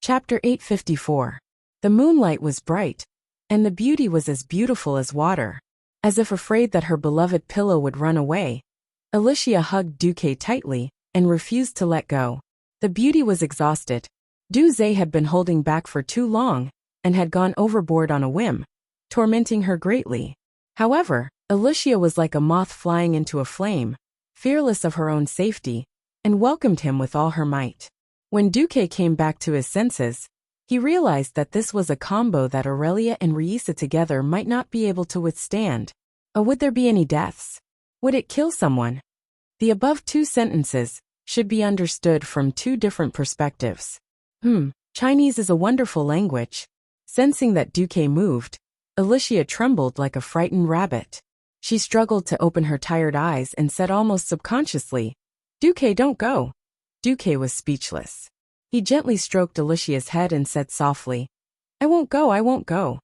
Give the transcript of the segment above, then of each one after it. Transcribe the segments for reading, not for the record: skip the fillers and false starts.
Chapter 854. The moonlight was bright, and the beauty was as beautiful as water. As if afraid that her beloved pillow would run away, Alicia hugged Duque tightly and refused to let go. The beauty was exhausted. Duque had been holding back for too long and had gone overboard on a whim, tormenting her greatly. However, Alicia was like a moth flying into a flame, fearless of her own safety, and welcomed him with all her might. When Duque came back to his senses, he realized that this was a combo that Aurelia and Reisa together might not be able to withstand. Would there be any deaths? Would it kill someone? The above two sentences should be understood from two different perspectives. Chinese is a wonderful language. Sensing that Duque moved, Alicia trembled like a frightened rabbit. She struggled to open her tired eyes and said almost subconsciously, "Duque, don't go." Duque was speechless. He gently stroked Alicia's head and said softly, I won't go.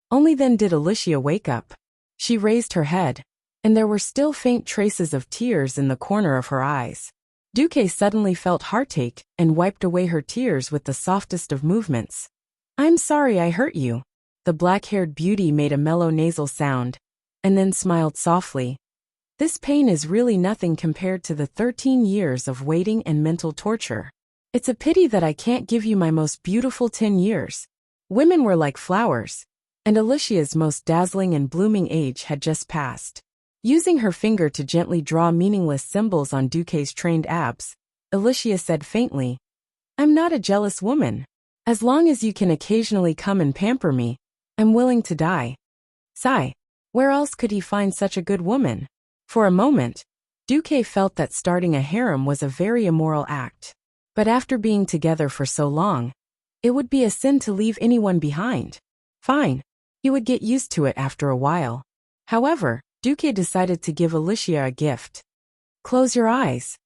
Only then did Alicia wake up. She raised her head, and there were still faint traces of tears in the corner of her eyes. Duque suddenly felt heartache and wiped away her tears with the softest of movements. I'm sorry I hurt you. The black-haired beauty made a mellow nasal sound, and then smiled softly. This pain is really nothing compared to the 13 years of waiting and mental torture. It's a pity that I can't give you my most beautiful 10 years. Women were like flowers, and Alicia's most dazzling and blooming age had just passed. Using her finger to gently draw meaningless symbols on Duque's trained abs, Alicia said faintly, I'm not a jealous woman. As long as you can occasionally come and pamper me, I'm willing to die. Sigh. Where else could he find such a good woman? For a moment, Duque felt that starting a harem was a very immoral act. But after being together for so long, it would be a sin to leave anyone behind. Fine. He would get used to it after a while. However, Duque decided to give Alicia a gift. Close your eyes.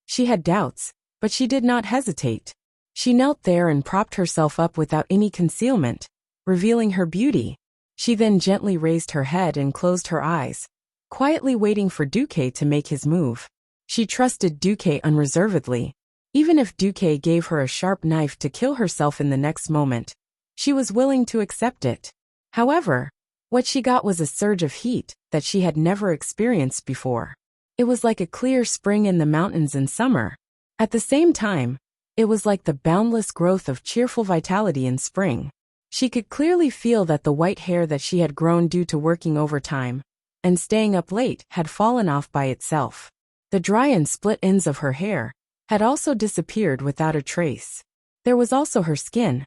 She had doubts, but she did not hesitate. She knelt there and propped herself up without any concealment, revealing her beauty. She then gently raised her head and closed her eyes, quietly waiting for Duque to make his move. She trusted Duque unreservedly. Even if Duque gave her a sharp knife to kill herself in the next moment, she was willing to accept it. However, what she got was a surge of heat that she had never experienced before. It was like a clear spring in the mountains in summer. At the same time, it was like the boundless growth of cheerful vitality in spring. She could clearly feel that the white hair that she had grown due to working overtime and staying up late had fallen off by itself. The dry and split ends of her hair had also disappeared without a trace. There was also her skin.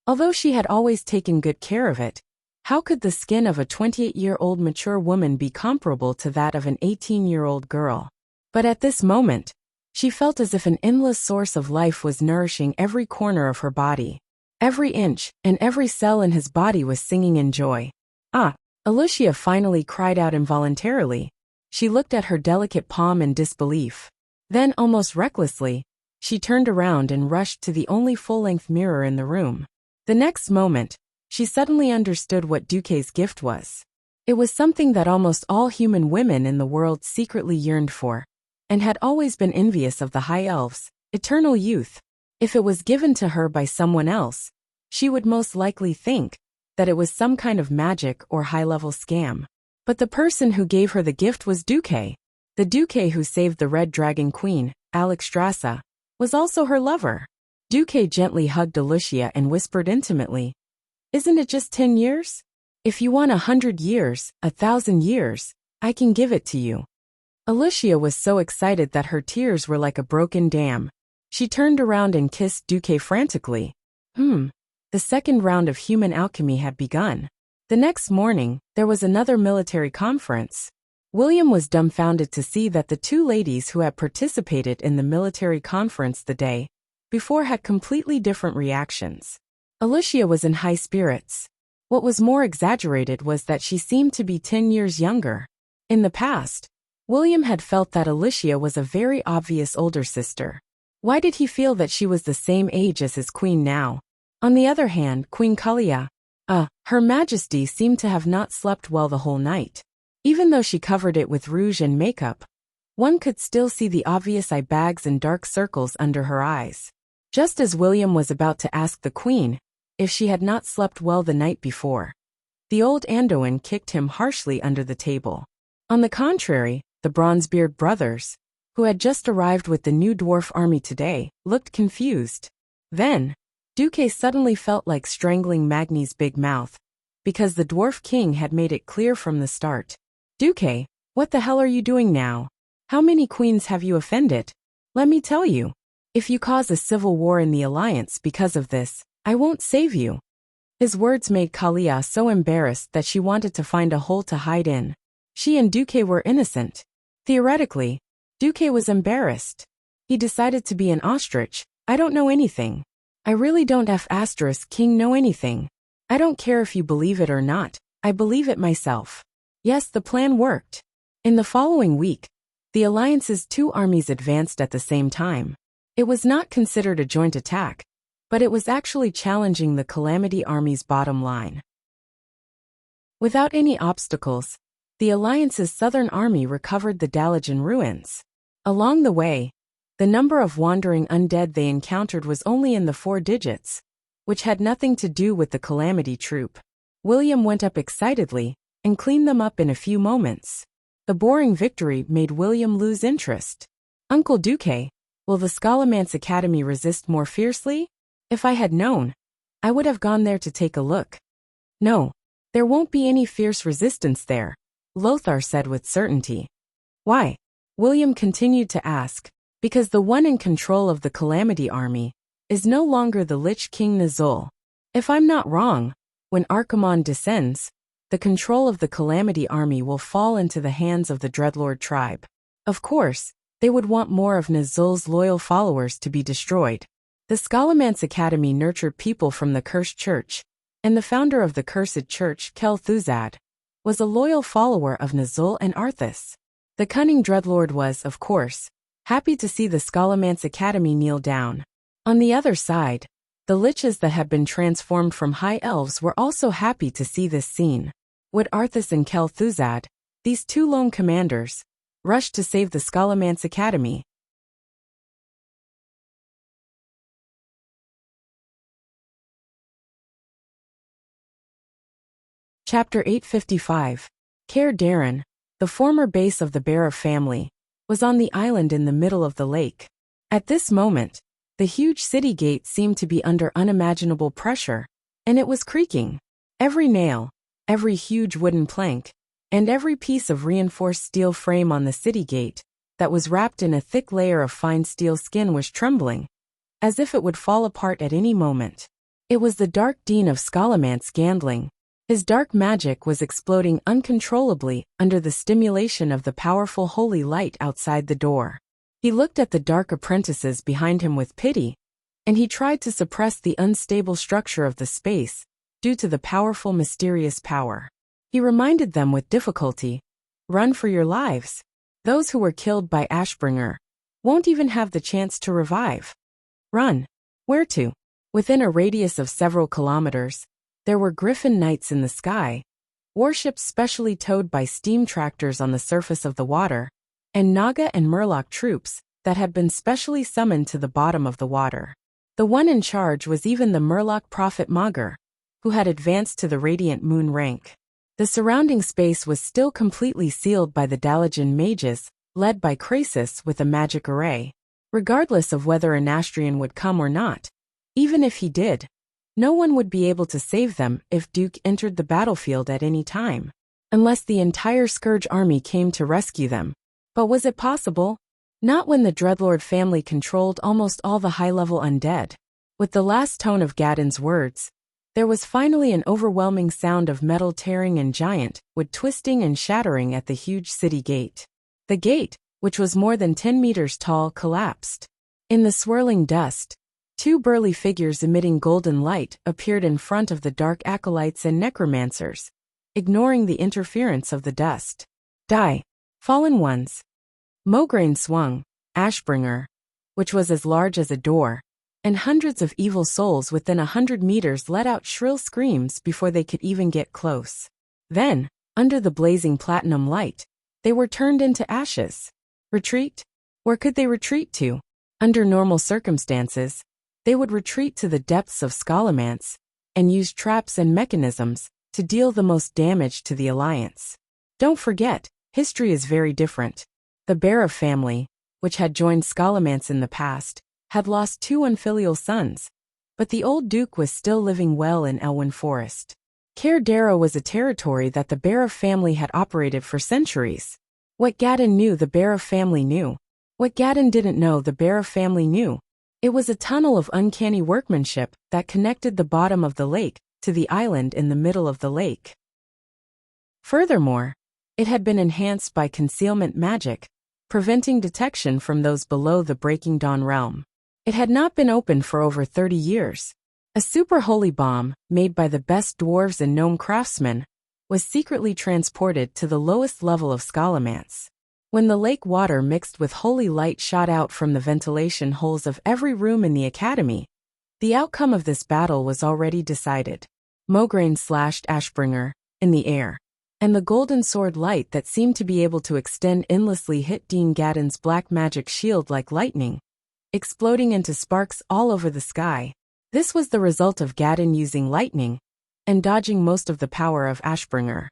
Although she had always taken good care of it, how could the skin of a 28-year-old mature woman be comparable to that of an 18-year-old girl? But at this moment, she felt as if an endless source of life was nourishing every corner of her body. Every inch and every cell in his body was singing in joy. Alicia finally cried out involuntarily. She looked at her delicate palm in disbelief. Then, almost recklessly, she turned around and rushed to the only full-length mirror in the room. The next moment, she suddenly understood what Duque's gift was. It was something that almost all human women in the world secretly yearned for, and had always been envious of the high elves, eternal youth. If it was given to her by someone else, she would most likely think that it was some kind of magic or high-level scam. But the person who gave her the gift was Duque. The Duque who saved the Red Dragon Queen, Alexstrasza, was also her lover. Duque gently hugged Alicia and whispered intimately, Isn't it just 10 years? If you want 100 years, 1,000 years, I can give it to you. Alicia was so excited that her tears were like a broken dam. She turned around and kissed Duque frantically. The second round of human alchemy had begun. The next morning, there was another military conference. William was dumbfounded to see that the two ladies who had participated in the military conference the day before had completely different reactions. Alicia was in high spirits. What was more exaggerated was that she seemed to be 10 years younger. In the past, William had felt that Alicia was a very obvious older sister. Why did he feel that she was the same age as his queen now? On the other hand, Queen Kalia, Her Majesty seemed to have not slept well the whole night. Even though she covered it with rouge and makeup, One could still see the obvious eye bags and dark circles under her eyes. Just as William was about to ask the queen if she had not slept well the night before, the old Andoin kicked him harshly under the table. On the contrary, the Bronzebeard brothers, who had just arrived with the new dwarf army today, looked confused. Then, Duque suddenly felt like strangling Magni's big mouth, because the dwarf king had made it clear from the start. Duque, what the hell are you doing now? How many queens have you offended? Let me tell you, if you cause a civil war in the alliance because of this, I won't save you. His words made Kalia so embarrassed that she wanted to find a hole to hide in. She and Duque were innocent. Theoretically, Duque was embarrassed. He decided to be an ostrich. I don't know anything. I really don't *king know anything. I don't care if you believe it or not. I believe it myself. Yes, the plan worked. In the following week, the alliance's two armies advanced at the same time. It was not considered a joint attack, but it was actually challenging the Calamity Army's bottom line. Without any obstacles, the alliance's southern army recovered the Dalajan ruins. Along the way, the number of wandering undead they encountered was only in the 4 digits, which had nothing to do with the Calamity troop. William went up excitedly and cleaned them up in a few moments. The boring victory made William lose interest. Uncle Duque, will the Scholomance Academy resist more fiercely? If I had known, I would have gone there to take a look. No, there won't be any fierce resistance there, Lothar said with certainty. Why? William continued to ask. Because the one in control of the Calamity Army is no longer the Lich King Nazul. If I'm not wrong, when Archimonde descends, the control of the Calamity Army will fall into the hands of the Dreadlord tribe. Of course, they would want more of Nazul's loyal followers to be destroyed. The Scholomance Academy nurtured people from the Cursed Church, and the founder of the Cursed Church, Kel'Thuzad, was a loyal follower of Nazul and Arthas. The cunning Dreadlord was, of course, happy to see the Scholomance Academy kneel down. On the other side, the liches that had been transformed from high elves were also happy to see this scene. Would Arthas and Kel'Thuzad, these two lone commanders, rush to save the Scholomance Academy? Chapter 855. Caer Daren, the former base of the Bearer family, was on the island in the middle of the lake. At this moment, the huge city gate seemed to be under unimaginable pressure, and it was creaking. Every nail, every huge wooden plank, and every piece of reinforced steel frame on the city gate that was wrapped in a thick layer of fine steel skin was trembling, as if it would fall apart at any moment. It was the Dark Dean of Scholomance Gandling. His dark magic was exploding uncontrollably under the stimulation of the powerful holy light outside the door. He looked at the dark apprentices behind him with pity, and he tried to suppress the unstable structure of the space due to the powerful mysterious power. He reminded them with difficulty, "Run for your lives. Those who were killed by Ashbringer won't even have the chance to revive." Run. Where to? Within a radius of several kilometers, there were Griffin Knights in the sky, warships specially towed by steam tractors on the surface of the water, and Naga and Murloc troops that had been specially summoned to the bottom of the water. The one in charge was even the Murloc prophet Magur, who had advanced to the Radiant Moon rank. The surrounding space was still completely sealed by the Dalajan mages, led by Krasis with a magic array. Regardless of whether a Nastrian would come or not, even if he did, no one would be able to save them if Duke entered the battlefield at any time, unless the entire Scourge army came to rescue them. But was it possible? Not when the Dreadlord family controlled almost all the high-level undead. With the last tone of Gadon's words, there was finally an overwhelming sound of metal tearing and giant wood twisting and shattering at the huge city gate. The gate, which was more than 10 meters tall, collapsed. In the swirling dust, two burly figures emitting golden light appeared in front of the dark acolytes and necromancers, ignoring the interference of the dust. Die, fallen ones. Mograine swung, Ashbringer, which was as large as a door, and hundreds of evil souls within 100 meters let out shrill screams before they could even get close. Then, under the blazing platinum light, they were turned into ashes. Retreat? Where could they retreat to? Under normal circumstances, they would retreat to the depths of Scalomance and use traps and mechanisms to deal the most damage to the Alliance. Don't forget, history is very different. The Barrow family, which had joined Scalomance in the past, had lost 2 unfilial sons, but the old Duke was still living well in Elwyn Forest. Caer Darrow was a territory that the Barrow family had operated for centuries. What Gadden knew, the Barrow family knew. What Gadden didn't know, the Barrow family knew. It was a tunnel of uncanny workmanship that connected the bottom of the lake to the island in the middle of the lake. Furthermore, it had been enhanced by concealment magic, preventing detection from those below the Breaking Dawn realm. It had not been opened for over 30 years. A super holy bomb, made by the best dwarves and gnome craftsmen, was secretly transported to the lowest level of Scalomance. When the lake water mixed with holy light shot out from the ventilation holes of every room in the academy, the outcome of this battle was already decided. Mograine slashed Ashbringer in the air, and the golden sword light that seemed to be able to extend endlessly hit Dean Gadden's black magic shield like lightning, exploding into sparks all over the sky. This was the result of Gadden using lightning and dodging most of the power of Ashbringer.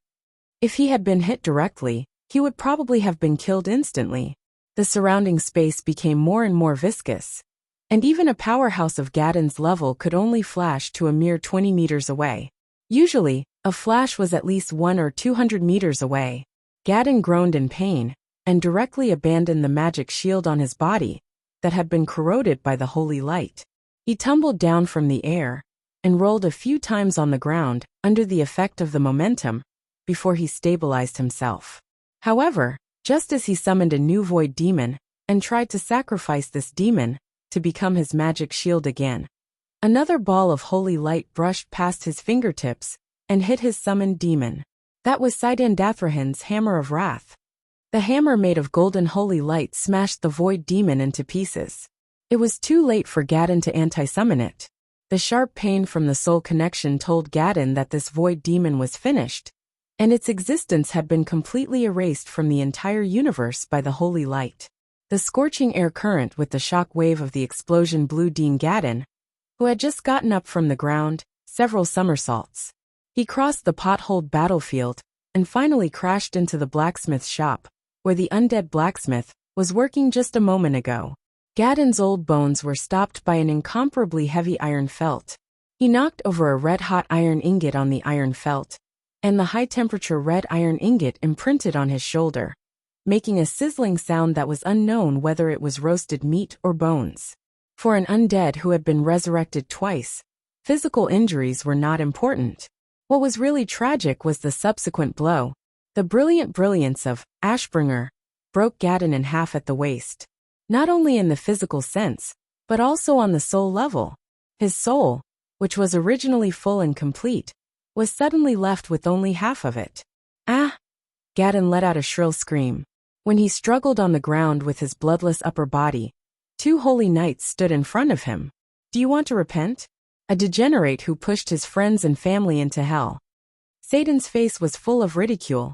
If he had been hit directly, he would probably have been killed instantly. The surrounding space became more and more viscous, and even a powerhouse of Gadden's level could only flash to a mere 20 meters away. Usually, a flash was at least 100 or 200 meters away. Gadden groaned in pain and directly abandoned the magic shield on his body that had been corroded by the holy light. He tumbled down from the air and rolled a few times on the ground under the effect of the momentum before he stabilized himself. However, just as he summoned a new void demon and tried to sacrifice this demon to become his magic shield again, another ball of holy light brushed past his fingertips and hit his summoned demon. That was Saidan Dathrahan's Hammer of Wrath. The hammer made of golden holy light smashed the void demon into pieces. It was too late for Gadden to anti-summon it. The sharp pain from the soul connection told Gadden that this void demon was finished, and its existence had been completely erased from the entire universe by the holy light. The scorching air current with the shock wave of the explosion blew Dean Gadden, who had just gotten up from the ground, several somersaults. He crossed the potholed battlefield and finally crashed into the blacksmith's shop, where the undead blacksmith was working just a moment ago. Gadden's old bones were stopped by an incomparably heavy iron felt. He knocked over a red-hot iron ingot on the iron felt, and the high-temperature red iron ingot imprinted on his shoulder, making a sizzling sound that was unknown whether it was roasted meat or bones. For an undead who had been resurrected twice, physical injuries were not important. What was really tragic was the subsequent blow. The brilliant brilliance of Ashbringer broke Gadden in half at the waist. Not only in the physical sense, but also on the soul level. His soul, which was originally full and complete, was suddenly left with only half of it. Ah! Gadden let out a shrill scream. When he struggled on the ground with his bloodless upper body, 2 holy knights stood in front of him. Do you want to repent? A degenerate who pushed his friends and family into hell. Saidan's face was full of ridicule.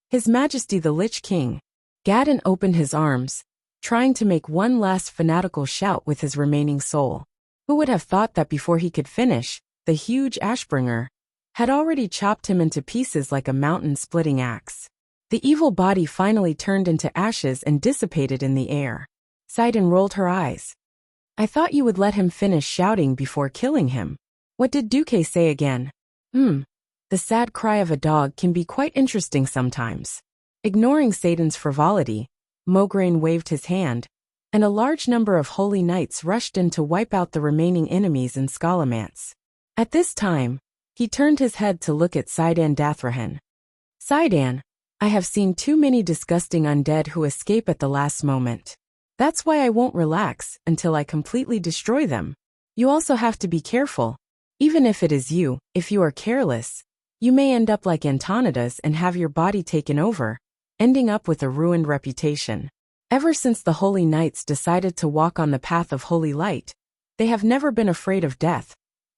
His Majesty the Lich King. Gadden opened his arms, trying to make one last fanatical shout with his remaining soul. Who would have thought that before he could finish, the huge Ashbringer had already chopped him into pieces like a mountain-splitting axe. The evil body finally turned into ashes and dissipated in the air. Saidan rolled her eyes. I thought you would let him finish shouting before killing him. What did Duque say again? The sad cry of a dog can be quite interesting sometimes. Ignoring Saidan's frivolity, Mograine waved his hand, and a large number of holy knights rushed in to wipe out the remaining enemies in Scalomance. At this time, he turned his head to look at Saidan Dathrahan. Saidan, I have seen too many disgusting undead who escape at the last moment. That's why I won't relax until I completely destroy them. You also have to be careful. Even if it is you, if you are careless, you may end up like Antonidas and have your body taken over, ending up with a ruined reputation. Ever since the Holy Knights decided to walk on the path of holy light, they have never been afraid of death.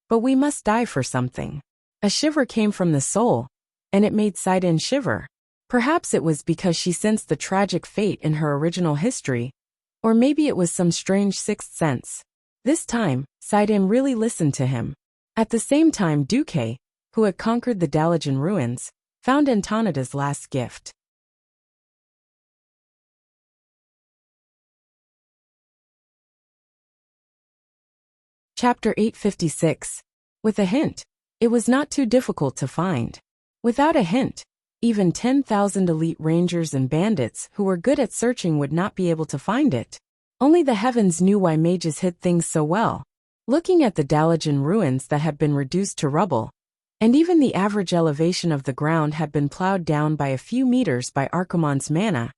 But we must die for something. A shiver came from the soul, and it made Saidan shiver. Perhaps it was because she sensed the tragic fate in her original history, or maybe it was some strange sixth sense. This time, Saidam really listened to him. At the same time, Duque, who had conquered the Dalajan ruins, found Antonida's last gift. Chapter 856. With a hint. It was not too difficult to find. Without a hint, even 10,000 elite rangers and bandits who were good at searching would not be able to find it. Only the heavens knew why mages hid things so well. Looking at the Dalajan ruins that had been reduced to rubble, and even the average elevation of the ground had been plowed down by a few meters by Archimonde's mana,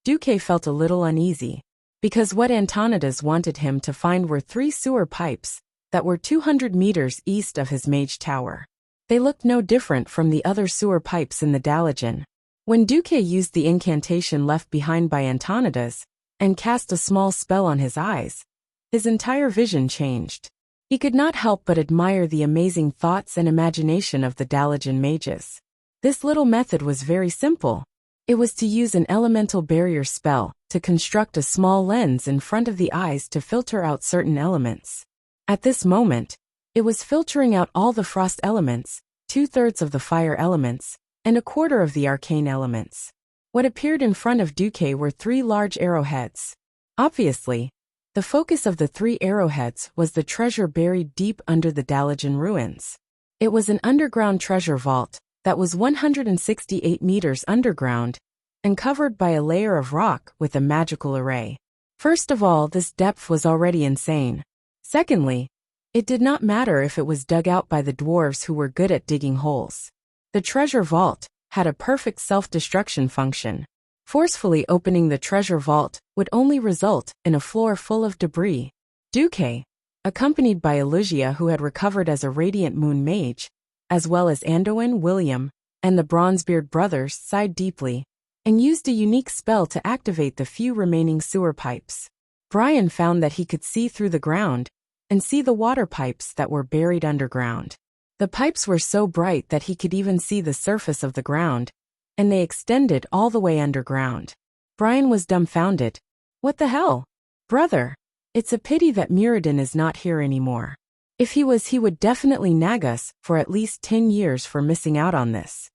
Duque felt a little uneasy, because what Antonidas wanted him to find were 3 sewer pipes that were 200 meters east of his mage tower. They looked no different from the other sewer pipes in the Dalajan. When Duque used the incantation left behind by Antonidas and cast a small spell on his eyes, his entire vision changed. He could not help but admire the amazing thoughts and imagination of the Dalajan mages. This little method was very simple. It was to use an elemental barrier spell to construct a small lens in front of the eyes to filter out certain elements. At this moment, it was filtering out all the frost elements, 2/3 of the fire elements, and 1/4 of the arcane elements. What appeared in front of Duque were 3 large arrowheads. Obviously, the focus of the 3 arrowheads was the treasure buried deep under the Dalajan ruins. It was an underground treasure vault that was 168 meters underground and covered by a layer of rock with a magical array. First of all, this depth was already insane. Secondly, it did not matter if it was dug out by the dwarves who were good at digging holes. The treasure vault had a perfect self-destruction function. Forcefully opening the treasure vault would only result in a floor full of debris. Duque, accompanied by Elysia, who had recovered as a radiant moon mage, as well as Anduin, William, and the Bronzebeard brothers, sighed deeply and used a unique spell to activate the few remaining sewer pipes. Brian found that he could see through the ground and see the water pipes that were buried underground. The pipes were so bright that he could even see the surface of the ground, and they extended all the way underground. Brian was dumbfounded. What the hell? Brother, it's a pity that Muradin is not here anymore. If he was, he would definitely nag us for at least 10 years for missing out on this.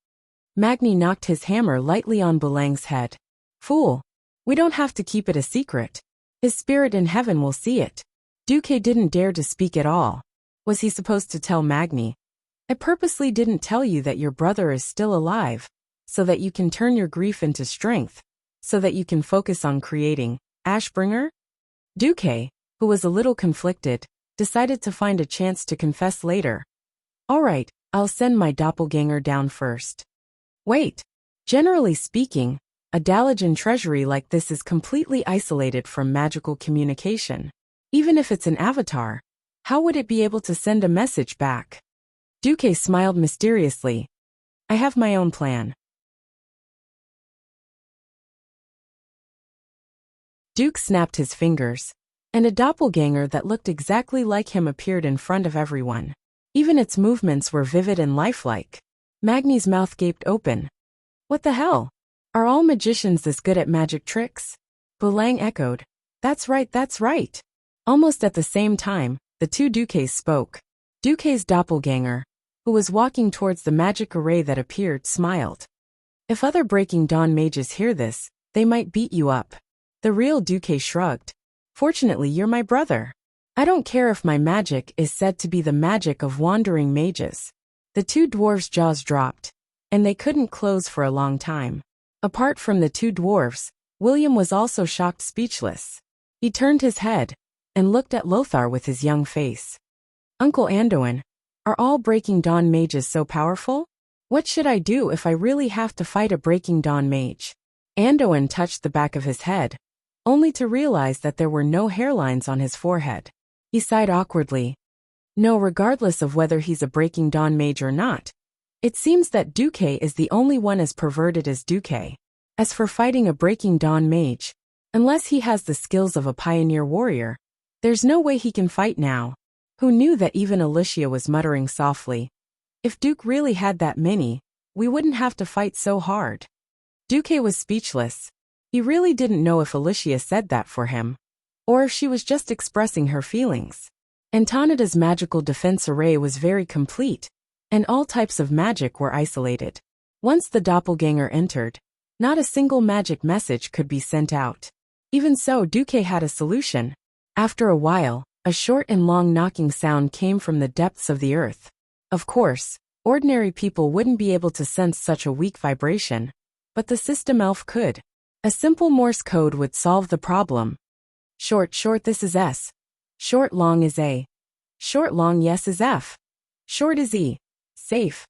Magni knocked his hammer lightly on Belang's head. Fool, we don't have to keep it a secret. His spirit in heaven will see it. Duque didn't dare to speak at all. Was he supposed to tell Magni? I purposely didn't tell you that your brother is still alive, so that you can turn your grief into strength, so that you can focus on creating Ashbringer? Duque, who was a little conflicted, decided to find a chance to confess later. All right, I'll send my doppelganger down first. Wait. Generally speaking, a Dalajan treasury like this is completely isolated from magical communication. Even if it's an avatar, how would it be able to send a message back? Duque smiled mysteriously. I have my own plan. Duke snapped his fingers, and a doppelganger that looked exactly like him appeared in front of everyone. Even its movements were vivid and lifelike. Magni's mouth gaped open. What the hell? Are all magicians this good at magic tricks? Belang echoed. That's right, that's right. Almost at the same time, the 2 Duques spoke. Duque's doppelganger, who was walking towards the magic array that appeared, smiled. If other Breaking Dawn mages hear this, they might beat you up. The real Duque shrugged. Fortunately, you're my brother. I don't care if my magic is said to be the magic of wandering mages. The 2 dwarves' jaws dropped, and they couldn't close for a long time. Apart from the 2 dwarves, William was also shocked, speechless. He turned his head and looked at Lothar with his young face. Uncle Anduin, are all Breaking Dawn mages so powerful? What should I do if I really have to fight a Breaking Dawn mage? Anduin touched the back of his head, only to realize that there were no hairlines on his forehead. He sighed awkwardly. No, regardless of whether he's a Breaking Dawn mage or not, it seems that Duque is the only one as perverted as Duque. As for fighting a Breaking Dawn mage, unless he has the skills of a pioneer warrior, there's no way he can fight now. Who knew that even Elysia was muttering softly. If Duke really had that many, we wouldn't have to fight so hard. Duque was speechless. He really didn't know if Alicia said that for him, or if she was just expressing her feelings. Antonida's magical defense array was very complete, and all types of magic were isolated. Once the doppelganger entered, not a single magic message could be sent out. Even so, Duque had a solution. After a while, a short and long knocking sound came from the depths of the earth. Of course, ordinary people wouldn't be able to sense such a weak vibration, but the system elf could. A simple Morse code would solve the problem. Short, this is S. Short, long is A. Short, long, yes is F. Short is E. Safe.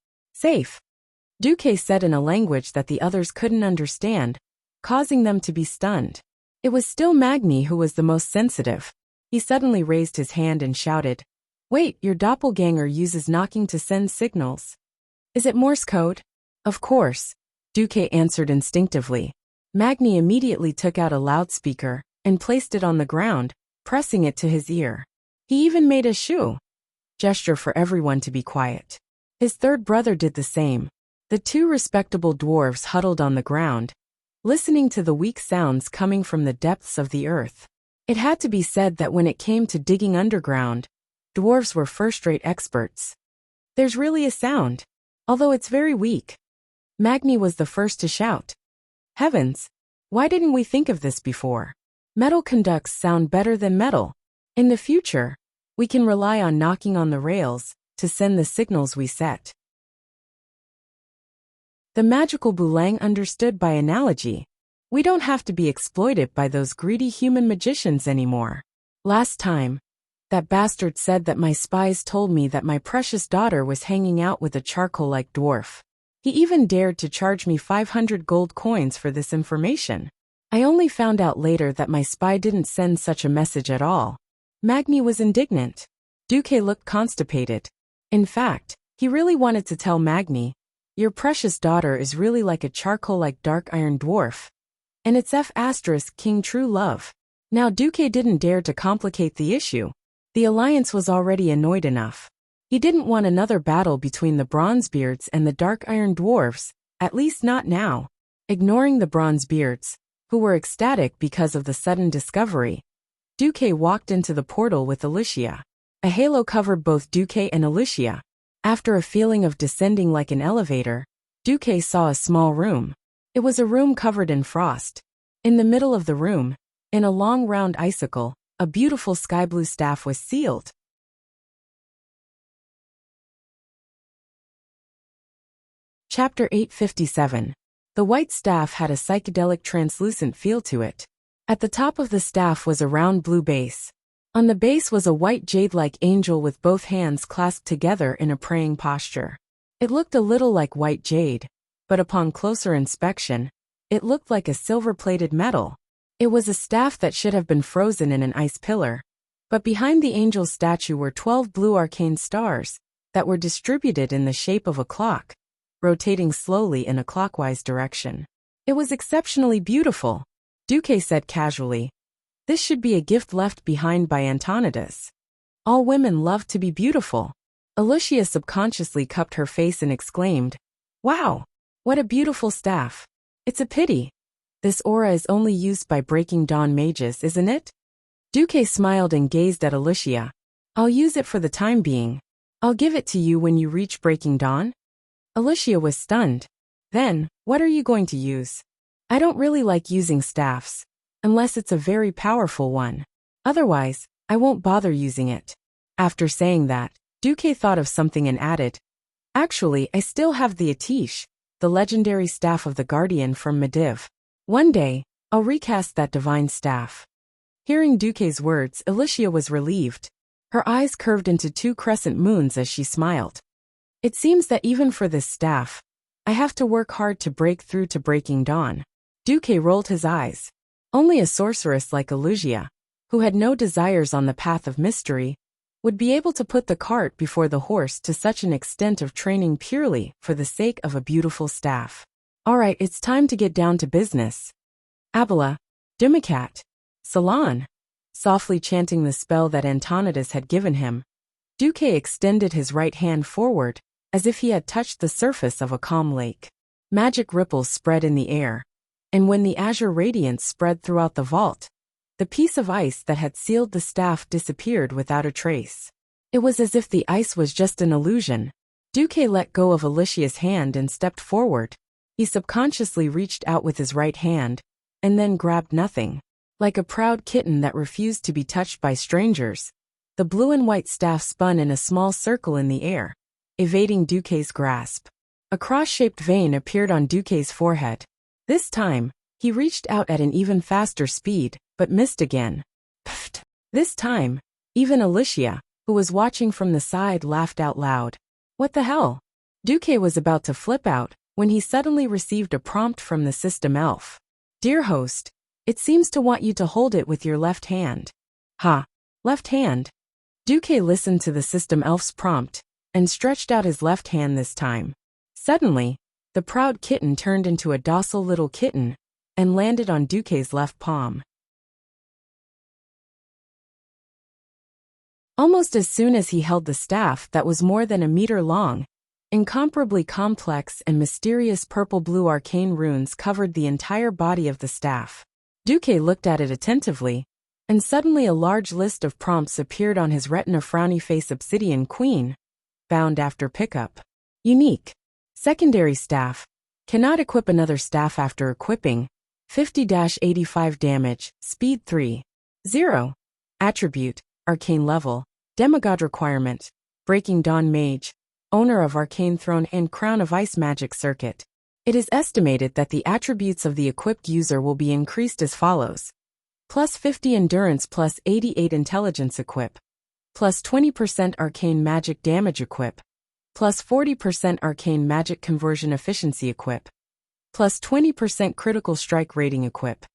Duque said in a language that the others couldn't understand, causing them to be stunned. It was still Magni who was the most sensitive. He suddenly raised his hand and shouted, "Wait, your doppelganger uses knocking to send signals. Is it Morse code?" "Of course," Duque answered instinctively. Magni immediately took out a loudspeaker and placed it on the ground, pressing it to his ear. He even made a shoo gesture for everyone to be quiet. His third brother did the same. The two respectable dwarves huddled on the ground, listening to the weak sounds coming from the depths of the earth. It had to be said that when it came to digging underground, dwarves were first-rate experts. There's really a sound, although it's very weak. Magni was the first to shout. Heavens! Why didn't we think of this before? Metal conducts sound better than metal. In the future, we can rely on knocking on the rails to send the signals we set. The magical Boulang understood by analogy. We don't have to be exploited by those greedy human magicians anymore. Last time, that bastard said that my spies told me that my precious daughter was hanging out with a charcoal-like dwarf. He even dared to charge me 500 gold coins for this information. I only found out later that my spy didn't send such a message at all. Magni was indignant. Duque looked constipated. In fact, he really wanted to tell Magni, "Your precious daughter is really like a charcoal-like dark iron dwarf. And it's King true love." Now Duque didn't dare to complicate the issue. The alliance was already annoyed enough. He didn't want another battle between the Bronzebeards and the dark iron dwarves, at least not now. Ignoring the Bronzebeards, who were ecstatic because of the sudden discovery, Duque walked into the portal with Alicia. A halo covered both Duque and Alicia. After a feeling of descending like an elevator, Duque saw a small room. It was a room covered in frost. In the middle of the room, in a long round icicle, a beautiful sky blue staff was sealed. Chapter 857. The white staff had a psychedelic translucent feel to it. At the top of the staff was a round blue base. On the base was a white jade-like angel with both hands clasped together in a praying posture. It looked a little like white jade, but upon closer inspection, it looked like a silver-plated metal. It was a staff that should have been frozen in an ice pillar, but behind the angel's statue were 12 blue arcane stars that were distributed in the shape of a clock, rotating slowly in a clockwise direction. It was exceptionally beautiful, Duque said casually. This should be a gift left behind by Antonidas. All women love to be beautiful. Alicia subconsciously cupped her face and exclaimed, "Wow! What a beautiful staff. It's a pity. This aura is only used by Breaking Dawn mages, isn't it?" Duque smiled and gazed at Alicia. "I'll use it for the time being. I'll give it to you when you reach Breaking Dawn." Alicia was stunned. "Then, what are you going to use?" "I don't really like using staffs, unless it's a very powerful one. Otherwise, I won't bother using it." After saying that, Duque thought of something and added, "Actually, I still have the Atish, the legendary staff of the Guardian from Mediv. One day, I'll recast that divine staff." Hearing Duque's words, Alicia was relieved. Her eyes curved into 2 crescent moons as she smiled. "It seems that even for this staff, I have to work hard to break through to Breaking Dawn." Duque rolled his eyes. Only a sorceress like Alicia, who had no desires on the path of mystery, would be able to put the cart before the horse to such an extent of training purely for the sake of a beautiful staff. "All right, it's time to get down to business. Abila, Dumacat, Salon." Softly chanting the spell that Antonidas had given him, Duque extended his right hand forward, as if he had touched the surface of a calm lake. Magic ripples spread in the air, and when the azure radiance spread throughout the vault, the piece of ice that had sealed the staff disappeared without a trace. It was as if the ice was just an illusion. Duque let go of Alicia's hand and stepped forward. He subconsciously reached out with his right hand, and then grabbed nothing. Like a proud kitten that refused to be touched by strangers, the blue and white staff spun in a small circle in the air, evading Duque's grasp. A cross-shaped vein appeared on Duque's forehead. This time, he reached out at an even faster speed, but missed again. Pfft! This time, even Alicia, who was watching from the side, laughed out loud. What the hell? Duque was about to flip out when he suddenly received a prompt from the system elf. Dear host, it seems to want you to hold it with your left hand. Ha! Left hand? Duque listened to the system elf's prompt and stretched out his left hand this time. Suddenly, the proud kitten turned into a docile little kitten and landed on Duque's left palm. Almost as soon as he held the staff that was more than a meter long, incomparably complex and mysterious purple-blue arcane runes covered the entire body of the staff. Duque looked at it attentively, and suddenly a large list of prompts appeared on his retina. Frowny face Obsidian Queen, bound after pickup. Unique. Secondary staff. Cannot equip another staff after equipping. 50-85 damage, speed 3. 0. Attribute, arcane level, demigod requirement, Breaking Dawn Mage, owner of Arcane Throne and Crown of Ice Magic Circuit. It is estimated that the attributes of the equipped user will be increased as follows. Plus 50 endurance, plus 88 intelligence equip. Plus 20% arcane magic damage equip. Plus 40% arcane magic conversion efficiency equip. Plus 20% critical strike rating equip.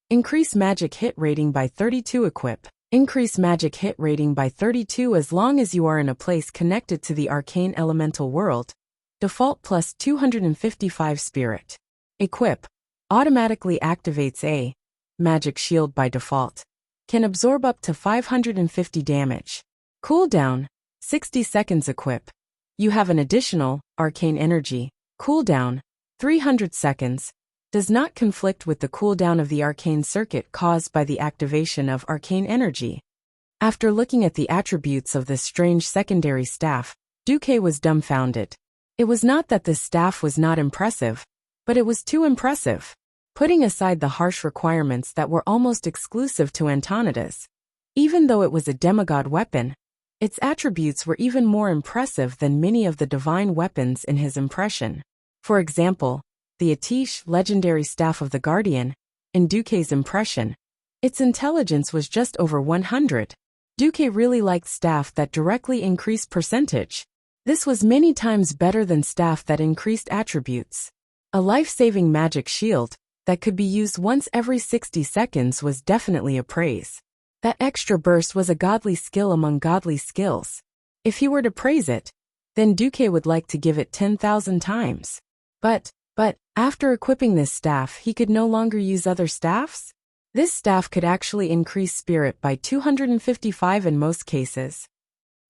Increase magic hit rating by 32 equip. Increase magic hit rating by 32 as long as you are in a place connected to the arcane elemental world. Default plus 255 spirit. Equip. Automatically activates a magic shield by default. Can absorb up to 550 damage. Cooldown. 60 seconds equip. You have an additional arcane energy. Cooldown. 300 seconds. Does not conflict with the cooldown of the arcane circuit caused by the activation of arcane energy. After looking at the attributes of this strange secondary staff, Duque was dumbfounded. It was not that this staff was not impressive, but it was too impressive. Putting aside the harsh requirements that were almost exclusive to Antonidas, even though it was a demigod weapon, its attributes were even more impressive than many of the divine weapons in his impression. For example, the Atish legendary staff of the Guardian, in Duque's impression, its intelligence was just over 100. Duque really liked staff that directly increased percentage. This was many times better than staff that increased attributes. A life-saving magic shield that could be used once every 60 seconds was definitely a praise. That extra burst was a godly skill among godly skills. If he were to praise it, then Duque would like to give it 10,000 times. But after equipping this staff, he could no longer use other staffs? This staff could actually increase spirit by 255 in most cases.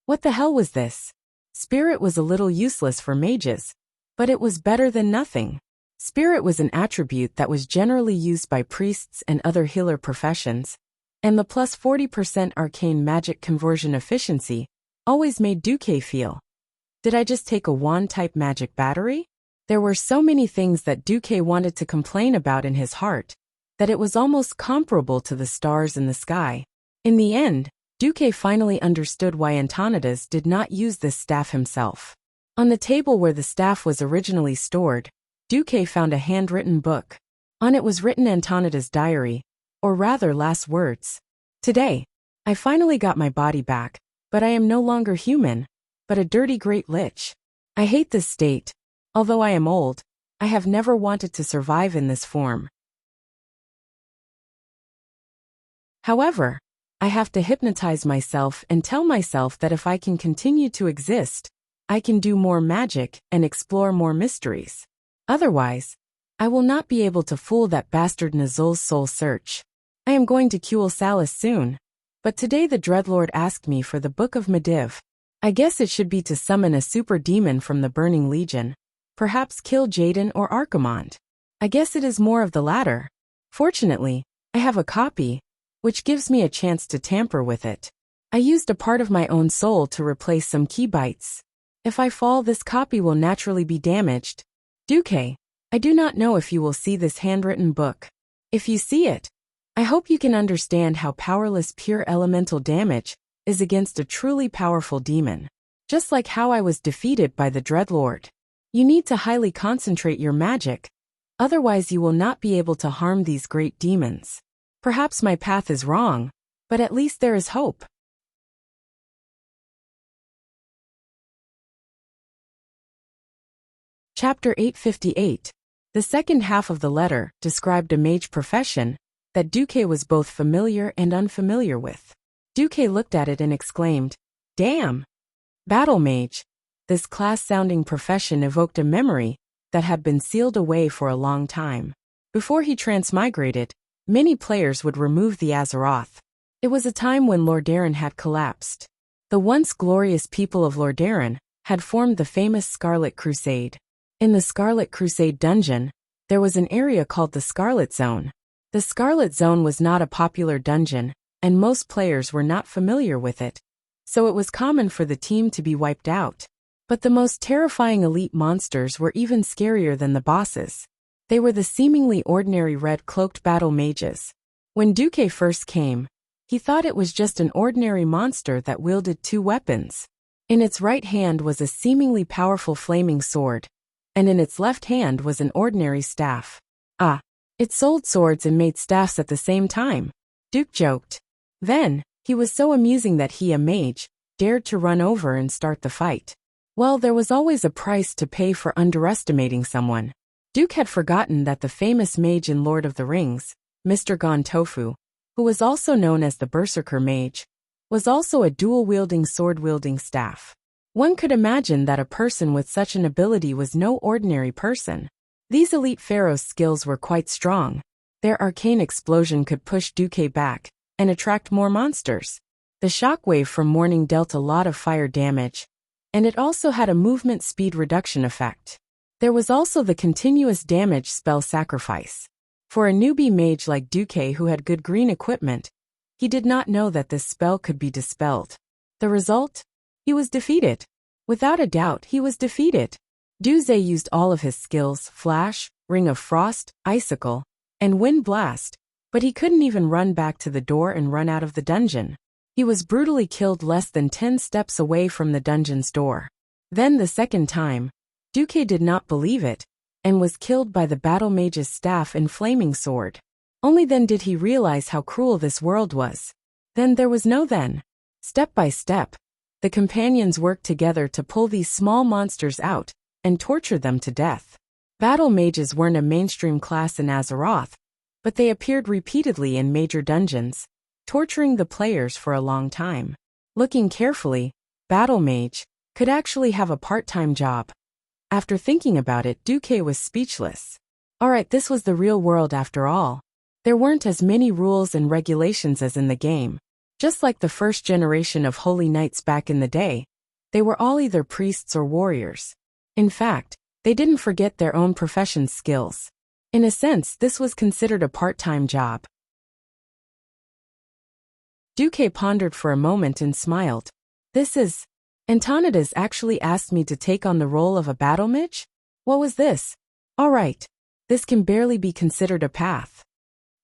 What the hell was this? Spirit was a little useless for mages, but it was better than nothing. Spirit was an attribute that was generally used by priests and other healer professions, and the plus 40% arcane magic conversion efficiency always made Duque feel. Did I just take a wand-type magic battery? There were so many things that Duque wanted to complain about in his heart, that it was almost comparable to the stars in the sky. In the end, Duque finally understood why Antonidas did not use this staff himself. On the table where the staff was originally stored, Duque found a handwritten book. On it was written Antonidas' diary, or rather last words. Today, I finally got my body back, but I am no longer human, but a dirty great lich. I hate this state. Although I am old, I have never wanted to survive in this form. However, I have to hypnotize myself and tell myself that if I can continue to exist, I can do more magic and explore more mysteries. Otherwise, I will not be able to fool that bastard Nazul's soul search. I am going to Kuel Salis soon, but today the Dreadlord asked me for the Book of Mediv. I guess it should be to summon a super demon from the Burning Legion. Perhaps kill Jaden or Archimond. I guess it is more of the latter. Fortunately, I have a copy, which gives me a chance to tamper with it. I used a part of my own soul to replace some key bytes. If I fall, this copy will naturally be damaged. Duque, I do not know if you will see this handwritten book. If you see it, I hope you can understand how powerless pure elemental damage is against a truly powerful demon. Just like how I was defeated by the Dreadlord. You need to highly concentrate your magic, otherwise you will not be able to harm these great demons. Perhaps my path is wrong, but at least there is hope. Chapter 858. The second half of the letter described a mage profession that Duque was both familiar and unfamiliar with. Duque looked at it and exclaimed, "Damn! Battle mage." This class-sounding profession evoked a memory that had been sealed away for a long time. Before he transmigrated, many players would remove the Azeroth. It was a time when Lordaeron had collapsed. The once glorious people of Lordaeron had formed the famous Scarlet Crusade. In the Scarlet Crusade dungeon, there was an area called the Scarlet Zone. The Scarlet Zone was not a popular dungeon, and most players were not familiar with it, so it was common for the team to be wiped out. But the most terrifying elite monsters were even scarier than the bosses. They were the seemingly ordinary red-cloaked battle mages. When Duque first came, he thought it was just an ordinary monster that wielded two weapons. In its right hand was a seemingly powerful flaming sword, and in its left hand was an ordinary staff. Ah, it sold swords and made staffs at the same time, Duke joked. Then, he was so amusing that he, a mage, dared to run over and start the fight. Well, there was always a price to pay for underestimating someone. Duke had forgotten that the famous mage in Lord of the Rings, Mr. Gon Tofu, who was also known as the Berserker Mage, was also a dual-wielding sword-wielding staff. One could imagine that a person with such an ability was no ordinary person. These elite pharaohs' skills were quite strong. Their arcane explosion could push Duque back and attract more monsters. The shockwave from Morning dealt a lot of fire damage, and it also had a movement speed reduction effect. There was also the continuous damage spell Sacrifice. For a newbie mage like Duque who had good green equipment, he did not know that this spell could be dispelled. The result? He was defeated. Without a doubt, he was defeated. Duque used all of his skills, Flash, Ring of Frost, Icicle, and Wind Blast, but he couldn't even run back to the door and run out of the dungeon. He was brutally killed less than 10 steps away from the dungeon's door. Then the second time, Duque did not believe it, and was killed by the battle mage's staff and flaming sword. Only then did he realize how cruel this world was. Then there was no then. Step by step, the companions worked together to pull these small monsters out and torture them to death. Battle mages weren't a mainstream class in Azeroth, but they appeared repeatedly in major dungeons, torturing the players for a long time. Looking carefully, battle mage could actually have a part-time job. After thinking about it, Duque was speechless. Alright, this was the real world after all. There weren't as many rules and regulations as in the game. Just like the first generation of holy knights back in the day, they were all either priests or warriors. In fact, they didn't forget their own profession's skills. In a sense, this was considered a part-time job. Duque pondered for a moment and smiled. This is... Antonidas actually asked me to take on the role of a battle mage? What was this? Alright, this can barely be considered a path.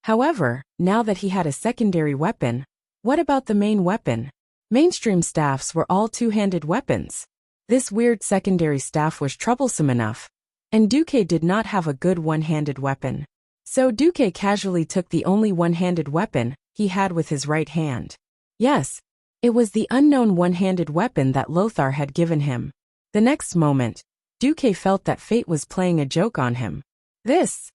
However, now that he had a secondary weapon, what about the main weapon? Mainstream staffs were all two-handed weapons. This weird secondary staff was troublesome enough, and Duque did not have a good one-handed weapon. So Duque casually took the only one-handed weapon he had with his right hand. Yes, it was the unknown one-handed weapon that Lothar had given him. The next moment, Duque felt that fate was playing a joke on him. This,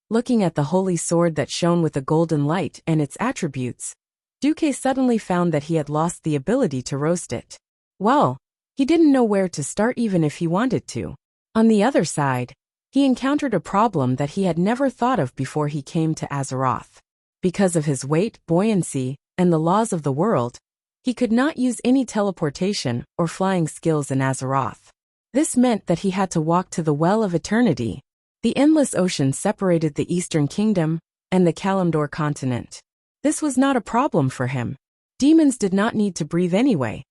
looking at the holy sword that shone with a golden light and its attributes, Duque suddenly found that he had lost the ability to roast it. Well, he didn't know where to start even if he wanted to. On the other side, he encountered a problem that he had never thought of before he came to Azeroth. Because of his weight, buoyancy, and the laws of the world, he could not use any teleportation or flying skills in Azeroth. This meant that he had to walk to the Well of Eternity, The endless ocean separated the Eastern Kingdom and the Kalimdor continent. This was not a problem for him. Demons did not need to breathe anyway,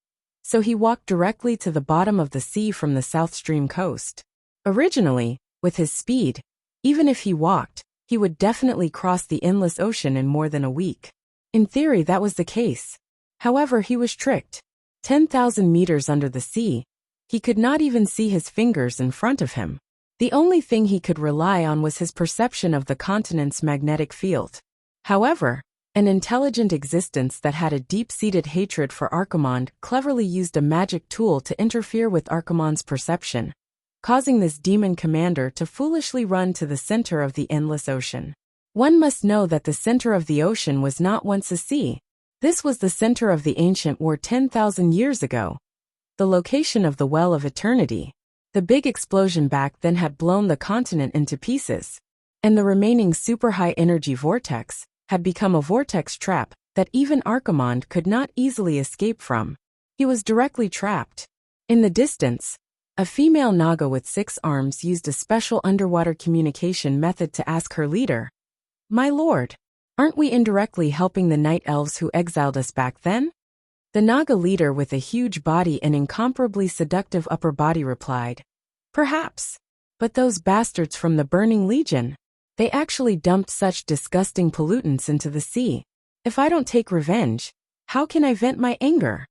so he walked directly to the bottom of the sea from the South Stream coast. Originally, with his speed, even if he walked, he would definitely cross the endless ocean in more than a week. In theory, that was the case. However, he was tricked. 10,000 meters under the sea, he could not even see his fingers in front of him. The only thing he could rely on was his perception of the continent's magnetic field. However, an intelligent existence that had a deep-seated hatred for Archimonde cleverly used a magic tool to interfere with Archimonde's perception, causing this demon commander to foolishly run to the center of the endless ocean. One must know that the center of the ocean was not once a sea. This was the center of the ancient war 10,000 years ago, the location of the Well of Eternity. The big explosion back then had blown the continent into pieces, and the remaining super-high energy vortex had become a vortex trap that even Archimonde could not easily escape from. He was directly trapped. In the distance, a female Naga with 6 arms used a special underwater communication method to ask her leader, "My lord, aren't we indirectly helping the night elves who exiled us back then?" The Naga leader with a huge body and incomparably seductive upper body replied, "Perhaps. But those bastards from the Burning Legion, they actually dumped such disgusting pollutants into the sea. If I don't take revenge, how can I vent my anger?"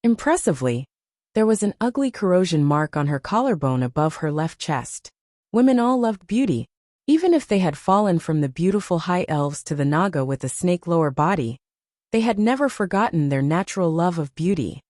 Impressively, there was an ugly corrosion mark on her collarbone above her left chest. Women all loved beauty, even if they had fallen from the beautiful high elves to the Naga with a snake lower body. They had never forgotten their natural love of beauty.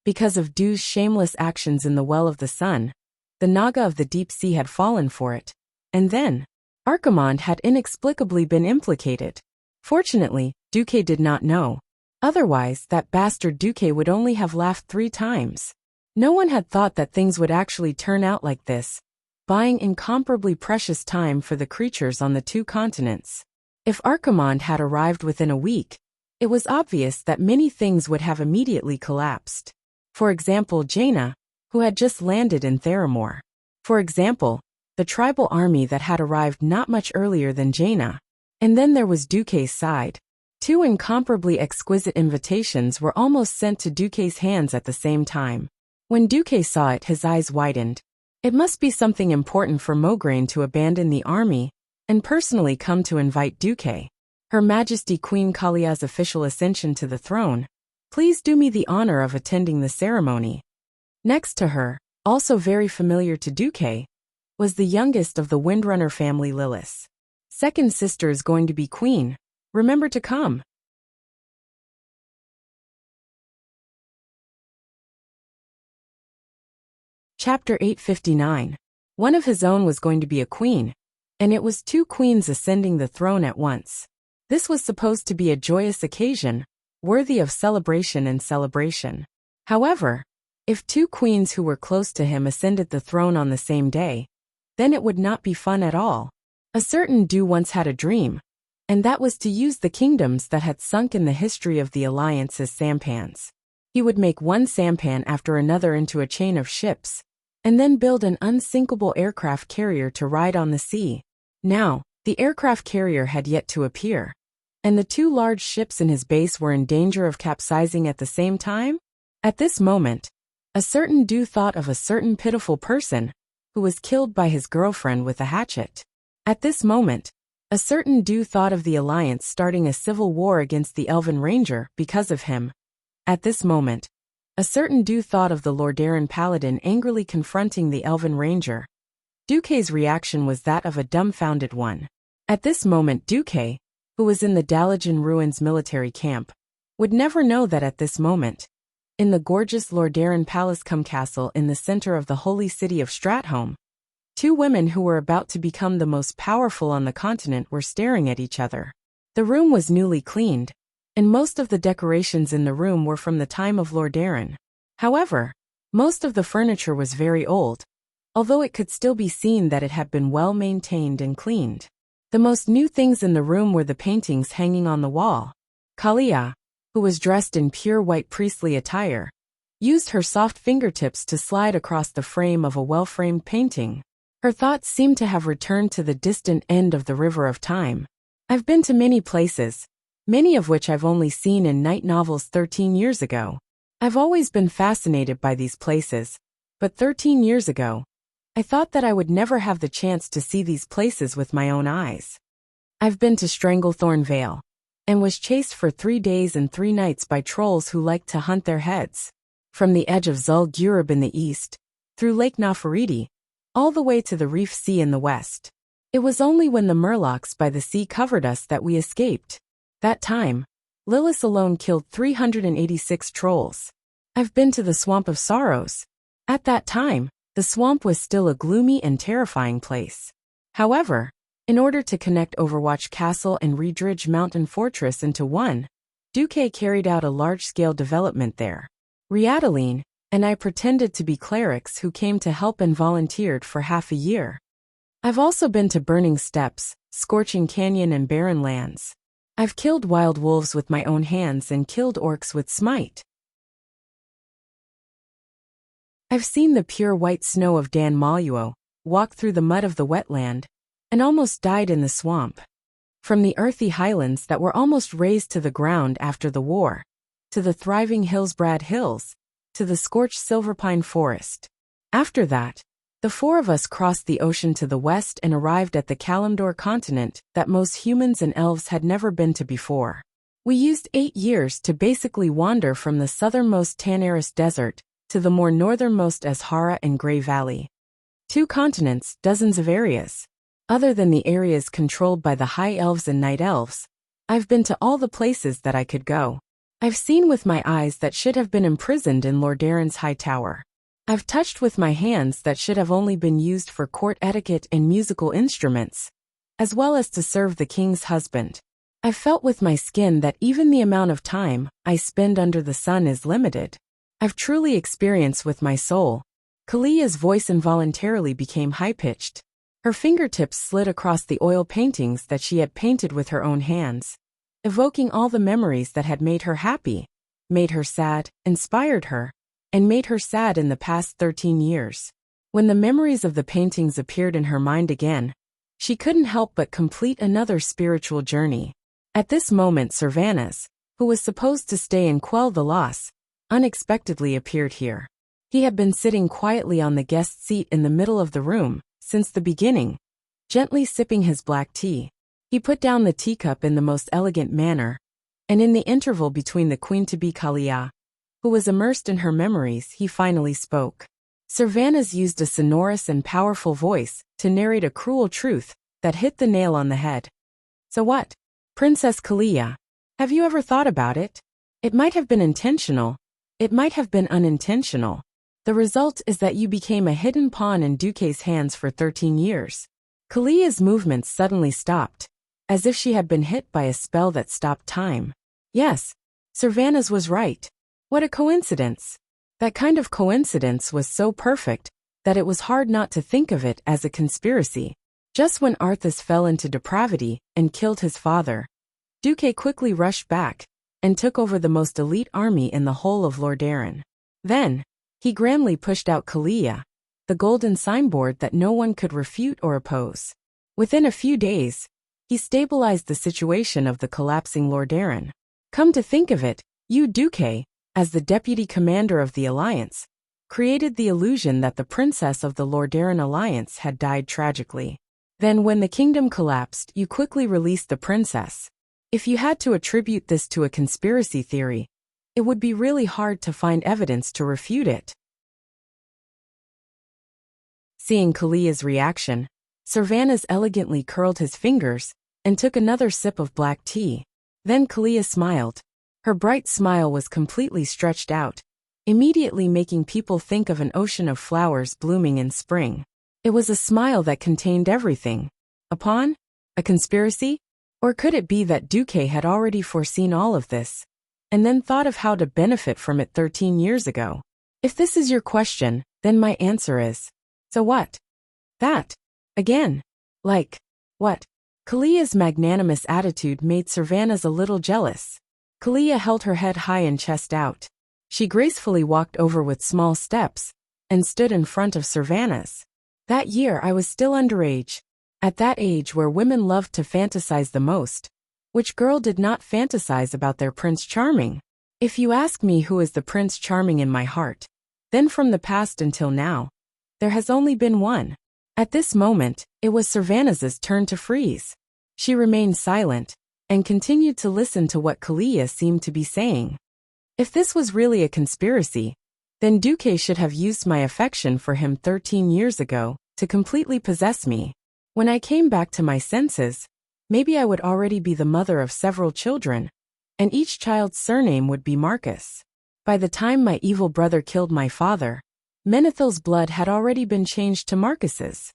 Because of Du's shameless actions in the Well of the Sun, the Naga of the deep sea had fallen for it. And then, Archimonde had inexplicably been implicated. Fortunately, Duque did not know. Otherwise, that bastard Duque would only have laughed 3 times. No one had thought that things would actually turn out like this, buying incomparably precious time for the creatures on the 2 continents. If Archimonde had arrived within a week, it was obvious that many things would have immediately collapsed. For example, Jaina, who had just landed in Theramore. For example, the tribal army that had arrived not much earlier than Jaina. And then there was Duque's side. 2 incomparably exquisite invitations were almost sent to Duque's hands at the same time. When Duque saw it, his eyes widened. It must be something important for Mograine to abandon the army and personally come to invite Duque. Her Majesty Queen Kalia's official ascension to the throne. Please do me the honor of attending the ceremony. Next to her, also very familiar to Duque, was the youngest of the Windrunner family, Lilith. Second sister is going to be queen. Remember to come. Chapter 859. One of his own was going to be a queen, and it was 2 queens ascending the throne at once. This was supposed to be a joyous occasion, worthy of celebration and celebration. However, if 2 queens who were close to him ascended the throne on the same day, then it would not be fun at all. A certain Du once had a dream, and that was to use the kingdoms that had sunk in the history of the Alliance as sampans. He would make one sampan after another into a chain of ships, and then build an unsinkable aircraft carrier to ride on the sea. Now, the aircraft carrier had yet to appear, and the 2 large ships in his base were in danger of capsizing at the same time. At this moment, a certain Du thought of a certain pitiful person who was killed by his girlfriend with a hatchet. At this moment, a certain Du thought of the Alliance starting a civil war against the Elven Ranger because of him. At this moment, a certain Du thought of the Lordaeron Paladin angrily confronting the Elven Ranger. Duque's reaction was that of a dumbfounded one. At this moment, Duque, who was in the Dalajan Ruins military camp, would never know that at this moment, in the gorgeous Lordaeron Palace Castle in the center of the holy city of Stratholme, 2 women who were about to become the most powerful on the continent were staring at each other. The room was newly cleaned, and most of the decorations in the room were from the time of Lordaeron. However, most of the furniture was very old, although it could still be seen that it had been well maintained and cleaned. The most new things in the room were the paintings hanging on the wall. Kalia, who was dressed in pure white priestly attire, used her soft fingertips to slide across the frame of a well-framed painting. Her thoughts seemed to have returned to the distant end of the river of time. I've been to many places, many of which I've only seen in night novels 13 years ago. I've always been fascinated by these places, but 13 years ago, I thought that I would never have the chance to see these places with my own eyes. I've been to Stranglethorn Vale, and was chased for 3 days and 3 nights by trolls who liked to hunt their heads. From the edge of Zul'Gurub in the east, through Lake Nafaridi, all the way to the Reef Sea in the west. It was only when the murlocs by the sea covered us that we escaped. That time, Lilith alone killed 386 trolls. I've been to the Swamp of Sorrows. At that time, the swamp was still a gloomy and terrifying place. However, in order to connect Overwatch Castle and Redridge Mountain Fortress into one, Duque carried out a large-scale development there. Riadaline and I pretended to be clerics who came to help and volunteered for half a year. I've also been to Burning Steppes, Scorching Canyon and Barren Lands. I've killed wild wolves with my own hands and killed orcs with smite. I've seen the pure white snow of Dan Maluo, walked through the mud of the wetland, and almost died in the swamp. From the earthy highlands that were almost razed to the ground after the war, to the thriving Hillsbrad Hills, to the scorched Silverpine Forest. After that, the 4 of us crossed the ocean to the west and arrived at the Kalimdor continent that most humans and elves had never been to before. We used 8 years to basically wander from the southernmost Tanaris Desert to the more northernmost Azhara and Grey Valley. 2 continents, dozens of areas. Other than the areas controlled by the High Elves and Night Elves, I've been to all the places that I could go. I've seen with my eyes that should have been imprisoned in Lordaeron's high tower. I've touched with my hands that should have only been used for court etiquette and musical instruments, as well as to serve the king's husband. I've felt with my skin that even the amount of time I spend under the sun is limited. I've truly experienced with my soul. Kalia's voice involuntarily became high-pitched. Her fingertips slid across the oil paintings that she had painted with her own hands, evoking all the memories that had made her happy, made her sad, inspired her, and made her sad in the past 13 years. When the memories of the paintings appeared in her mind again, she couldn't help but complete another spiritual journey. At this moment Servanas, who was supposed to stay and quell the loss, unexpectedly appeared here. He had been sitting quietly on the guest seat in the middle of the room, since the beginning, gently sipping his black tea. He put down the teacup in the most elegant manner, and in the interval between the queen-to-be Kalia, who was immersed in her memories, he finally spoke. Servanas used a sonorous and powerful voice to narrate a cruel truth that hit the nail on the head. So what? Princess Kalia, have you ever thought about it? It might have been intentional. It might have been unintentional. The result is that you became a hidden pawn in Duque's hands for 13 years. Kalia's movements suddenly stopped, as if she had been hit by a spell that stopped time. Yes, Servanas was right. What a coincidence. That kind of coincidence was so perfect that it was hard not to think of it as a conspiracy. Just when Arthas fell into depravity and killed his father, Duque quickly rushed back and took over the most elite army in the whole of Lordaeron. Then, he grandly pushed out Kalia, the golden signboard that no one could refute or oppose. Within a few days, he stabilized the situation of the collapsing Lordaeron. Come to think of it, you Duque, as the deputy commander of the Alliance, created the illusion that the princess of the Lordaeron Alliance had died tragically. Then when the kingdom collapsed, you quickly released the princess. If you had to attribute this to a conspiracy theory, it would be really hard to find evidence to refute it. Seeing Kalia's reaction, Servanas elegantly curled his fingers and took another sip of black tea. Then Kalia smiled. Her bright smile was completely stretched out, immediately making people think of an ocean of flowers blooming in spring. It was a smile that contained everything. A pawn? A conspiracy? Or could it be that Duque had already foreseen all of this, and then thought of how to benefit from it 13 years ago? If this is your question, then my answer is, so what? That. Again. Like, what? Kalia's magnanimous attitude made Servanas a little jealous. Kalia held her head high and chest out. She gracefully walked over with small steps and stood in front of Servanas. That year I was still underage. At that age where women loved to fantasize the most, which girl did not fantasize about their Prince Charming? If you ask me who is the Prince Charming in my heart, then from the past until now, there has only been one. At this moment, it was Servanas's turn to freeze. She remained silent and continued to listen to what Kalia seemed to be saying. If this was really a conspiracy, then Duque should have used my affection for him 13 years ago to completely possess me. When I came back to my senses, maybe I would already be the mother of several children, and each child's surname would be Marcus. By the time my evil brother killed my father, Menethel's blood had already been changed to Marcus's.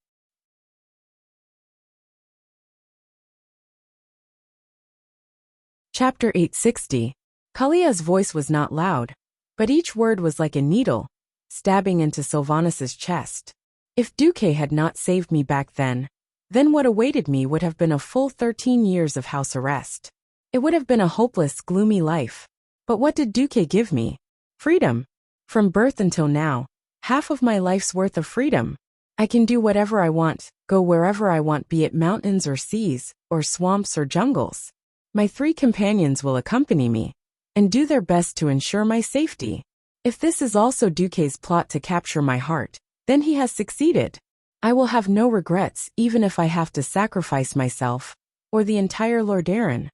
Chapter 860. Kalia's voice was not loud, but each word was like a needle, stabbing into Sylvanas's chest. If Duque had not saved me back then what awaited me would have been a full 13 years of house arrest. It would have been a hopeless, gloomy life. But what did Duque give me? Freedom. From birth until now, half of my life's worth of freedom. I can do whatever I want, go wherever I want, be it mountains or seas, or swamps or jungles. My 3 companions will accompany me and do their best to ensure my safety. If this is also Duque's plot to capture my heart, then he has succeeded. I will have no regrets even if I have to sacrifice myself, or the entire Lordaeron.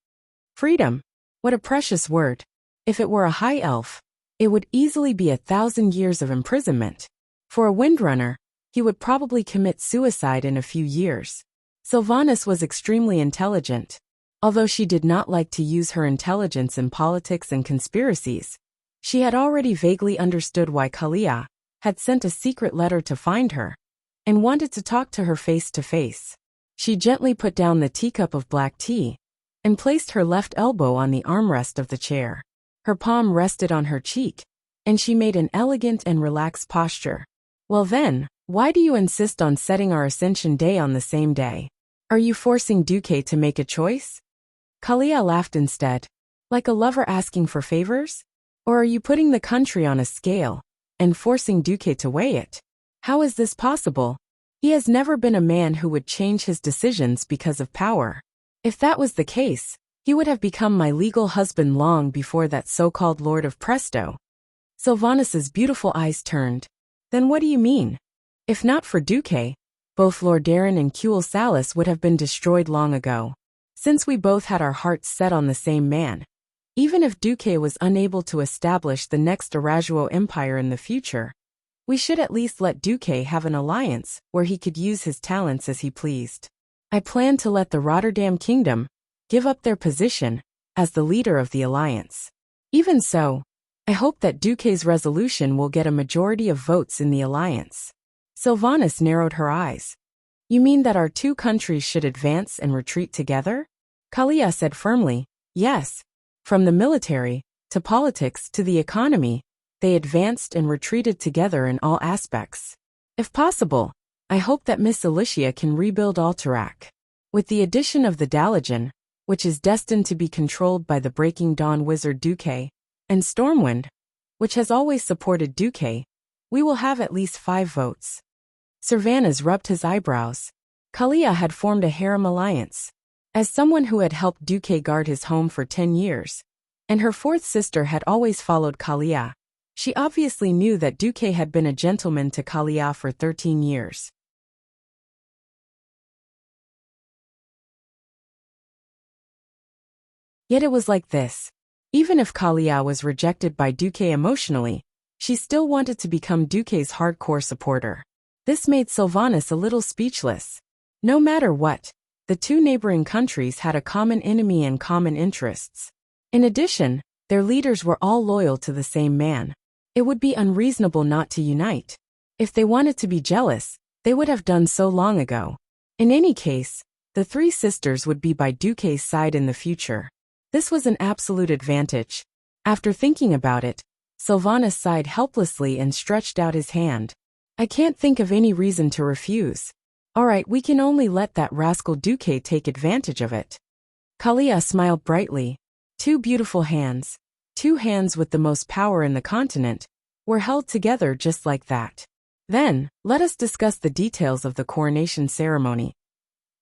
Freedom. What a precious word. If it were a high elf, it would easily be 1,000 years of imprisonment. For a windrunner, he would probably commit suicide in a few years. Sylvanas was extremely intelligent. Although she did not like to use her intelligence in politics and conspiracies, she had already vaguely understood why Kalia had sent a secret letter to find her, and wanted to talk to her face to face. She gently put down the teacup of black tea, and placed her left elbow on the armrest of the chair. Her palm rested on her cheek, and she made an elegant and relaxed posture. Well then, why do you insist on setting our Ascension Day on the same day? Are you forcing Duque to make a choice? Kalia laughed instead. Like a lover asking for favors? Or are you putting the country on a scale and forcing Duque to weigh it? How is this possible? He has never been a man who would change his decisions because of power. If that was the case, he would have become my legal husband long before that so-called Lord of Presto. Sylvanas's beautiful eyes turned. Then what do you mean? If not for Duque, both Lordaeron and Cuel Salis would have been destroyed long ago. Since we both had our hearts set on the same man, even if Duque was unable to establish the next Arajuo Empire in the future, we should at least let Duque have an alliance where he could use his talents as he pleased. I plan to let the Rotterdam Kingdom give up their position as the leader of the alliance. Even so, I hope that Duque's resolution will get a majority of votes in the alliance. Sylvanas narrowed her eyes. You mean that our 2 countries should advance and retreat together? Kalia said firmly, yes. From the military, to politics, to the economy, they advanced and retreated together in all aspects. If possible, I hope that Miss Alicia can rebuild Alterac. With the addition of the Dalagen, which is destined to be controlled by the Breaking Dawn wizard Duque, and Stormwind, which has always supported Duque, we will have at least 5 votes. Servanas rubbed his eyebrows. Kalia had formed a harem alliance. As someone who had helped Duque guard his home for 10 years, and her 4th sister had always followed Kalia, she obviously knew that Duque had been a gentleman to Kalia for 13 years. Yet it was like this. Even if Kalia was rejected by Duque emotionally, she still wanted to become Duque's hardcore supporter. This made Sylvanas a little speechless. No matter what, the 2 neighboring countries had a common enemy and common interests. In addition, their leaders were all loyal to the same man. It would be unreasonable not to unite. If they wanted to be jealous, they would have done so long ago. In any case, the 3 sisters would be by Duque's side in the future. This was an absolute advantage. After thinking about it, Sylvanas sighed helplessly and stretched out his hand. I can't think of any reason to refuse. All right, we can only let that rascal Duque take advantage of it. Kalia smiled brightly. 2 beautiful hands. two hands with the most power in the continent, were held together just like that. Then, let us discuss the details of the coronation ceremony.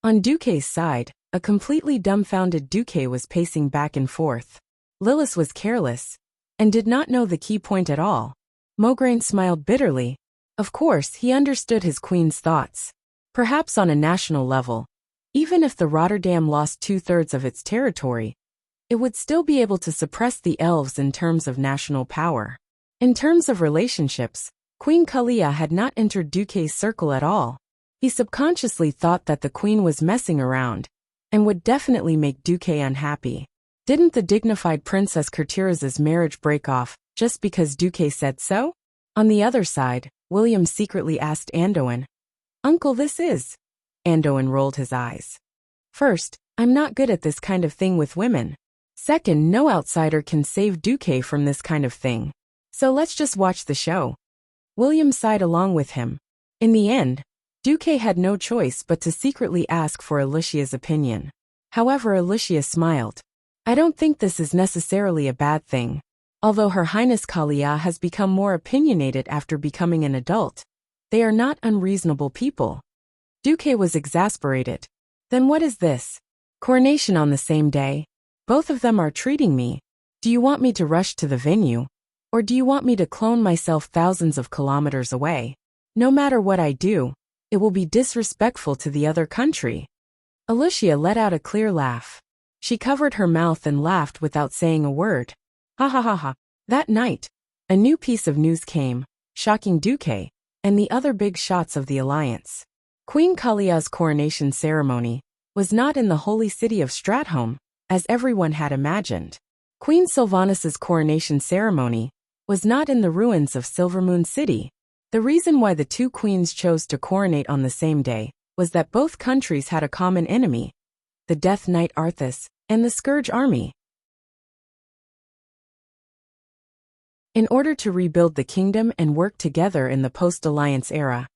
On Duque's side, a completely dumbfounded Duque was pacing back and forth. Lillis was careless and did not know the key point at all. Mograine smiled bitterly. Of course, he understood his queen's thoughts. Perhaps on a national level, even if the Rotterdam lost 2/3 of its territory, it would still be able to suppress the elves in terms of national power. In terms of relationships, Queen Kalia had not entered Duque's circle at all. He subconsciously thought that the queen was messing around and would definitely make Duque unhappy. Didn't the dignified Princess Courtiers' marriage break off just because Duque said so? On the other side, William secretly asked Andoin, "Uncle, this is?" Andoin rolled his eyes. "First, I'm not good at this kind of thing with women. Second, no outsider can save Duque from this kind of thing. So let's just watch the show." William sighed along with him. In the end, Duque had no choice but to secretly ask for Alicia's opinion. However, Alicia smiled. "I don't think this is necessarily a bad thing. Although Her Highness Kalia has become more opinionated after becoming an adult, they are not unreasonable people." Duque was exasperated. "Then what is this? Coronation on the same day? Both of them are treating me. Do you want me to rush to the venue? Or do you want me to clone myself thousands of kilometers away? No matter what I do, it will be disrespectful to the other country." Alicia let out a clear laugh. She covered her mouth and laughed without saying a word. Ha ha ha ha. That night, a new piece of news came, shocking Duque and the other big shots of the alliance. Queen Kalia's coronation ceremony was not in the holy city of Stratholme, as everyone had imagined. Queen Sylvanas' coronation ceremony was not in the ruins of Silvermoon City. The reason why the two queens chose to coronate on the same day was that both countries had a common enemy, the Death Knight Arthas and the Scourge Army. In order to rebuild the kingdom and work together in the post-alliance era,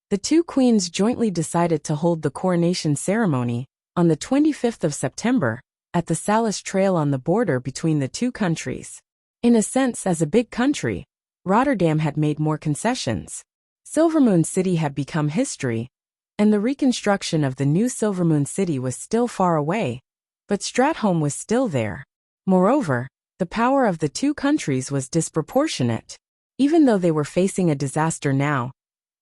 the two queens jointly decided to hold the coronation ceremony on the 25th of September at the Salis Trail on the border between the two countries. In a sense, as a big country, Rotterdam had made more concessions. Silvermoon City had become history, and the reconstruction of the new Silvermoon City was still far away, but Stratholme was still there. Moreover, the power of the two countries was disproportionate. Even though they were facing a disaster now,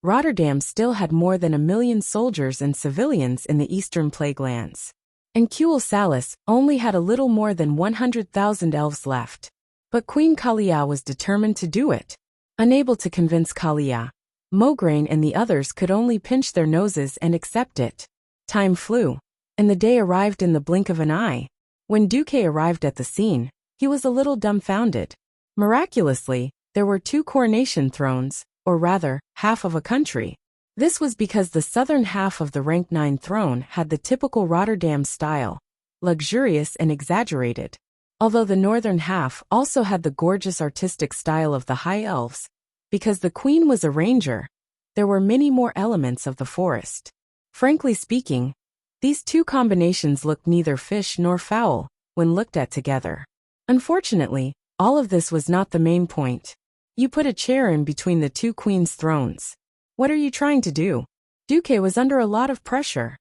Rotterdam still had more than 1 million soldiers and civilians in the eastern plague lands. And Kuil Salis only had a little more than 100,000 elves left. But Queen Kalia was determined to do it. Unable to convince Kalia, Mograine and the others could only pinch their noses and accept it. Time flew, and the day arrived in the blink of an eye. When Duque arrived at the scene, he was a little dumbfounded. Miraculously, there were 2 coronation thrones, or rather, half of a country. This was because the southern half of the rank 9 throne had the typical Rotterdam style, luxurious and exaggerated, although the northern half also had the gorgeous artistic style of the High Elves. Because the queen was a ranger, there were many more elements of the forest. Frankly speaking, these 2 combinations looked neither fish nor fowl when looked at together. Unfortunately, all of this was not the main point. You put a chair in between the 2 queens' thrones. What are you trying to do? Duque was under a lot of pressure.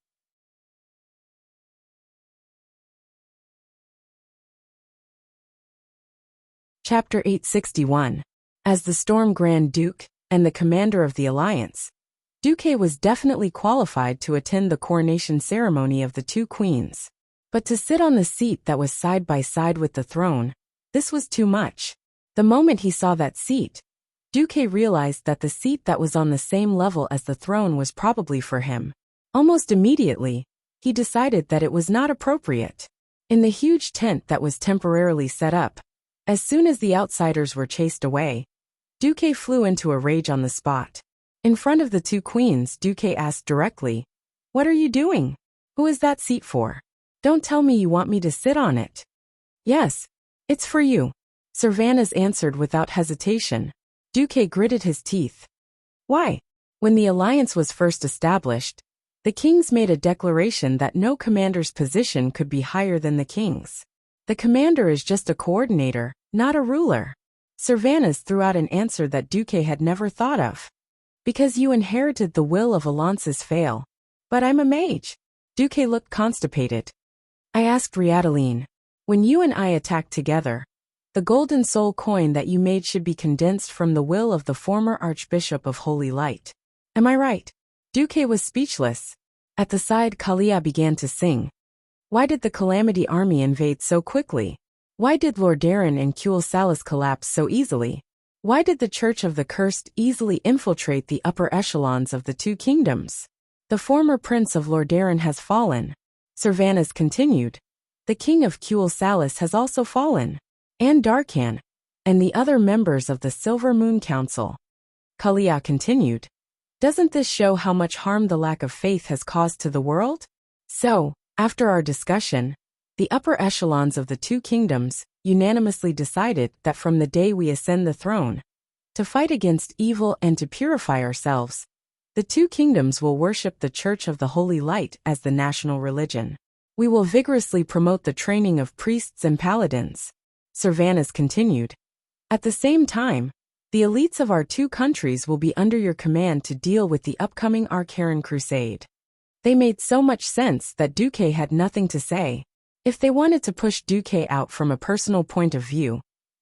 Chapter 861. As the Storm Grand Duke and the commander of the Alliance, Duque was definitely qualified to attend the coronation ceremony of the 2 queens. But to sit on the seat that was side by side with the throne, this was too much. The moment he saw that seat, Duque realized that the seat that was on the same level as the throne was probably for him. Almost immediately, he decided that it was not appropriate. In the huge tent that was temporarily set up, as soon as the outsiders were chased away, Duque flew into a rage on the spot. In front of the 2 queens, Duque asked directly, "What are you doing? Who is that seat for? Don't tell me you want me to sit on it." "Yes, it's for you," Sylvanas answered without hesitation. Duque gritted his teeth. "Why?" When the alliance was first established, the kings made a declaration that no commander's position could be higher than the king's. The commander is just a coordinator, not a ruler. Cervantes threw out an answer that Duque had never thought of. Because you inherited the will of Alonce's fail. But I'm a mage. Duque looked constipated. I asked Riadeline, when you and I attacked together, the golden soul coin that you made should be condensed from the will of the former Archbishop of Holy Light. Am I right? Duque was speechless. At the side, Kalia began to sing. Why did the Calamity army invade so quickly? Why did Lordaeron and Cuel Salas collapse so easily? Why did the Church of the Cursed easily infiltrate the upper echelons of the two kingdoms? The former prince of Lordaeron has fallen. Cervantes continued. The king of Cuel Salas has also fallen. And Darkan, and the other members of the Silver Moon Council. Kalia continued. Doesn't this show how much harm the lack of faith has caused to the world? So, after our discussion, the upper echelons of the two kingdoms unanimously decided that from the day we ascend the throne, to fight against evil and to purify ourselves, the two kingdoms will worship the Church of the Holy Light as the national religion. We will vigorously promote the training of priests and paladins. Cervantes continued. At the same time, the elites of our two countries will be under your command to deal with the upcoming Archaran Crusade. They made so much sense that Duque had nothing to say. If they wanted to push Duque out from a personal point of view,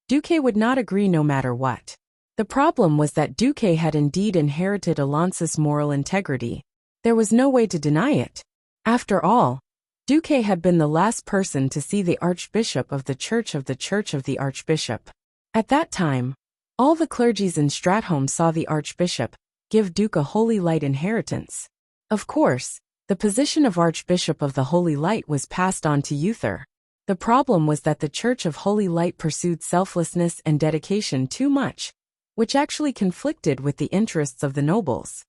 Duque would not agree no matter what. The problem was that Duque had indeed inherited Alonce's moral integrity. There was no way to deny it. After all, Duque had been the last person to see the Archbishop of the Church of the Archbishop. At that time, all the clergies in Stratholme saw the Archbishop give Duke a Holy Light inheritance. Of course, the position of Archbishop of the Holy Light was passed on to Uther. The problem was that the Church of Holy Light pursued selflessness and dedication too much, which actually conflicted with the interests of the nobles.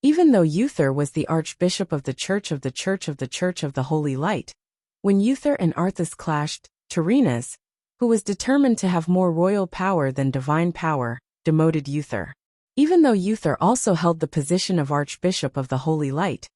Even though Uther was the Archbishop of the Church of the Holy Light, when Uther and Arthas clashed, Tyrrhenus, who was determined to have more royal power than divine power, demoted Uther. Even though Uther also held the position of Archbishop of the Holy Light,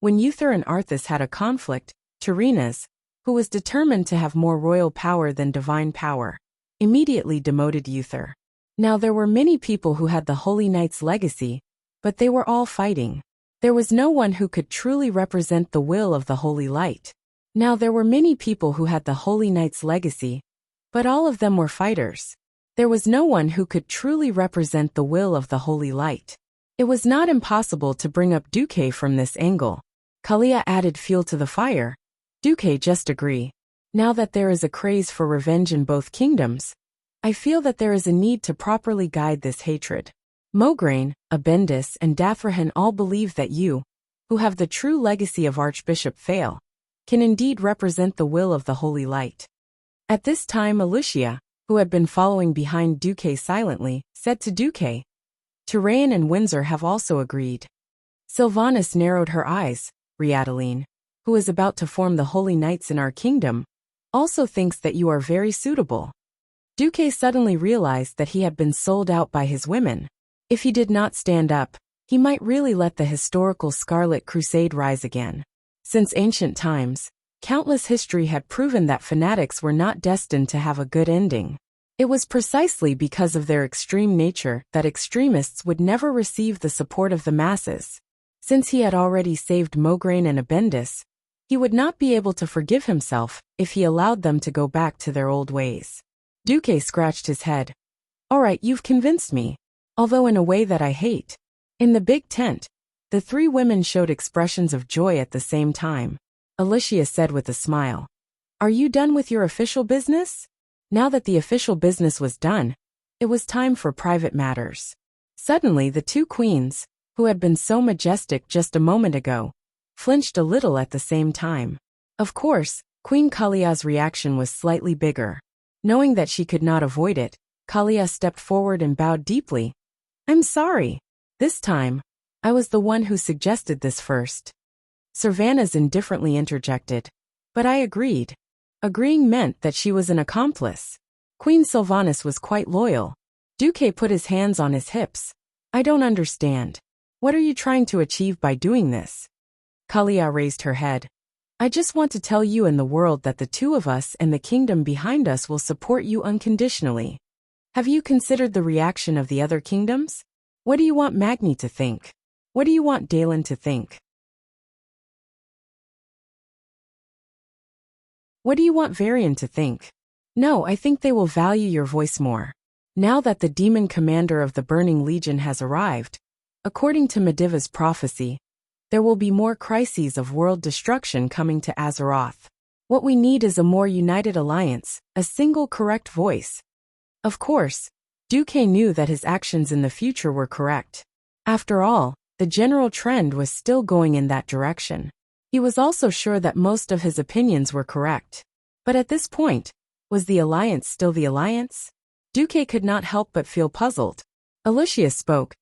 when Uther and Arthas had a conflict, Tyrrhenus, who was determined to have more royal power than divine power, immediately demoted Uther. Now there were many people who had the Holy Knight's legacy, but they were all fighting. There was no one who could truly represent the will of the Holy Light. Now there were many people who had the Holy Knight's legacy, but all of them were fighters. There was no one who could truly represent the will of the Holy Light. It was not impossible to bring up Duque from this angle. Kalia added fuel to the fire. Duque just agree. Now that there is a craze for revenge in both kingdoms, I feel that there is a need to properly guide this hatred. Mograine, Abendis, and Dathrahan all believe that you, who have the true legacy of Archbishop Fail, can indeed represent the will of the Holy Light. At this time Alicia, who had been following behind Duque silently, said to Duque, Tyrian and Windsor have also agreed. Sylvanas narrowed her eyes. Riadeline, who is about to form the Holy Knights in our kingdom, also thinks that you are very suitable. Duque suddenly realized that he had been sold out by his women. If he did not stand up, he might really let the historical Scarlet Crusade rise again. Since ancient times, countless history had proven that fanatics were not destined to have a good ending. It was precisely because of their extreme nature that extremists would never receive the support of the masses. Since he had already saved Mograine and Abendis, he would not be able to forgive himself if he allowed them to go back to their old ways. Duque scratched his head. All right, you've convinced me, although in a way that I hate. In the big tent, the three women showed expressions of joy at the same time. Alicia said with a smile, Are you done with your official business? Now that the official business was done, it was time for private matters. Suddenly the two queens, who had been so majestic just a moment ago, flinched a little at the same time. Of course, Queen Kalia's reaction was slightly bigger. Knowing that she could not avoid it, Kalia stepped forward and bowed deeply. I'm sorry. This time, I was the one who suggested this first. Cervantes indifferently interjected. But I agreed. Agreeing meant that she was an accomplice. Queen Sylvanas was quite loyal. Duque put his hands on his hips. I don't understand. What are you trying to achieve by doing this? Kalia raised her head. I just want to tell you and the world that the two of us and the kingdom behind us will support you unconditionally. Have you considered the reaction of the other kingdoms? What do you want Magni to think? What do you want Dalen to think? What do you want Varian to think? No, I think they will value your voice more. Now that the demon commander of the Burning Legion has arrived, according to Mediva's prophecy, there will be more crises of world destruction coming to Azeroth. What we need is a more united alliance, a single correct voice. Of course, Duque knew that his actions in the future were correct. After all, the general trend was still going in that direction. He was also sure that most of his opinions were correct. But at this point, was the alliance still the alliance? Duque could not help but feel puzzled. Alicia spoke.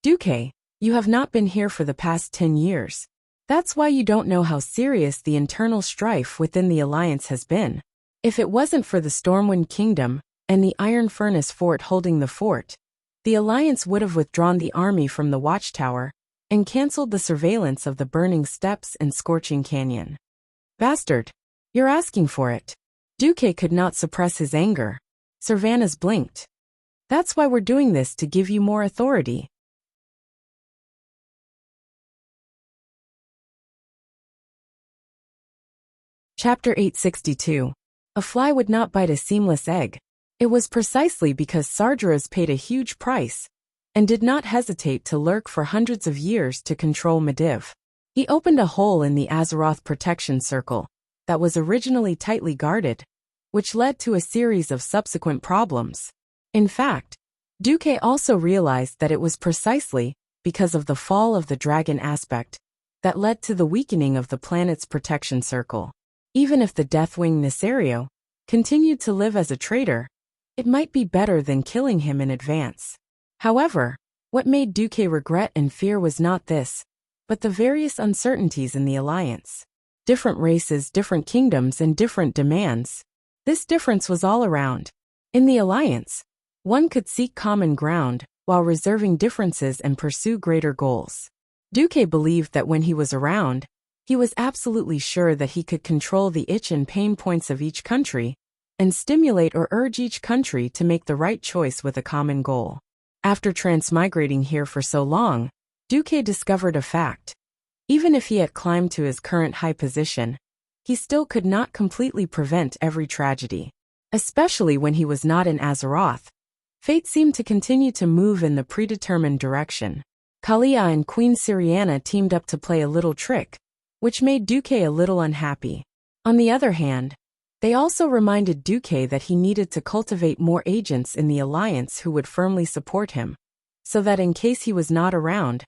Duque, you have not been here for the past 10 years. That's why you don't know how serious the internal strife within the alliance has been. If it wasn't for the Stormwind Kingdom and the Iron Furnace Fort holding the fort, the alliance would have withdrawn the army from the watchtower and cancelled the surveillance of the Burning Steppes and Scorching Canyon. Bastard! You're asking for it. Duque could not suppress his anger. Servanas blinked. That's why we're doing this, to give you more authority. Chapter 862. A fly would not bite a seamless egg. It was precisely because Sargeras paid a huge price and did not hesitate to lurk for hundreds of years to control Mediv. He opened a hole in the Azeroth protection circle that was originally tightly guarded, which led to a series of subsequent problems. In fact, Duque also realized that it was precisely because of the fall of the dragon aspect that led to the weakening of the planet's protection circle. Even if the Deathwing Nesario continued to live as a traitor, it might be better than killing him in advance. However, what made Duque regret and fear was not this, but the various uncertainties in the alliance. Different races, different kingdoms, and different demands. This difference was all around. In the alliance, one could seek common ground while reserving differences and pursue greater goals. Duque believed that when he was around, he was absolutely sure that he could control the itch and pain points of each country and stimulate or urge each country to make the right choice with a common goal. After transmigrating here for so long, Duque discovered a fact. Even if he had climbed to his current high position, he still could not completely prevent every tragedy. Especially when he was not in Azeroth, fate seemed to continue to move in the predetermined direction. Kalia and Queen Syriana teamed up to play a little trick, which made Duque a little unhappy. On the other hand, they also reminded Duque that he needed to cultivate more agents in the alliance who would firmly support him, so that in case he was not around,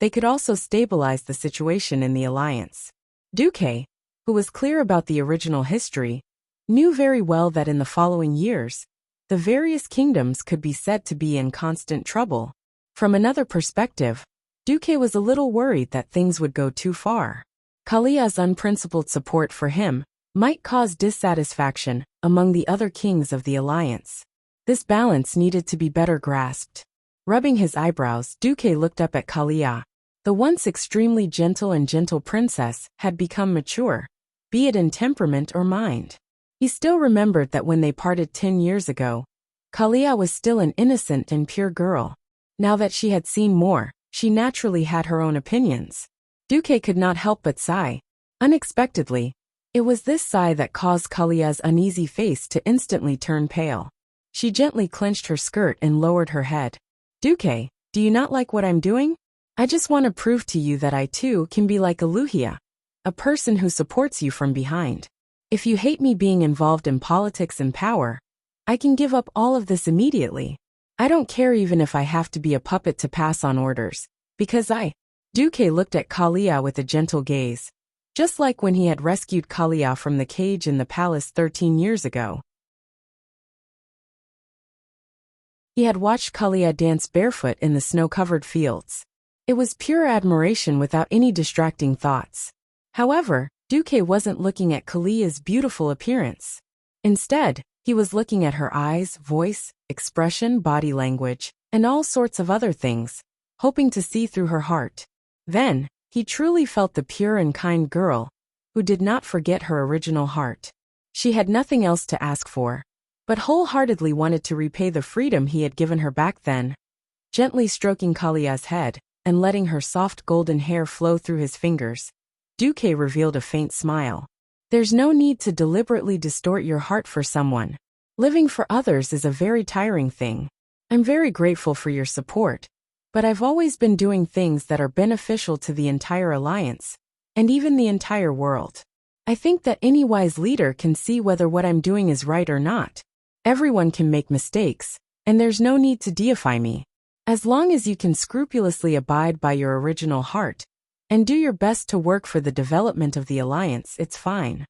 they could also stabilize the situation in the alliance. Duque, who was clear about the original history, knew very well that in the following years, the various kingdoms could be said to be in constant trouble. From another perspective, Duque was a little worried that things would go too far. Kalia's unprincipled support for him might cause dissatisfaction among the other kings of the alliance. This balance needed to be better grasped. Rubbing his eyebrows, Duque looked up at Kalia. The once extremely gentle princess had become mature, be it in temperament or mind. He still remembered that when they parted 10 years ago, Kalia was still an innocent and pure girl. Now that she had seen more, she naturally had her own opinions. Duque could not help but sigh. Unexpectedly, it was this sigh that caused Kalia's uneasy face to instantly turn pale. She gently clenched her skirt and lowered her head. Duque, do you not like what I'm doing? I just want to prove to you that I too can be like Aluhia, a person who supports you from behind. If you hate me being involved in politics and power, I can give up all of this immediately. I don't care even if I have to be a puppet to pass on orders, because Duque looked at Kalia with a gentle gaze, just like when he had rescued Kalia from the cage in the palace 13 years ago. He had watched Kalia dance barefoot in the snow-covered fields. It was pure admiration without any distracting thoughts. However, Duque wasn't looking at Kalia's beautiful appearance. Instead, he was looking at her eyes, voice, expression, body language, and all sorts of other things, hoping to see through her heart. Then, he truly felt the pure and kind girl, who did not forget her original heart. She had nothing else to ask for, but wholeheartedly wanted to repay the freedom he had given her back then. Gently stroking Kalia's head and letting her soft golden hair flow through his fingers, Duque revealed a faint smile. There's no need to deliberately distort your heart for someone. Living for others is a very tiring thing. I'm very grateful for your support, but I've always been doing things that are beneficial to the entire alliance, and even the entire world. I think that any wise leader can see whether what I'm doing is right or not. Everyone can make mistakes, and there's no need to deify me. As long as you can scrupulously abide by your original heart, and do your best to work for the development of the alliance, it's fine.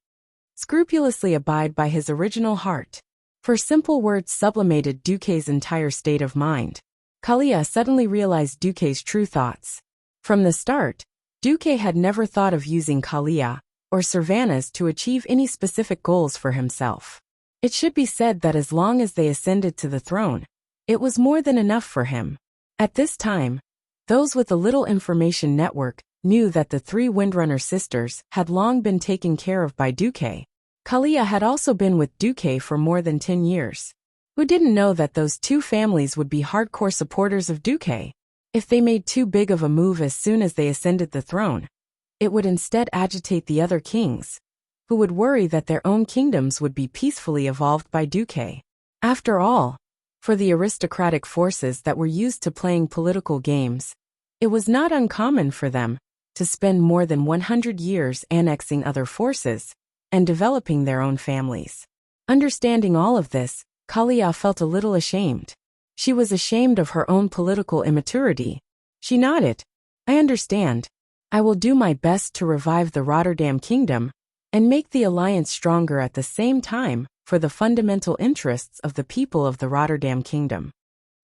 Scrupulously abide by his original heart. For simple words sublimated Duque's entire state of mind. Kalia suddenly realized Duque's true thoughts. From the start, Duque had never thought of using Kalia or Servanas to achieve any specific goals for himself. It should be said that as long as they ascended to the throne, it was more than enough for him. At this time, those with a little information network knew that the three Windrunner sisters had long been taken care of by Duque. Kalia had also been with Duque for more than 10 years. Who didn't know that those two families would be hardcore supporters of Duque? If they made too big of a move as soon as they ascended the throne, it would instead agitate the other kings, who would worry that their own kingdoms would be peacefully evolved by Duque. After all, for the aristocratic forces that were used to playing political games, it was not uncommon for them to spend more than 100 years annexing other forces and developing their own families. Understanding all of this, Kalia felt a little ashamed. She was ashamed of her own political immaturity. She nodded. I understand. I will do my best to revive the Rotterdam Kingdom and make the alliance stronger at the same time for the fundamental interests of the people of the Rotterdam Kingdom.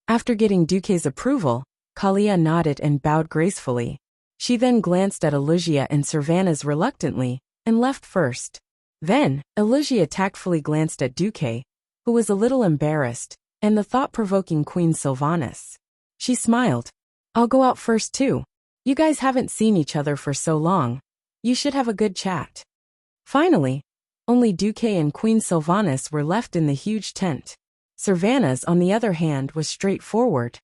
After getting Duque's approval, Kalia nodded and bowed gracefully. She then glanced at Elugia and Servanas reluctantly and left first. Then, Elugia tactfully glanced at Duque, who was a little embarrassed, and the thought-provoking Queen Sylvanas. She smiled. I'll go out first too. You guys haven't seen each other for so long. You should have a good chat. Finally, only Duque and Queen Sylvanas were left in the huge tent. Servanas, on the other hand, was straightforward.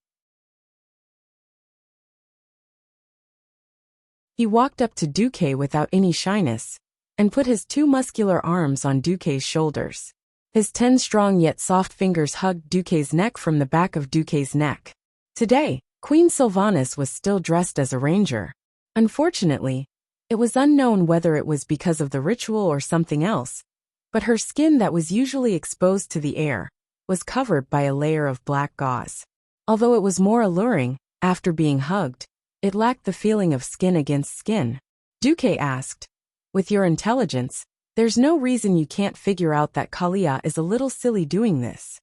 He walked up to Duque without any shyness, and put his two muscular arms on Duque's shoulders. His 10 strong yet soft fingers hugged Duque's neck from the back of Duque's neck. Today, Queen Sylvanas was still dressed as a ranger. Unfortunately, it was unknown whether it was because of the ritual or something else, but her skin that was usually exposed to the air was covered by a layer of black gauze. Although it was more alluring, after being hugged, it lacked the feeling of skin against skin. Duque asked, with your intelligence, there's no reason you can't figure out that Kalia is a little silly doing this.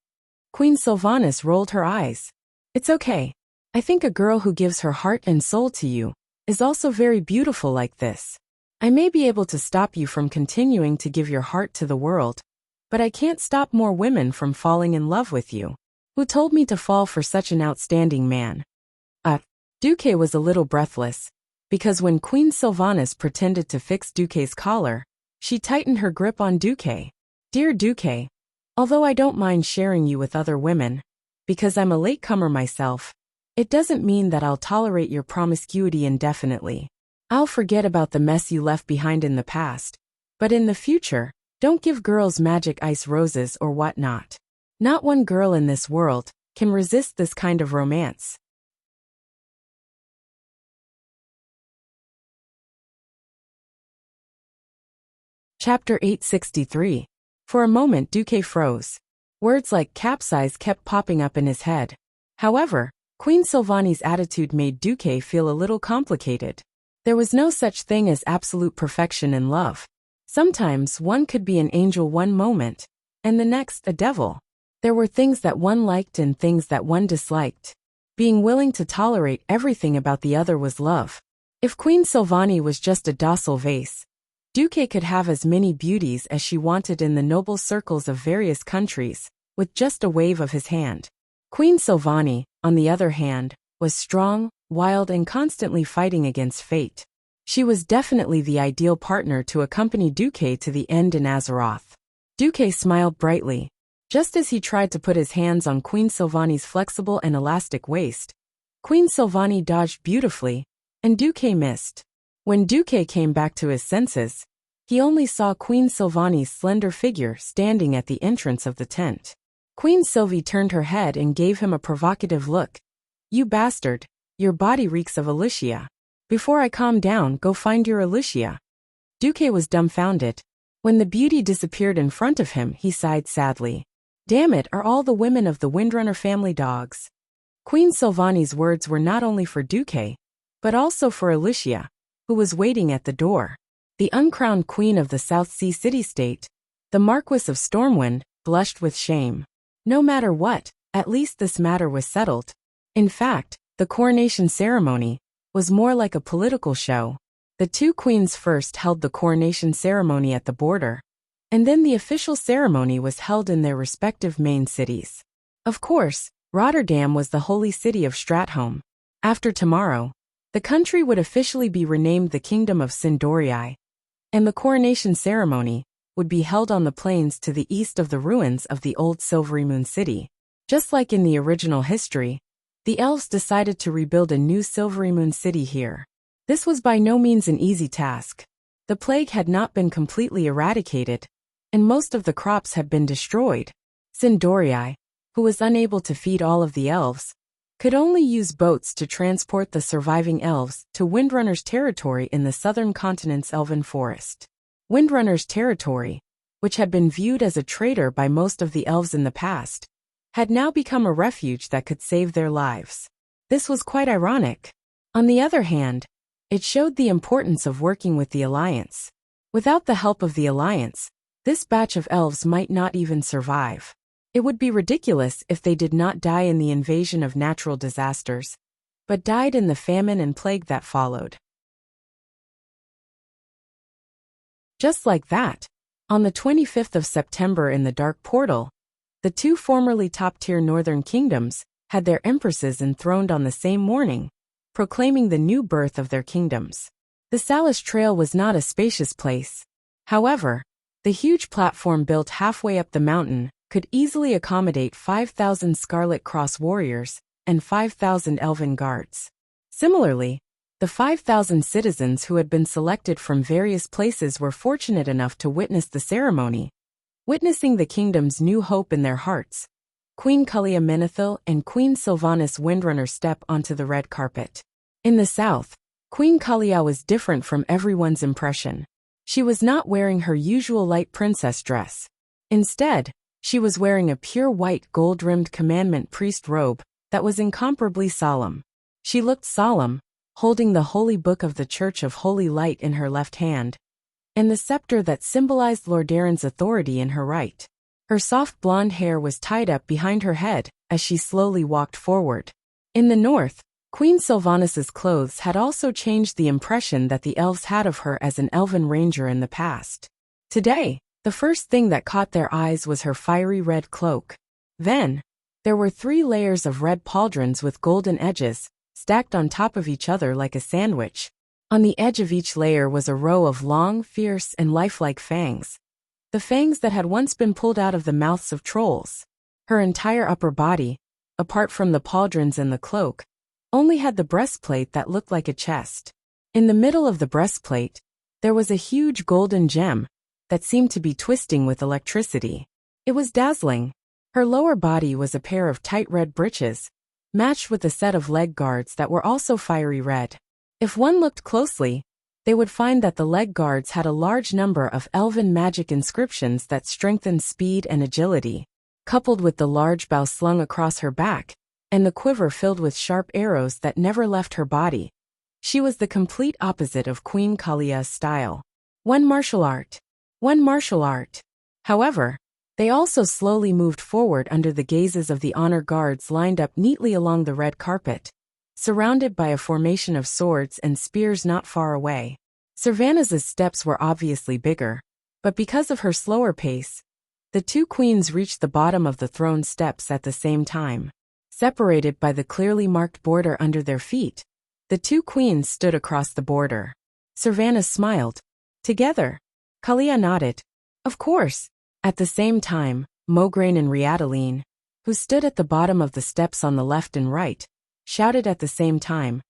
Queen Sylvanas rolled her eyes. It's okay. I think a girl who gives her heart and soul to you is also very beautiful like this. I may be able to stop you from continuing to give your heart to the world, but I can't stop more women from falling in love with you. Who told me to fall for such an outstanding man? Duque was a little breathless, because when Queen Sylvanas pretended to fix Duque's collar, she tightened her grip on Duque. Dear Duque, although I don't mind sharing you with other women, because I'm a latecomer myself, it doesn't mean that I'll tolerate your promiscuity indefinitely. I'll forget about the mess you left behind in the past, but in the future, don't give girls magic ice roses or whatnot. Not one girl in this world can resist this kind of romance. Chapter 863. For a moment Duque froze. Words like capsize kept popping up in his head. However, Queen Sylvani's attitude made Duque feel a little complicated. There was no such thing as absolute perfection in love. Sometimes one could be an angel one moment, and the next a devil. There were things that one liked and things that one disliked. Being willing to tolerate everything about the other was love. If Queen Sylvani was just a docile vase, Duque could have as many beauties as she wanted in the noble circles of various countries, with just a wave of his hand. Queen Sylvani, on the other hand, was strong, wild and constantly fighting against fate. She was definitely the ideal partner to accompany Duque to the end in Azeroth. Duque smiled brightly. Just as he tried to put his hands on Queen Sylvanie's flexible and elastic waist, Queen Sylvanie dodged beautifully, and Duque missed. When Duque came back to his senses, he only saw Queen Sylvanie's slender figure standing at the entrance of the tent. Queen Sylvie turned her head and gave him a provocative look. "You bastard, your body reeks of Alicia. Before I calm down, go find your Alicia." Duque was dumbfounded. When the beauty disappeared in front of him, he sighed sadly. Damn it, are all the women of the Windrunner family dogs? Queen Sylvanie's words were not only for Duque, but also for Alicia, who was waiting at the door. The uncrowned queen of the South Sea city-state, the Marquess of Stormwind, blushed with shame. No matter what, at least this matter was settled. In fact, the coronation ceremony was more like a political show. The two queens first held the coronation ceremony at the border, and then the official ceremony was held in their respective main cities. Of course, Rotterdam was the holy city of Stratholme. After tomorrow, the country would officially be renamed the Kingdom of Sindorii, and the coronation ceremony would be held on the plains to the east of the ruins of the old Silvery Moon City. Just like in the original history, the elves decided to rebuild a new Silvery Moon City here. This was by no means an easy task. The plague had not been completely eradicated, and most of the crops had been destroyed. Sindorii, who was unable to feed all of the elves, could only use boats to transport the surviving elves to Windrunner's territory in the southern continent's elven forest. Windrunner's territory, which had been viewed as a traitor by most of the elves in the past, had now become a refuge that could save their lives. This was quite ironic. On the other hand, it showed the importance of working with the Alliance. Without the help of the Alliance, this batch of elves might not even survive. It would be ridiculous if they did not die in the invasion of natural disasters, but died in the famine and plague that followed. Just like that, on the 25th of September in the Dark Portal, the two formerly top-tier northern kingdoms had their empresses enthroned on the same morning, proclaiming the new birth of their kingdoms. The Salis Trail was not a spacious place. However, the huge platform built halfway up the mountain could easily accommodate 5,000 Scarlet Cross warriors and 5,000 elven guards. Similarly, the 5,000 citizens who had been selected from various places were fortunate enough to witness the ceremony. Witnessing the kingdom's new hope in their hearts, Queen Cullia Menethil and Queen Sylvanas Windrunner step onto the red carpet. In the south, Queen Cullia was different from everyone's impression. She was not wearing her usual light princess dress. Instead, she was wearing a pure white gold-rimmed commandment priest robe that was incomparably solemn. She looked solemn, holding the holy book of the Church of Holy Light in her left hand, and the scepter that symbolized Lordaeron's authority in her right. Her soft blonde hair was tied up behind her head as she slowly walked forward. In the north, Queen Sylvanas's clothes had also changed the impression that the elves had of her as an elven ranger in the past. Today, the first thing that caught their eyes was her fiery red cloak. Then, there were 3 layers of red pauldrons with golden edges, stacked on top of each other like a sandwich. On the edge of each layer was a row of long, fierce, and lifelike fangs. The fangs that had once been pulled out of the mouths of trolls. Her entire upper body, apart from the pauldrons and the cloak, only had the breastplate that looked like a chest. In the middle of the breastplate, there was a huge golden gem that seemed to be twisting with electricity. It was dazzling. Her lower body was a pair of tight red breeches, matched with a set of leg guards that were also fiery red. If one looked closely, they would find that the leg guards had a large number of elven magic inscriptions that strengthened speed and agility, coupled with the large bow slung across her back, and the quiver filled with sharp arrows that never left her body. She was the complete opposite of Queen Cullia's style. One martial art. However, they also slowly moved forward under the gazes of the honor guards lined up neatly along the red carpet, surrounded by a formation of swords and spears not far away. Sylvanas's steps were obviously bigger, but because of her slower pace, the two queens reached the bottom of the throne steps at the same time. Separated by the clearly marked border under their feet, the two queens stood across the border. Servana smiled. Together. Kalia nodded. Of course. At the same time, Mograine and Riadaline, who stood at the bottom of the steps on the left and right, shouted at the same time,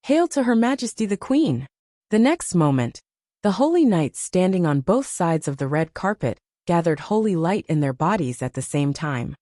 "Hail to Her Majesty the Queen!" The next moment, the holy knights standing on both sides of the red carpet gathered holy light in their bodies at the same time.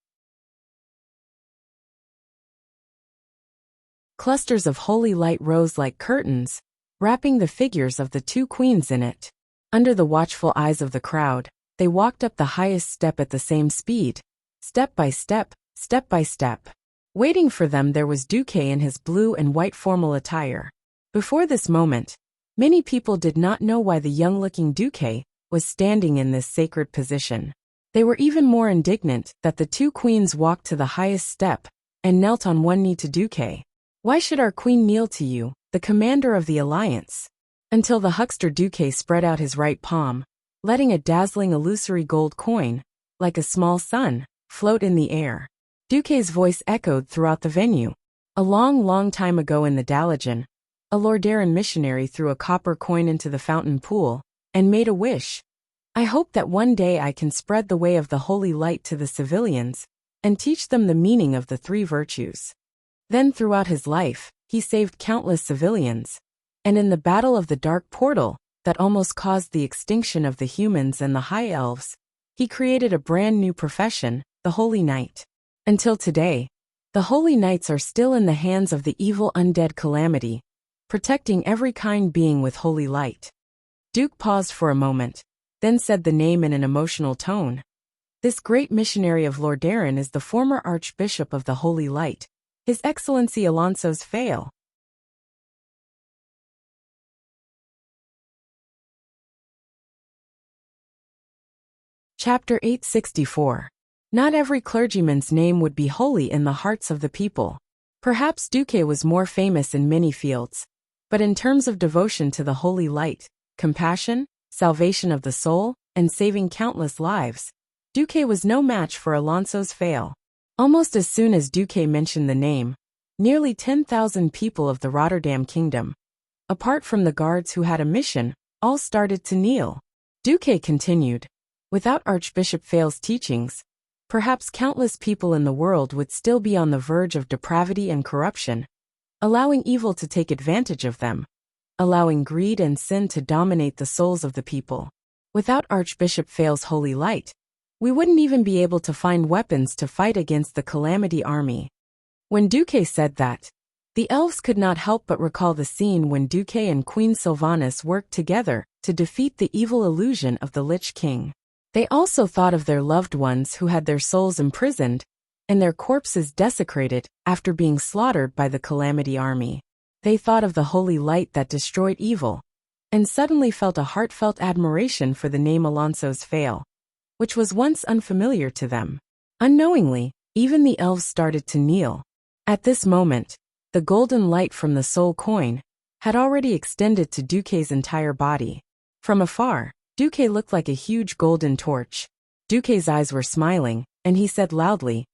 Clusters of holy light rose like curtains, wrapping the figures of the two queens in it. Under the watchful eyes of the crowd, they walked up the highest step at the same speed, step by step, step by step. Waiting for them there was Duque in his blue and white formal attire. Before this moment, many people did not know why the young-looking Duque was standing in this sacred position. They were even more indignant that the two queens walked to the highest step and knelt on one knee to Duque. "Why should our queen kneel to you, the commander of the alliance?" Until the huckster Duque spread out his right palm, letting a dazzling illusory gold coin, like a small sun, float in the air. Duque's voice echoed throughout the venue. A long, long time ago in the Dalajan, a Lordaeran missionary threw a copper coin into the fountain pool and made a wish. "I hope that one day I can spread the way of the holy light to the civilians and teach them the meaning of the three virtues." Then throughout his life, he saved countless civilians, and in the battle of the Dark Portal that almost caused the extinction of the humans and the High Elves, he created a brand new profession, the Holy Knight. Until today, the Holy Knights are still in the hands of the evil undead Calamity, protecting every kind being with holy light. Duke paused for a moment, then said the name in an emotional tone. "This great missionary of Lordaeran is the former Archbishop of the Holy Light, His Excellency Alonso's Fail." Chapter 864. Not every clergyman's name would be holy in the hearts of the people. Perhaps Duque was more famous in many fields, but in terms of devotion to the holy light, compassion, salvation of the soul, and saving countless lives, Duque was no match for Alonso's Fail. Almost as soon as Duque mentioned the name, nearly 10,000 people of the Rotterdam Kingdom, apart from the guards who had a mission, all started to kneel. Duque continued, "Without Archbishop Fail's teachings, perhaps countless people in the world would still be on the verge of depravity and corruption, allowing evil to take advantage of them, allowing greed and sin to dominate the souls of the people. Without Archbishop Fail's holy light, we wouldn't even be able to find weapons to fight against the Calamity army." When Duque said that, the elves could not help but recall the scene when Duque and Queen Sylvanas worked together to defeat the evil illusion of the Lich King. They also thought of their loved ones who had their souls imprisoned and their corpses desecrated after being slaughtered by the Calamity army. They thought of the holy light that destroyed evil, and suddenly felt a heartfelt admiration for the name Alonso's Fail, which was once unfamiliar to them. Unknowingly, even the elves started to kneel. At this moment, the golden light from the soul coin had already extended to Duque's entire body. From afar, Duque looked like a huge golden torch. Duque's eyes were smiling, and he said loudly,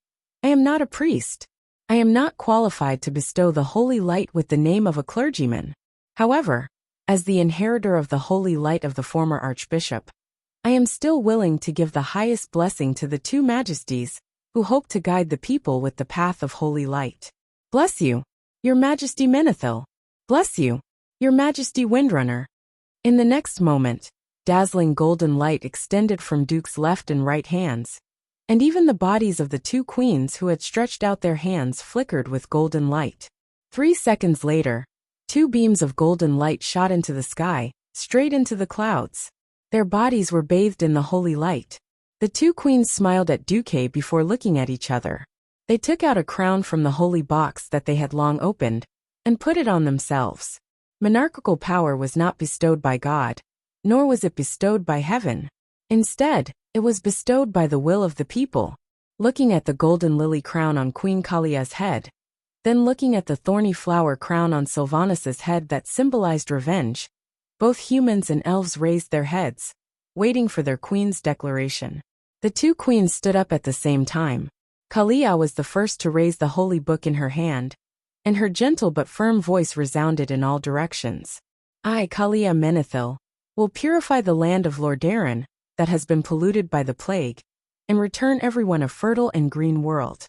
"I am not a priest. I am not qualified to bestow the holy light with the name of a clergyman. However, as the inheritor of the holy light of the former archbishop, I am still willing to give the highest blessing to the two majesties who hope to guide the people with the path of holy light. Bless you, Your Majesty Menethil. Bless you, Your Majesty Windrunner." In the next moment, dazzling golden light extended from Duke's left and right hands, and even the bodies of the two queens who had stretched out their hands flickered with golden light. 3 seconds later, two beams of golden light shot into the sky, straight into the clouds. Their bodies were bathed in the holy light. The two queens smiled at Duque before looking at each other. They took out a crown from the holy box that they had long opened, and put it on themselves. Monarchical power was not bestowed by God, nor was it bestowed by heaven. Instead, it was bestowed by the will of the people. Looking at the golden lily crown on Queen Kalia's head, then looking at the thorny flower crown on Sylvanas's head that symbolized revenge, both humans and elves raised their heads, waiting for their queen's declaration. The two queens stood up at the same time. Kalia was the first to raise the holy book in her hand, and her gentle but firm voice resounded in all directions. I, Kalia Menethil, will purify the land of Lordaeron that has been polluted by the plague, and return everyone a fertile and green world.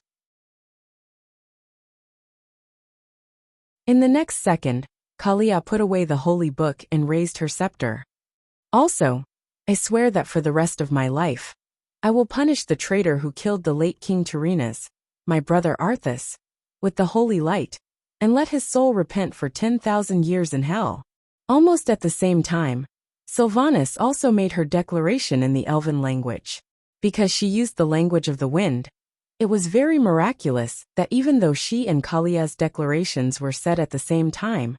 In the next second, Kalia put away the holy book and raised her scepter. Also, I swear that for the rest of my life, I will punish the traitor who killed the late King Tyrrhenus, my brother Arthas, with the holy light, and let his soul repent for 10,000 years in hell. Almost at the same time, Sylvanas also made her declaration in the Elven language. Because she used the language of the wind, it was very miraculous that even though she and Kalia's declarations were said at the same time,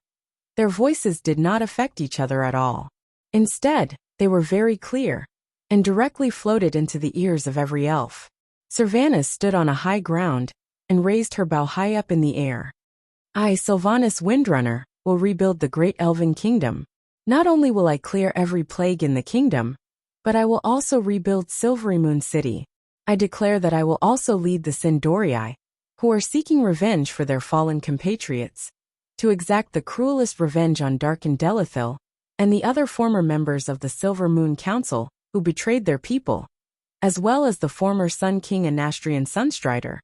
their voices did not affect each other at all. Instead, they were very clear, and directly floated into the ears of every elf. Sylvanas stood on a high ground, and raised her bow high up in the air. I, Sylvanas Windrunner, will rebuild the great elven kingdom. Not only will I clear every plague in the kingdom, but I will also rebuild Silverymoon City. I declare that I will also lead the Sindorii, who are seeking revenge for their fallen compatriots, to exact the cruelest revenge on Darken Delethil, and the other former members of the Silver Moon Council, who betrayed their people, as well as the former Sun King Anastrian Sunstrider,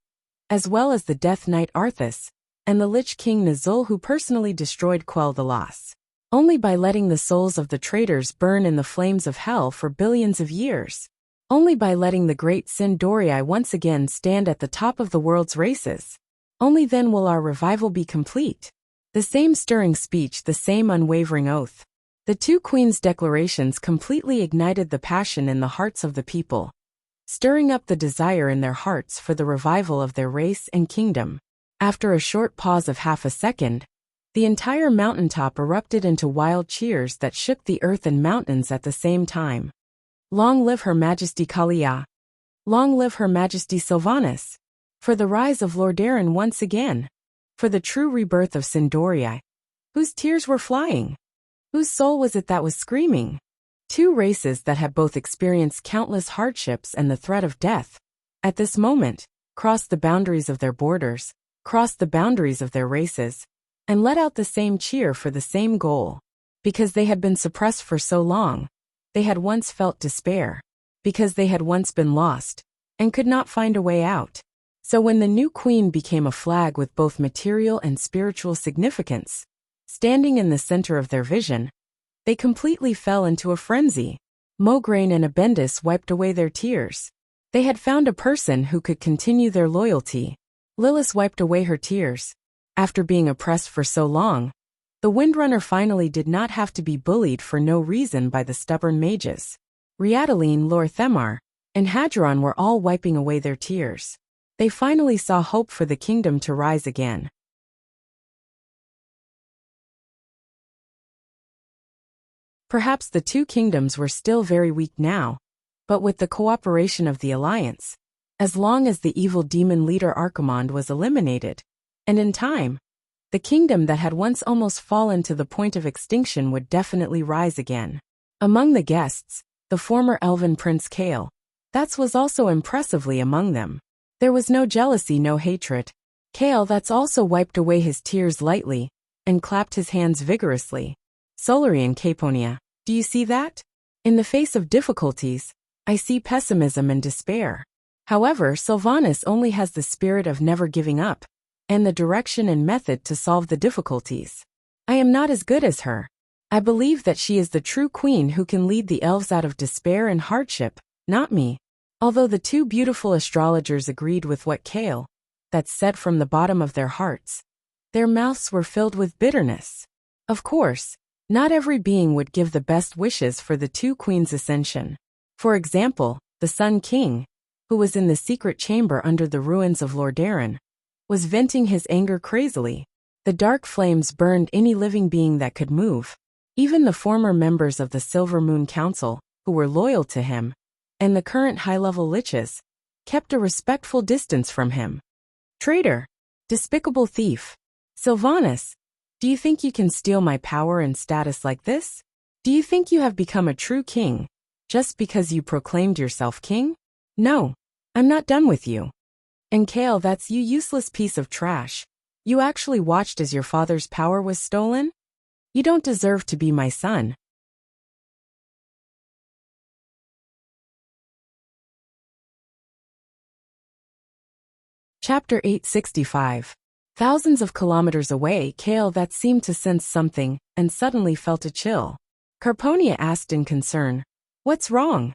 as well as the Death Knight Arthas, and the Lich King Nazul who personally destroyed Quell the Loss. Only by letting the souls of the traitors burn in the flames of hell for billions of years. Only by letting the great Sindorii once again stand at the top of the world's races. Only then will our revival be complete. The same stirring speech, the same unwavering oath. The two queens' declarations completely ignited the passion in the hearts of the people, stirring up the desire in their hearts for the revival of their race and kingdom. After a short pause of half a second, the entire mountaintop erupted into wild cheers that shook the earth and mountains at the same time. Long live Her Majesty Kalia! Long live Her Majesty Sylvanas! For the rise of Lordaeron once again! For the true rebirth of Sindorii! Whose tears were flying? Whose soul was it that was screaming? Two races that had both experienced countless hardships and the threat of death, at this moment, crossed the boundaries of their borders, crossed the boundaries of their races, and let out the same cheer for the same goal. Because they had been suppressed for so long, they had once felt despair. Because they had once been lost, and could not find a way out. So when the new queen became a flag with both material and spiritual significance, standing in the center of their vision, they completely fell into a frenzy. Mograine and Abendis wiped away their tears. They had found a person who could continue their loyalty. Lilith wiped away her tears. After being oppressed for so long, the Windrunner finally did not have to be bullied for no reason by the stubborn mages. Riadaline, Lorthemar, and Hadron were all wiping away their tears. They finally saw hope for the kingdom to rise again. Perhaps the two kingdoms were still very weak now, but with the cooperation of the alliance, as long as the evil demon leader Archimond was eliminated, and in time, the kingdom that had once almost fallen to the point of extinction would definitely rise again. Among the guests, the former elven prince Kale, that was also impressively among them. There was no jealousy, no hatred. Kale that's also wiped away his tears lightly, and clapped his hands vigorously. Solarian Caponia, do you see that? In the face of difficulties, I see pessimism and despair. However, Sylvanas only has the spirit of never giving up, and the direction and method to solve the difficulties. I am not as good as her. I believe that she is the true queen who can lead the elves out of despair and hardship, not me. Although the two beautiful astrologers agreed with what Kale, that said from the bottom of their hearts, their mouths were filled with bitterness. Of course, not every being would give the best wishes for the two queens' ascension. For example, the Sun King, who was in the secret chamber under the ruins of Lordaeron, was venting his anger crazily. The dark flames burned any living being that could move. Even the former members of the Silver Moon Council, who were loyal to him, and the current high-level liches, kept a respectful distance from him. Traitor! Despicable thief! Sylvanas! Do you think you can steal my power and status like this? Do you think you have become a true king, just because you proclaimed yourself king? No, I'm not done with you. And Kale, that's you useless piece of trash. You actually watched as your father's power was stolen? You don't deserve to be my son. Chapter 865. Thousands of kilometers away, Kale that seemed to sense something and suddenly felt a chill. Carponia asked in concern, "What's wrong?"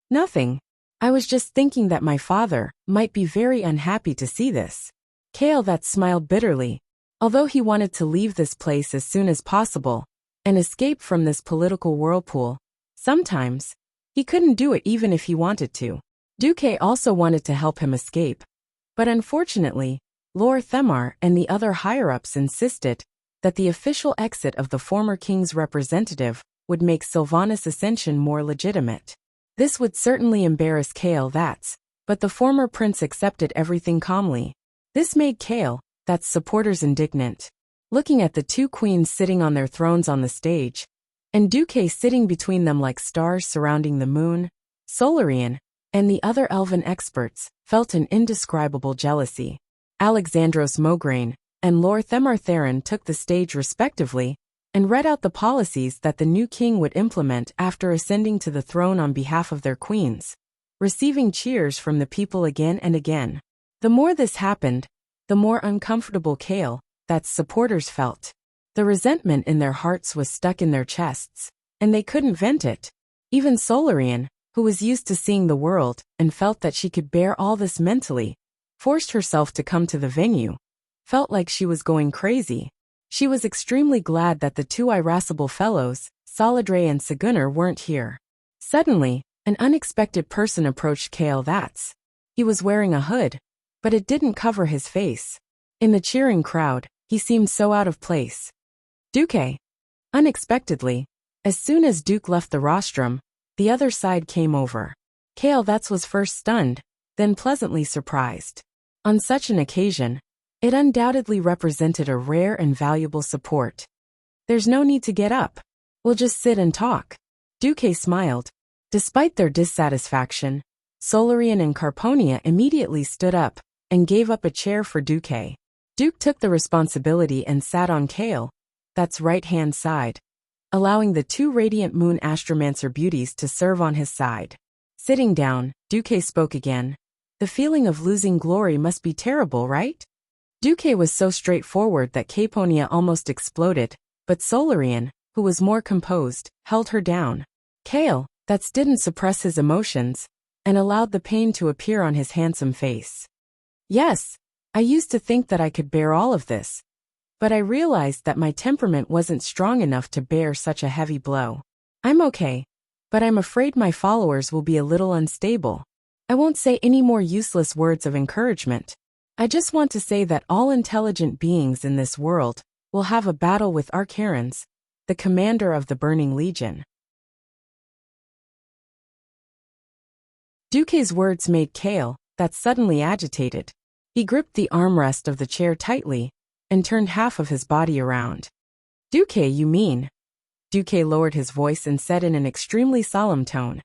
"Nothing. I was just thinking that my father might be very unhappy to see this." Kale that smiled bitterly. Although he wanted to leave this place as soon as possible and escape from this political whirlpool, sometimes he couldn't do it even if he wanted to. Duque also wanted to help him escape, but unfortunately, Lord Themar and the other higher-ups insisted that the official exit of the former king's representative would make Sylvanas' ascension more legitimate. This would certainly embarrass Kale that's, but the former prince accepted everything calmly. This made Kale that's supporters indignant. Looking at the two queens sitting on their thrones on the stage, and Duque sitting between them like stars surrounding the moon, Solarian and the other elven experts felt an indescribable jealousy. Alexandros Mograine and Lord Themar Theron took the stage respectively and read out the policies that the new king would implement after ascending to the throne on behalf of their queens, receiving cheers from the people again and again. The more this happened, the more uncomfortable Kale that's supporters felt. The resentment in their hearts was stuck in their chests, and they couldn't vent it. Even Solarian, who was used to seeing the world and felt that she could bear all this mentally, forced herself to come to the venue, felt like she was going crazy. She was extremely glad that the two irascible fellows, Solidre and Segunar, weren't here. Suddenly, an unexpected person approached Kale that's. He was wearing a hood, but it didn't cover his face. In the cheering crowd, he seemed so out of place. "Duque." Unexpectedly, as soon as Duke left the rostrum, the other side came over. Kale that's was first stunned, then pleasantly surprised. On such an occasion, it undoubtedly represented a rare and valuable support. "There's no need to get up. We'll just sit and talk." Duque smiled. Despite their dissatisfaction, Solarian and Carponia immediately stood up and gave up a chair for Duque. Duke took the responsibility and sat on Kale that's right-hand side, allowing the two radiant moon astromancer beauties to serve on his side. Sitting down, Duque spoke again. "The feeling of losing glory must be terrible, right?" Duque was so straightforward that Carponia almost exploded, but Solarian, who was more composed, held her down. Kale that's didn't suppress his emotions and allowed the pain to appear on his handsome face. "Yes, I used to think that I could bear all of this, but I realized that my temperament wasn't strong enough to bear such a heavy blow. I'm okay, but I'm afraid my followers will be a little unstable. I won't say any more useless words of encouragement. I just want to say that all intelligent beings in this world will have a battle with Arcarans, the commander of the Burning Legion." Duque's words made Kale that's suddenly agitated. He gripped the armrest of the chair tightly and turned half of his body around. "Duque, you mean?" Duque lowered his voice and said in an extremely solemn tone,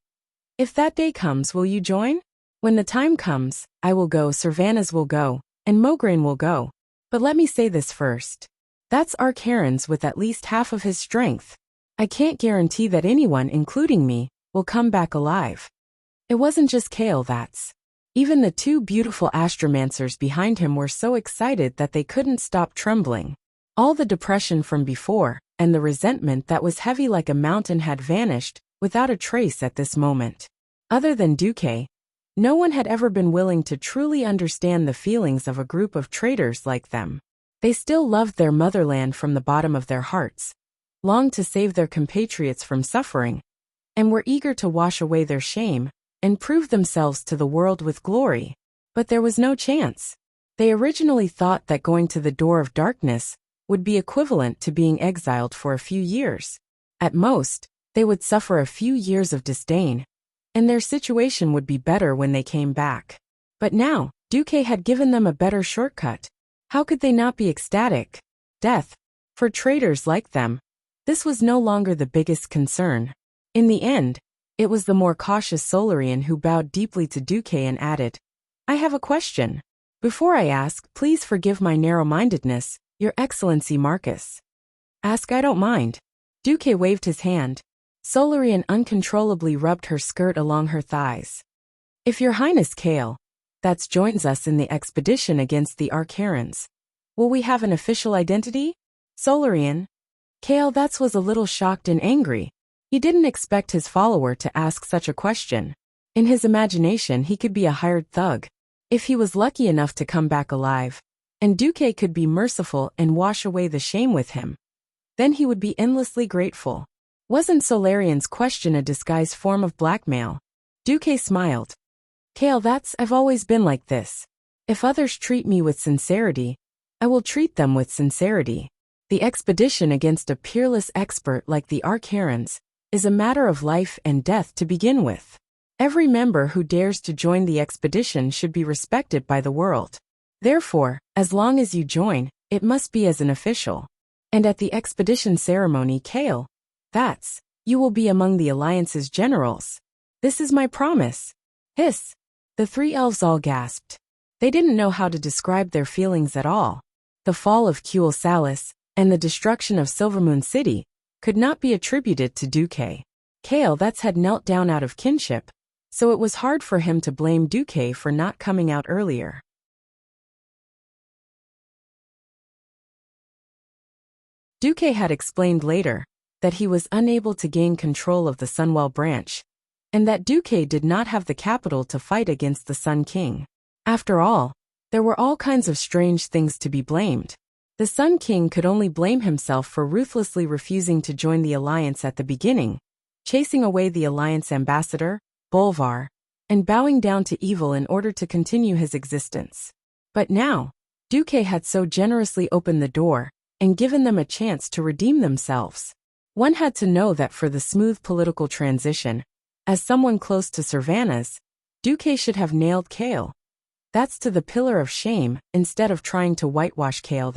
"If that day comes, will you join? When the time comes, I will go, Sylvanas will go, and Mograine will go. But let me say this first. That's Arcarans with at least half of his strength. I can't guarantee that anyone, including me, will come back alive." It wasn't just Kale that's. Even the two beautiful astromancers behind him were so excited that they couldn't stop trembling. All the depression from before and the resentment that was heavy like a mountain had vanished without a trace at this moment. Other than Duque, no one had ever been willing to truly understand the feelings of a group of traitors like them. They still loved their motherland from the bottom of their hearts, longed to save their compatriots from suffering, and were eager to wash away their shame and prove themselves to the world with glory. But there was no chance. They originally thought that going to the door of darkness would be equivalent to being exiled for a few years. At most, they would suffer a few years of disdain, and their situation would be better when they came back. But now, Duque had given them a better shortcut. How could they not be ecstatic? Death. For traitors like them, this was no longer the biggest concern. In the end, it was the more cautious Solarian who bowed deeply to Duque and added, "I have a question. Before I ask, please forgive my narrow-mindedness, Your Excellency Marcus." "Ask, I don't mind." Duque waved his hand. Solarian uncontrollably rubbed her skirt along her thighs. If your highness Kale, that joins us in the expedition against the Arcarans, will we have an official identity? Solarian. Kale that was a little shocked and angry. He didn't expect his follower to ask such a question. In his imagination he could be a hired thug, if he was lucky enough to come back alive, and Duque could be merciful and wash away the shame with him. Then he would be endlessly grateful. Wasn't Solarian's question a disguised form of blackmail? Duque smiled. Kale I've always been like this. If others treat me with sincerity, I will treat them with sincerity. The expedition against a peerless expert like the Arcarans is a matter of life and death to begin with. Every member who dares to join the expedition should be respected by the world. Therefore, as long as you join, it must be as an official. And at the expedition ceremony, Kale, you will be among the Alliance's generals. This is my promise. Hiss. The three elves all gasped. They didn't know how to describe their feelings at all. The fall of Kuel Salis and the destruction of Silvermoon City could not be attributed to Duque. Kale had knelt down out of kinship, so it was hard for him to blame Duque for not coming out earlier. Duque had explained later that he was unable to gain control of the Sunwell branch, and that Duque did not have the capital to fight against the Sun King. After all, there were all kinds of strange things to be blamed. The Sun King could only blame himself for ruthlessly refusing to join the Alliance at the beginning, chasing away the Alliance ambassador, Bolvar, and bowing down to evil in order to continue his existence. But now, Duque had so generously opened the door and given them a chance to redeem themselves. One had to know that for the smooth political transition, as someone close to Servanas, Duque should have nailed Kale. To the pillar of shame instead of trying to whitewash Kale.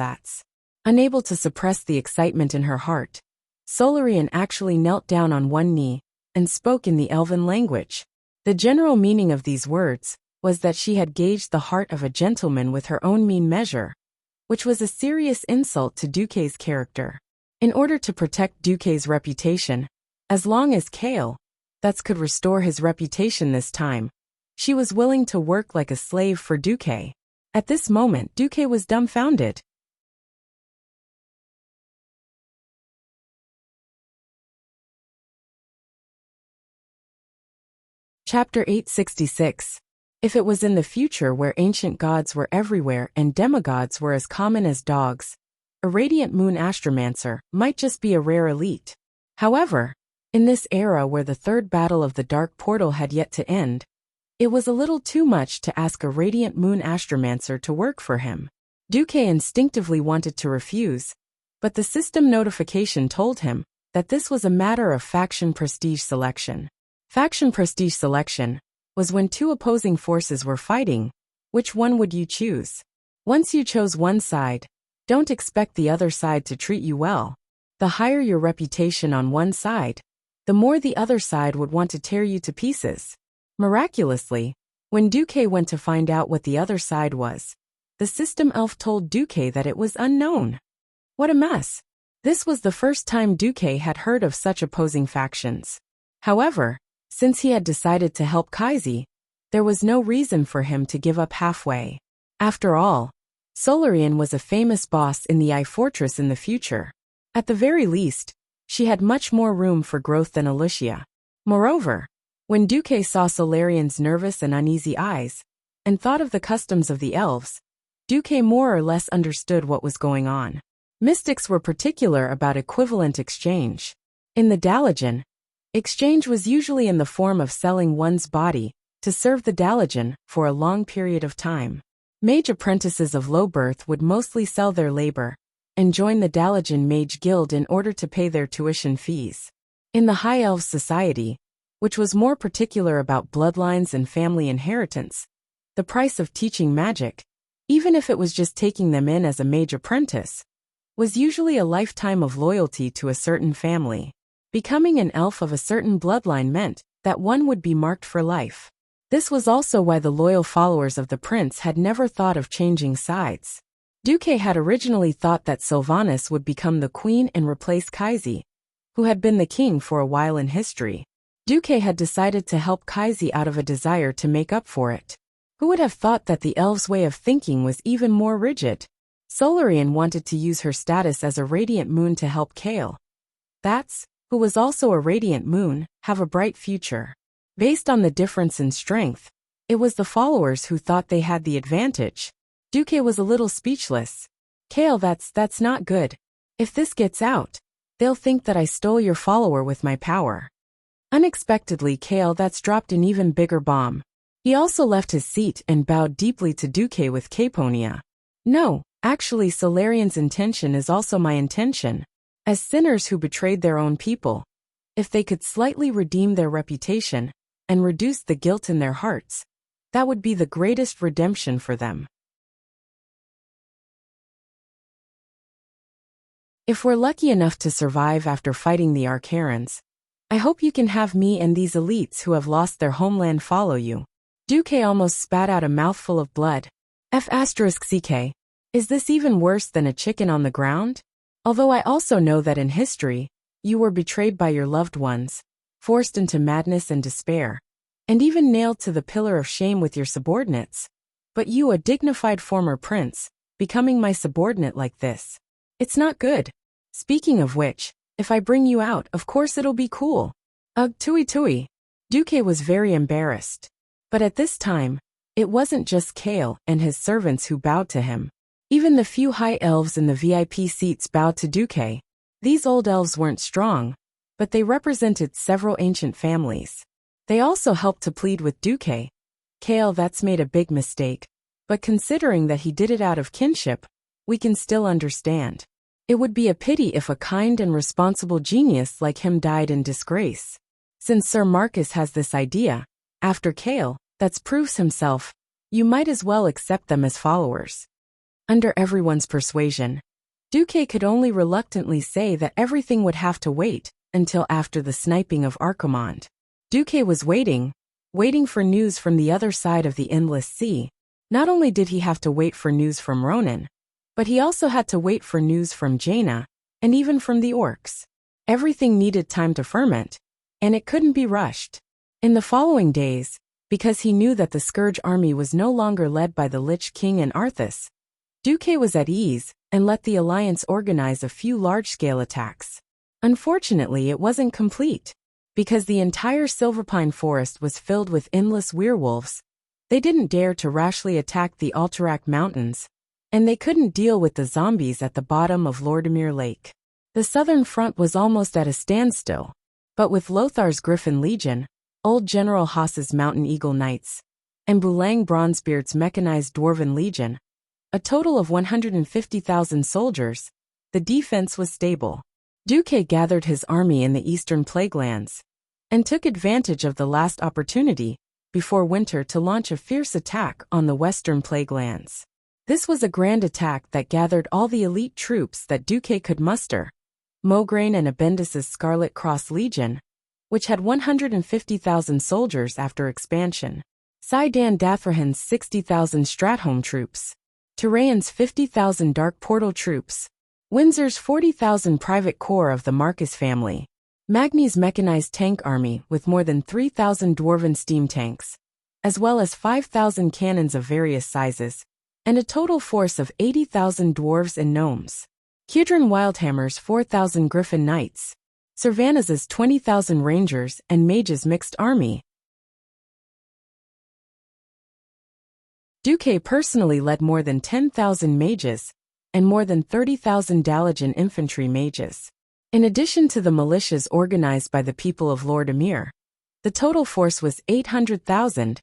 Unable to suppress the excitement in her heart, Solarian actually knelt down on one knee and spoke in the Elven language. The general meaning of these words was that she had gauged the heart of a gentleman with her own mean measure, which was a serious insult to Duque's character. In order to protect Duque's reputation, as long as Kale could restore his reputation this time, she was willing to work like a slave for Duque. At this moment, Duque was dumbfounded. Chapter 866. If it was in the future where ancient gods were everywhere and demigods were as common as dogs, a radiant moon astromancer might just be a rare elite. However, in this era where the third battle of the Dark Portal had yet to end, it was a little too much to ask a radiant moon astromancer to work for him. Duque instinctively wanted to refuse, but the system notification told him that this was a matter of faction prestige selection. Faction prestige selection was when two opposing forces were fighting. Which one would you choose? Once you chose one side, don't expect the other side to treat you well. The higher your reputation on one side, the more the other side would want to tear you to pieces. Miraculously, when Duque went to find out what the other side was, the system elf told Duque that it was unknown. What a mess. This was the first time Duque had heard of such opposing factions. However, since he had decided to help Kaisi, there was no reason for him to give up halfway. After all, Solarian was a famous boss in the Eye Fortress in the future. At the very least, she had much more room for growth than Alicia. Moreover, when Duque saw Solarian's nervous and uneasy eyes, and thought of the customs of the elves, Duque more or less understood what was going on. Mystics were particular about equivalent exchange. In the Dalajan, exchange was usually in the form of selling one's body to serve the Dalajan for a long period of time. Mage apprentices of low birth would mostly sell their labor and join the Dalajan Mage Guild in order to pay their tuition fees. In the High Elves Society, which was more particular about bloodlines and family inheritance, the price of teaching magic, even if it was just taking them in as a mage apprentice, was usually a lifetime of loyalty to a certain family. Becoming an elf of a certain bloodline meant that one would be marked for life. This was also why the loyal followers of the prince had never thought of changing sides. Duque had originally thought that Sylvanas would become the queen and replace Kaisi, who had been the king for a while in history. Duque had decided to help Kaisi out of a desire to make up for it. Who would have thought that the elves' way of thinking was even more rigid? Solarian wanted to use her status as a radiant moon to help Kale. That's, who was also a radiant moon, have a bright future. Based on the difference in strength, it was the followers who thought they had the advantage. Duque was a little speechless. Kale, that's not good. If this gets out, they'll think that I stole your follower with my power. Unexpectedly, Kale that's dropped an even bigger bomb. He also left his seat and bowed deeply to Duque with Caponia. No, actually Solarian's intention is also my intention. As sinners who betrayed their own people, if they could slightly redeem their reputation and reduce the guilt in their hearts, that would be the greatest redemption for them. If we're lucky enough to survive after fighting the Arcarans, I hope you can have me and these elites who have lost their homeland follow you. Duque almost spat out a mouthful of blood. F***ck. Is this even worse than a chicken on the ground? Although I also know that in history, you were betrayed by your loved ones, forced into madness and despair, and even nailed to the pillar of shame with your subordinates. But you, a dignified former prince, becoming my subordinate like this. It's not good. Speaking of which, if I bring you out, of course it'll be cool. Ugh, tui. Duque was very embarrassed. But at this time, it wasn't just Kale and his servants who bowed to him. Even the few high elves in the VIP seats bowed to Duque. These old elves weren't strong, but they represented several ancient families. They also helped to plead with Duque. Kale, that's made a big mistake, but considering that he did it out of kinship, we can still understand. It would be a pity if a kind and responsible genius like him died in disgrace. Since Sir Marcus has this idea, after Kale, that proves himself, you might as well accept them as followers. Under everyone's persuasion, Duque could only reluctantly say that everything would have to wait until after the sniping of Arcomond. Duque was waiting for news from the other side of the endless sea. Not only did he have to wait for news from Ronan, but he also had to wait for news from Jaina, and even from the orcs. Everything needed time to ferment, and it couldn't be rushed. In the following days, because he knew that the Scourge army was no longer led by the Lich King and Arthas, Duque was at ease and let the Alliance organize a few large-scale attacks. Unfortunately, it wasn't complete. Because the entire Silverpine forest was filled with endless werewolves, they didn't dare to rashly attack the Alterac Mountains, and they couldn't deal with the zombies at the bottom of Lordimir Lake. The southern front was almost at a standstill, but with Lothar's Griffin Legion, Old General Haas's Mountain Eagle Knights, and Bulang Bronzebeard's mechanized Dwarven Legion, a total of 150,000 soldiers, the defense was stable. Duque gathered his army in the eastern Plaguelands, and took advantage of the last opportunity, before winter, to launch a fierce attack on the western Plaguelands. This was a grand attack that gathered all the elite troops that Duque could muster. Mograine and Abendis's Scarlet Cross Legion, which had 150,000 soldiers after expansion. Saidan Dathrahan's 60,000 Stratholme troops. Tirayan's 50,000 Dark Portal troops. Windsor's 40,000 Private Corps of the Marcus family. Magni's mechanized tank army with more than 3,000 Dwarven steam tanks, as well as 5,000 cannons of various sizes, and a total force of 80,000 dwarves and gnomes. Kudrin Wildhammer's 4,000 Griffin Knights. Cervanas's 20,000 Rangers and Mages mixed army. Duque personally led more than 10,000 mages, and more than 30,000 Dalajan infantry mages. In addition to the militias organized by the people of Lordimir, the total force was 800,000,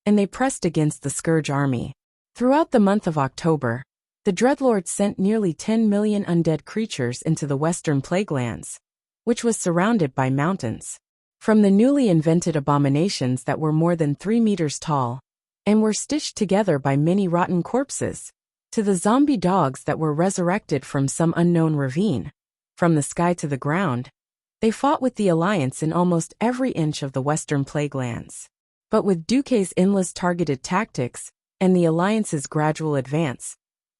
and they pressed against the Scourge army. Throughout the month of October, the Dreadlords sent nearly 10 million undead creatures into the western Plaguelands, which was surrounded by mountains. From the newly invented abominations that were more than 3 meters tall, and were stitched together by many rotten corpses, to the zombie dogs that were resurrected from some unknown ravine. From the sky to the ground, they fought with the Alliance in almost every inch of the western Plaguelands. But with Duque's endless targeted tactics, and the Alliance's gradual advance,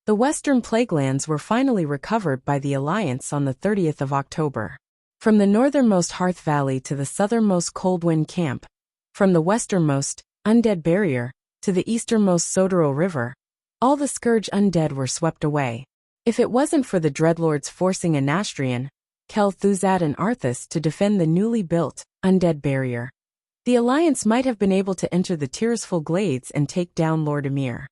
the western Plaguelands were finally recovered by the Alliance on the 30th of October. From the northernmost Hearth Valley to the southernmost Coldwind Camp, from the westernmost Undead Barrier to the easternmost Sodero River, all the Scourge undead were swept away. If it wasn't for the Dreadlords forcing Anastrian, Kel Thuzad and Arthas to defend the newly built Undead Barrier, the Alliance might have been able to enter the Tirisful Glades and take down Lord Emir.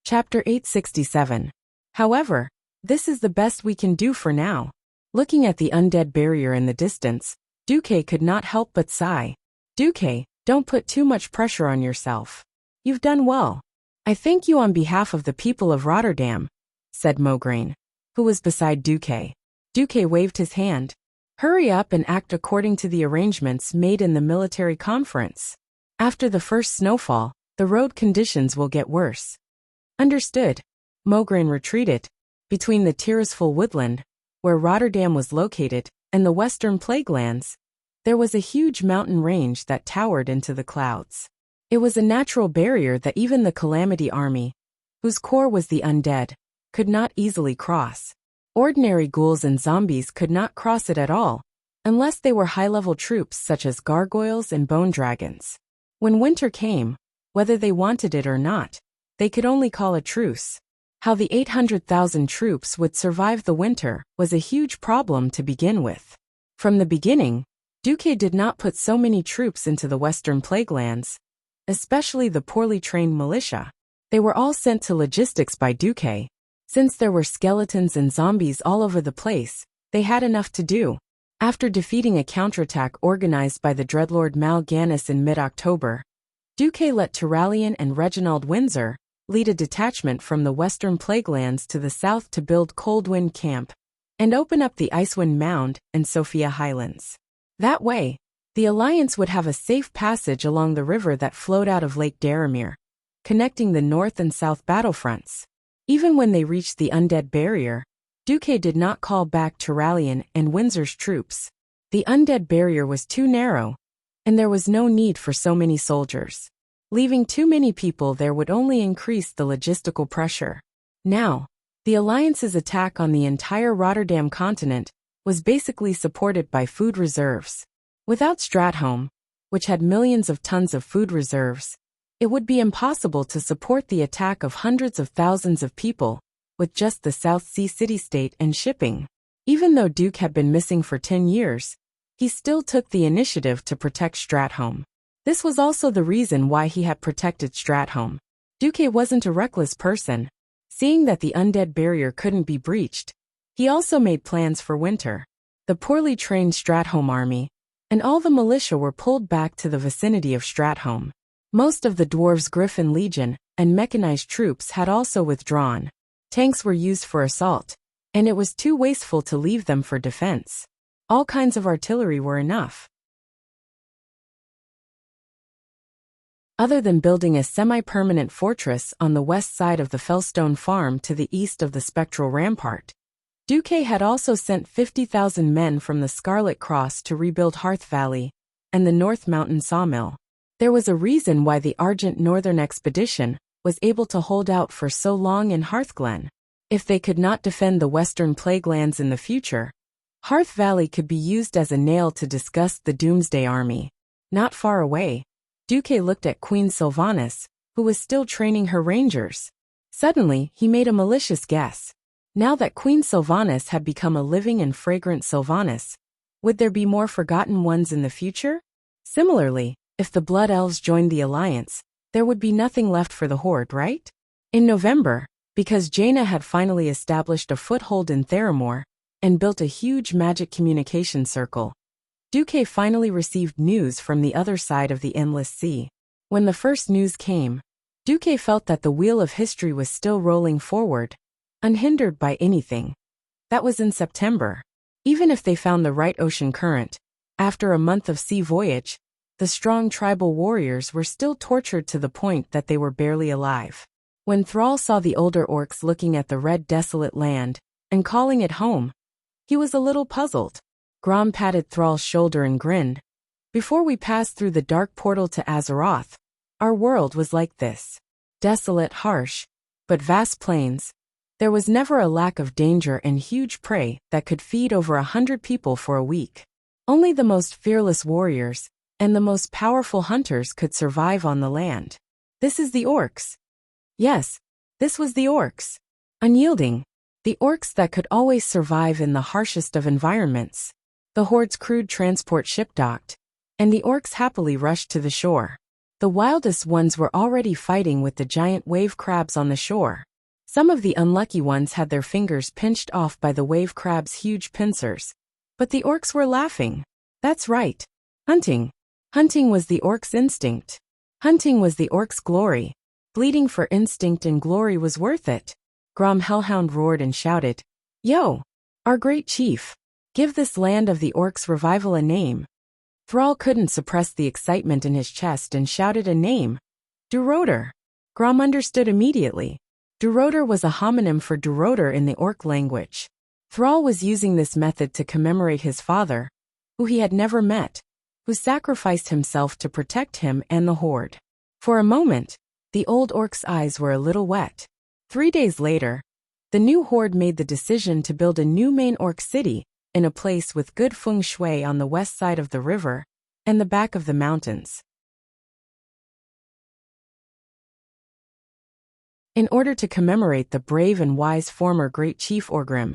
Chapter 867. However, this is the best we can do for now. Looking at the Undead Barrier in the distance, Duque could not help but sigh. Duque, don't put too much pressure on yourself. You've done well. I thank you on behalf of the people of Rotterdam, said Mograine, who was beside Duque. Duque waved his hand. Hurry up and act according to the arrangements made in the military conference. After the first snowfall, the road conditions will get worse. Understood. Mograine retreated. Between the Tirisful woodland, where Rotterdam was located, and the western Plaguelands, there was a huge mountain range that towered into the clouds. It was a natural barrier that even the Calamity Army, whose core was the undead, could not easily cross. Ordinary ghouls and zombies could not cross it at all, unless they were high-level troops such as gargoyles and bone dragons. When winter came, whether they wanted it or not, they could only call a truce. How the 800,000 troops would survive the winter was a huge problem to begin with. From the beginning, Duque did not put so many troops into the western Plaguelands, especially the poorly trained militia. They were all sent to logistics by Duque. Since there were skeletons and zombies all over the place, they had enough to do. After defeating a counterattack organized by the Dreadlord Mal Gannis in mid-October, Duque let Turalian and Reginald Windsor lead a detachment from the western Plaguelands to the south to build Coldwind Camp and open up the Icewind Mound and Sophia Highlands. That way, the Alliance would have a safe passage along the river that flowed out of Lake Daramir, connecting the north and south battlefronts. Even when they reached the Undead Barrier, Duque did not call back Turalian and Windsor's troops. The Undead Barrier was too narrow, and there was no need for so many soldiers. Leaving too many people there would only increase the logistical pressure. Now, the Alliance's attack on the entire Rotterdam continent was basically supported by food reserves. Without Stratholme, which had millions of tons of food reserves, it would be impossible to support the attack of hundreds of thousands of people with just the South Sea city-state and shipping. Even though Duke had been missing for 10 years, he still took the initiative to protect Stratholme. This was also the reason why he had protected Stratholme. Duque wasn't a reckless person. Seeing that the Undead Barrier couldn't be breached, he also made plans for winter. The poorly trained Stratholme army and all the militia were pulled back to the vicinity of Stratholme. Most of the dwarves' Griffin Legion and mechanized troops had also withdrawn. Tanks were used for assault, and it was too wasteful to leave them for defense. All kinds of artillery were enough. Other than building a semi-permanent fortress on the west side of the Fellstone Farm to the east of the Spectral Rampart, Duque had also sent 50,000 men from the Scarlet Cross to rebuild Hearth Valley and the North Mountain Sawmill. There was a reason why the Argent Northern Expedition was able to hold out for so long in Hearthglen. If they could not defend the Western Plaguelands in the future, Hearth Valley could be used as a nail to disgust the Doomsday Army. Not far away, Duque looked at Queen Sylvanas, who was still training her rangers. Suddenly, he made a malicious guess. Now that Queen Sylvanas had become a living and fragrant Sylvanas, would there be more forgotten ones in the future? Similarly, if the Blood Elves joined the Alliance, there would be nothing left for the Horde, right? In November, because Jaina had finally established a foothold in Theramore and built a huge magic communication circle, Duque finally received news from the other side of the Endless Sea. When the first news came, Duque felt that the wheel of history was still rolling forward, unhindered by anything. That was in September. Even if they found the right ocean current, after a month of sea voyage, the strong tribal warriors were still tortured to the point that they were barely alive. When Thrall saw the older orcs looking at the red desolate land and calling it home, he was a little puzzled. Grom patted Thrall's shoulder and grinned. Before we pass through the dark portal to Azeroth, Our world was like this. Desolate, harsh, but vast plains. There was never a lack of danger and huge prey that could feed over 100 people for a week. Only the most fearless warriors and the most powerful hunters could survive on the land. This is the orcs. Yes, this was the orcs. Unyielding. The orcs that could always survive in the harshest of environments. The horde's crude transport ship docked, and the orcs happily rushed to the shore. The wildest ones were already fighting with the giant wave crabs on the shore. Some of the unlucky ones had their fingers pinched off by the wave crab's huge pincers. But the orcs were laughing. That's right. Hunting. Hunting was the orcs' instinct. Hunting was the orcs' glory. Bleeding for instinct and glory was worth it. Grom Hellhound roared and shouted, "Yo! Our great chief! Give this land of the orcs revival a name." Thrall couldn't suppress the excitement in his chest and shouted a name. Duroder. Grom understood immediately. Duroder was a homonym for Duroder in the orc language. Thrall was using this method to commemorate his father, who he had never met, who sacrificed himself to protect him and the horde. For a moment, the old orc's eyes were a little wet. 3 days later, the new horde made the decision to build a new main orc city in a place with good feng shui on the west side of the river and the back of the mountains. In order to commemorate the brave and wise former great chief Orgrim,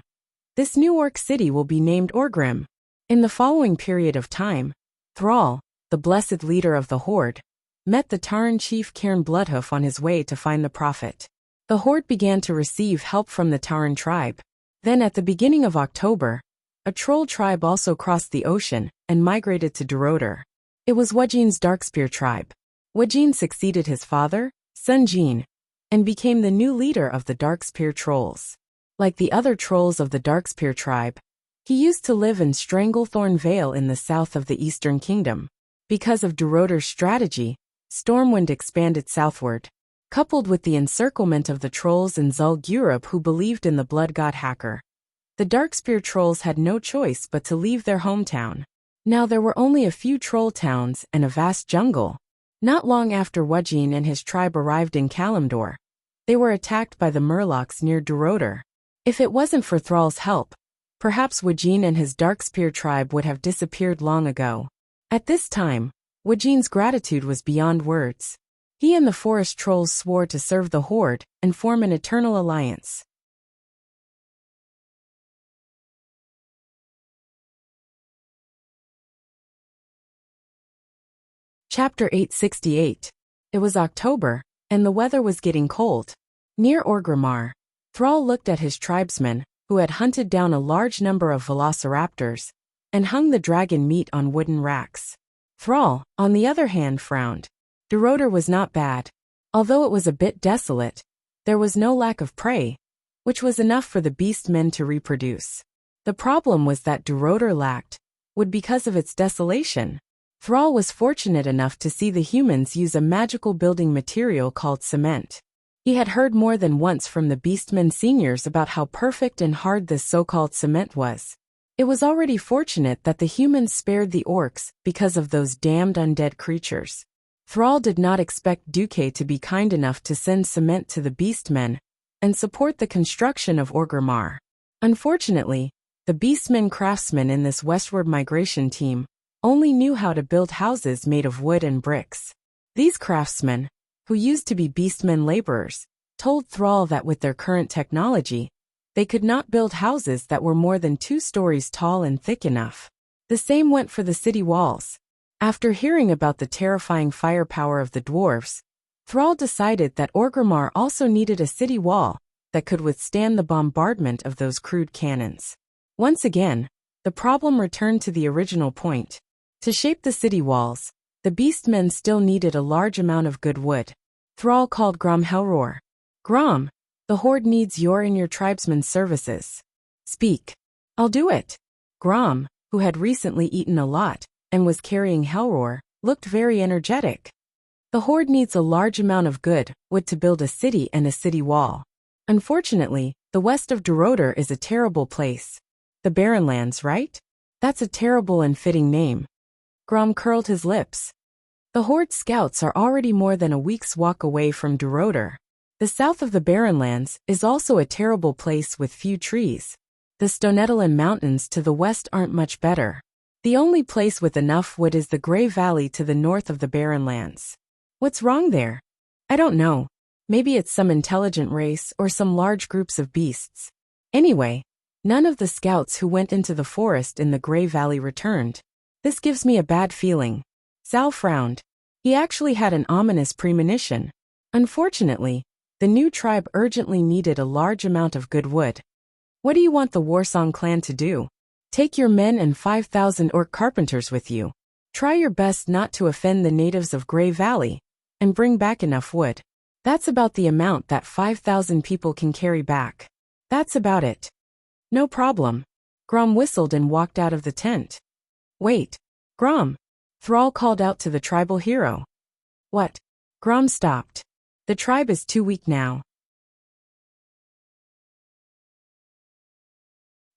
this new orc city will be named Orgrim. In the following period of time, Thrall, the blessed leader of the horde, met the Tauren chief Cairn Bloodhoof on his way to find the prophet. The horde began to receive help from the Tauren tribe. Then at the beginning of October, a troll tribe also crossed the ocean and migrated to Duroder. It was Wajin's Darkspear tribe. Wajin succeeded his father, Sunjin, and became the new leader of the Darkspear trolls. Like the other trolls of the Darkspear tribe, he used to live in Stranglethorn Vale in the south of the Eastern Kingdom. Because of Duroder's strategy, Stormwind expanded southward. Coupled with the encirclement of the trolls in Zulg Europe who believed in the blood god Hacker, the Darkspear trolls had no choice but to leave their hometown. Now there were only a few troll towns and a vast jungle. Not long after Wajin and his tribe arrived in Kalimdor, they were attacked by the Murlocs near Duroder. If it wasn't for Thrall's help, perhaps Wajin and his Darkspear tribe would have disappeared long ago. At this time, Wajin's gratitude was beyond words. He and the forest trolls swore to serve the horde and form an eternal alliance. Chapter 868. It was October, and the weather was getting cold. Near Orgrimmar, Thrall looked at his tribesmen, who had hunted down a large number of velociraptors, and hung the dragon meat on wooden racks. Thrall, on the other hand, frowned. Duroder was not bad. Although it was a bit desolate, there was no lack of prey, which was enough for the beastmen to reproduce. The problem was that Duroder lacked wood because of its desolation. Thrall was fortunate enough to see the humans use a magical building material called cement. He had heard more than once from the beastmen seniors about how perfect and hard this so-called cement was. It was already fortunate that the humans spared the orcs because of those damned undead creatures. Thrall did not expect Duque to be kind enough to send cement to the beastmen and support the construction of Orgrimmar. Unfortunately, the beastmen craftsmen in this westward migration team only knew how to build houses made of wood and bricks. These craftsmen, who used to be beastmen laborers, told Thrall that with their current technology, they could not build houses that were more than 2 stories tall and thick enough. The same went for the city walls. After hearing about the terrifying firepower of the dwarves, Thrall decided that Orgrimmar also needed a city wall that could withstand the bombardment of those crude cannons. Once again, the problem returned to the original point. To shape the city walls, the beastmen still needed a large amount of good wood. Thrall called Grom Hellroar. Grom, the horde needs your and your tribesmen's services. Speak. I'll do it. Grom, who had recently eaten a lot and was carrying Hellroar, looked very energetic. The horde needs a large amount of good wood to build a city and a city wall. Unfortunately, the west of Duroder is a terrible place. The Barrenlands, right? That's a terrible and fitting name. Grom curled his lips. The Horde scouts are already more than a week's walk away from Duroder. The south of the Barrenlands is also a terrible place with few trees. The Stonetalan Mountains to the west aren't much better. The only place with enough wood is the Grey Valley to the north of the Barrenlands. What's wrong there? I don't know. Maybe it's some intelligent race or some large groups of beasts. Anyway, none of the scouts who went into the forest in the Grey Valley returned. This gives me a bad feeling. Sal frowned. He actually had an ominous premonition. Unfortunately, the new tribe urgently needed a large amount of good wood. What do you want the Warsong clan to do? Take your men and 5,000 orc carpenters with you. Try your best not to offend the natives of Grey Valley, and bring back enough wood. That's about the amount that 5,000 people can carry back. That's about it. No problem. Grom whistled and walked out of the tent. Wait. Grom. Thrall called out to the tribal hero. What? Grom stopped. The tribe is too weak now.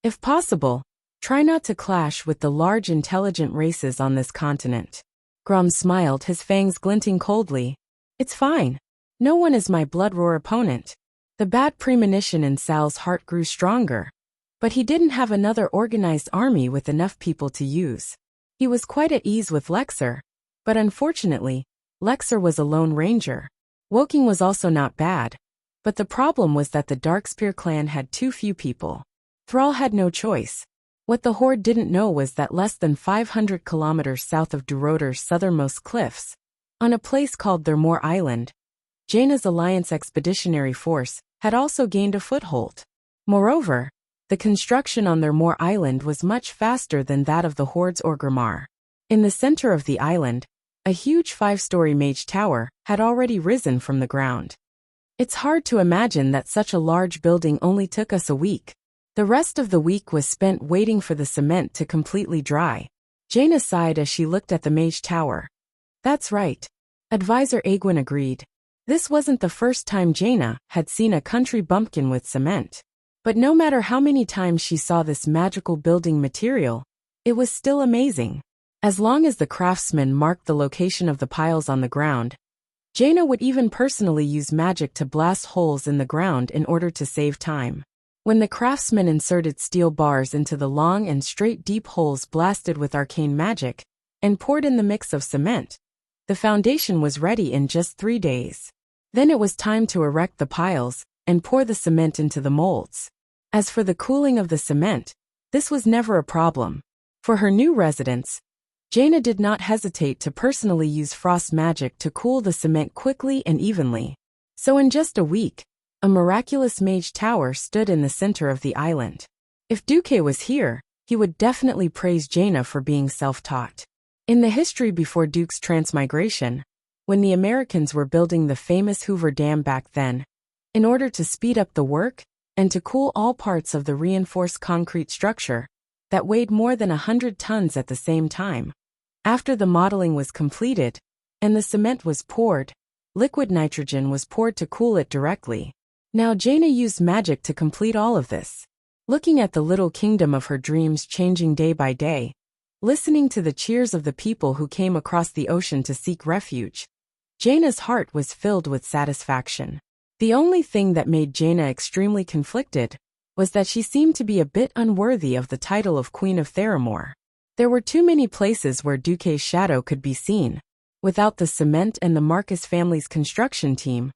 If possible, try not to clash with the large intelligent races on this continent. Grom smiled, his fangs glinting coldly. It's fine. No one is my blood-roar opponent. The bad premonition in Sal's heart grew stronger. But he didn't have another organized army with enough people to use. He was quite at ease with Lexer, but unfortunately, Lexer was a lone ranger. Woking was also not bad, but the problem was that the Darkspear clan had too few people. Thrall had no choice. What the Horde didn't know was that less than 500 kilometers south of Duroder's southernmost cliffs, on a place called Thermore Island, Jaina's Alliance Expeditionary Force had also gained a foothold. Moreover, the construction on Thermore Island was much faster than that of the Horde's Orgrimmar. In the center of the island, a huge 5-story mage tower had already risen from the ground. It's hard to imagine that such a large building only took us a week. The rest of the week was spent waiting for the cement to completely dry. Jaina sighed as she looked at the mage tower. That's right. Advisor Aegwin agreed. This wasn't the first time Jaina had seen a country bumpkin with cement. But no matter how many times she saw this magical building material, it was still amazing. As long as the craftsman marked the location of the piles on the ground, Jaina would even personally use magic to blast holes in the ground in order to save time. When the craftsman inserted steel bars into the long and straight deep holes blasted with arcane magic, and poured in the mix of cement, the foundation was ready in just 3 days. Then it was time to erect the piles and pour the cement into the molds. As for the cooling of the cement, this was never a problem. For her new residents, Jaina did not hesitate to personally use frost magic to cool the cement quickly and evenly. So in just a week, a miraculous mage tower stood in the center of the island. If Duque was here, he would definitely praise Jaina for being self-taught. In the history before Duke's transmigration, when the Americans were building the famous Hoover Dam back then, in order to speed up the work and to cool all parts of the reinforced concrete structure that weighed more than 100 tons at the same time, after the modeling was completed and the cement was poured, liquid nitrogen was poured to cool it directly. Now Jaina used magic to complete all of this. Looking at the little kingdom of her dreams changing day by day, listening to the cheers of the people who came across the ocean to seek refuge, Jaina's heart was filled with satisfaction. The only thing that made Jaina extremely conflicted was that she seemed to be a bit unworthy of the title of Queen of Theramore. There were too many places where Duque's shadow could be seen. Without the cement and the Marcus family's construction team,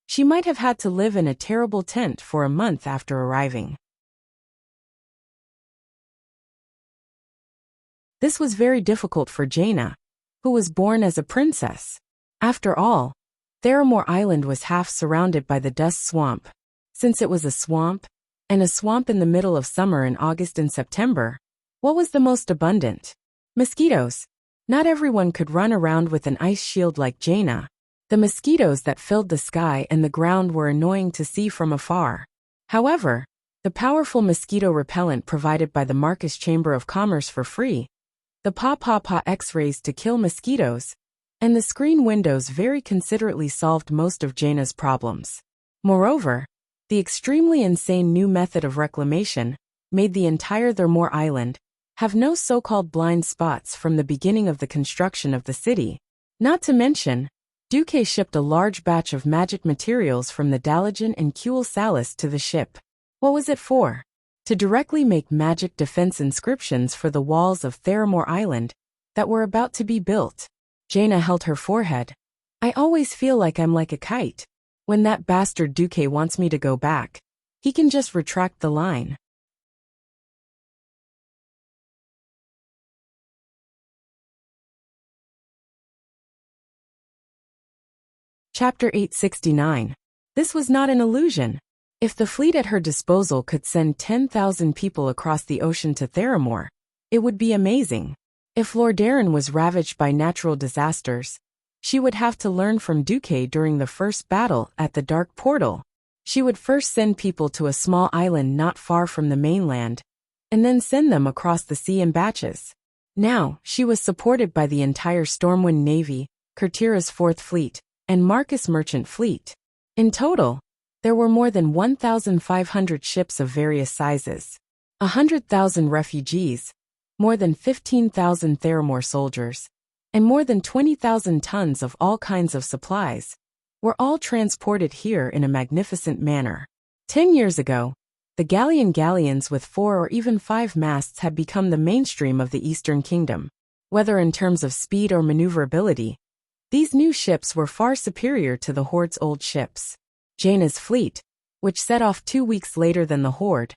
she might have had to live in a terrible tent for a month after arriving. This was very difficult for Jaina, who was born as a princess. After all, Theramore Island was half surrounded by the dust swamp. Since it was a swamp, and a swamp in the middle of summer in August and September, what was the most abundant? Mosquitoes. Not everyone could run around with an ice shield like Jaina. The mosquitoes that filled the sky and the ground were annoying to see from afar. However, the powerful mosquito repellent provided by the Marcus Chamber of Commerce for free, the Pa X-rays to kill mosquitoes, and the screen windows very considerately solved most of Jaina's problems. Moreover, the extremely insane new method of reclamation made the entire Thermore Island have no so-called blind spots from the beginning of the construction of the city. Not to mention, Duque shipped a large batch of magic materials from the Dalajan and Kuel Salis to the ship. What was it for? To directly make magic defense inscriptions for the walls of Theramore Island that were about to be built. Jaina held her forehead. I always feel like I'm like a kite. When that bastard Duque wants me to go back, he can just retract the line. Chapter 869. This was not an illusion. If the fleet at her disposal could send 10,000 people across the ocean to Theramore, it would be amazing. If Lordaeron was ravaged by natural disasters, she would have to learn from Duque during the first battle at the Dark Portal. She would first send people to a small island not far from the mainland, and then send them across the sea in batches. Now, she was supported by the entire Stormwind Navy, Kurtira's Fourth Fleet, and Marcus Merchant Fleet. In total, there were more than 1,500 ships of various sizes, 100,000 refugees, more than 15,000 Theramore soldiers, and more than 20,000 tons of all kinds of supplies, were all transported here in a magnificent manner. 10 years ago, the galleons with 4 or even 5 masts had become the mainstream of the Eastern Kingdom. Whether in terms of speed or maneuverability, these new ships were far superior to the Horde's old ships. Jaina's fleet, which set off 2 weeks later than the Horde,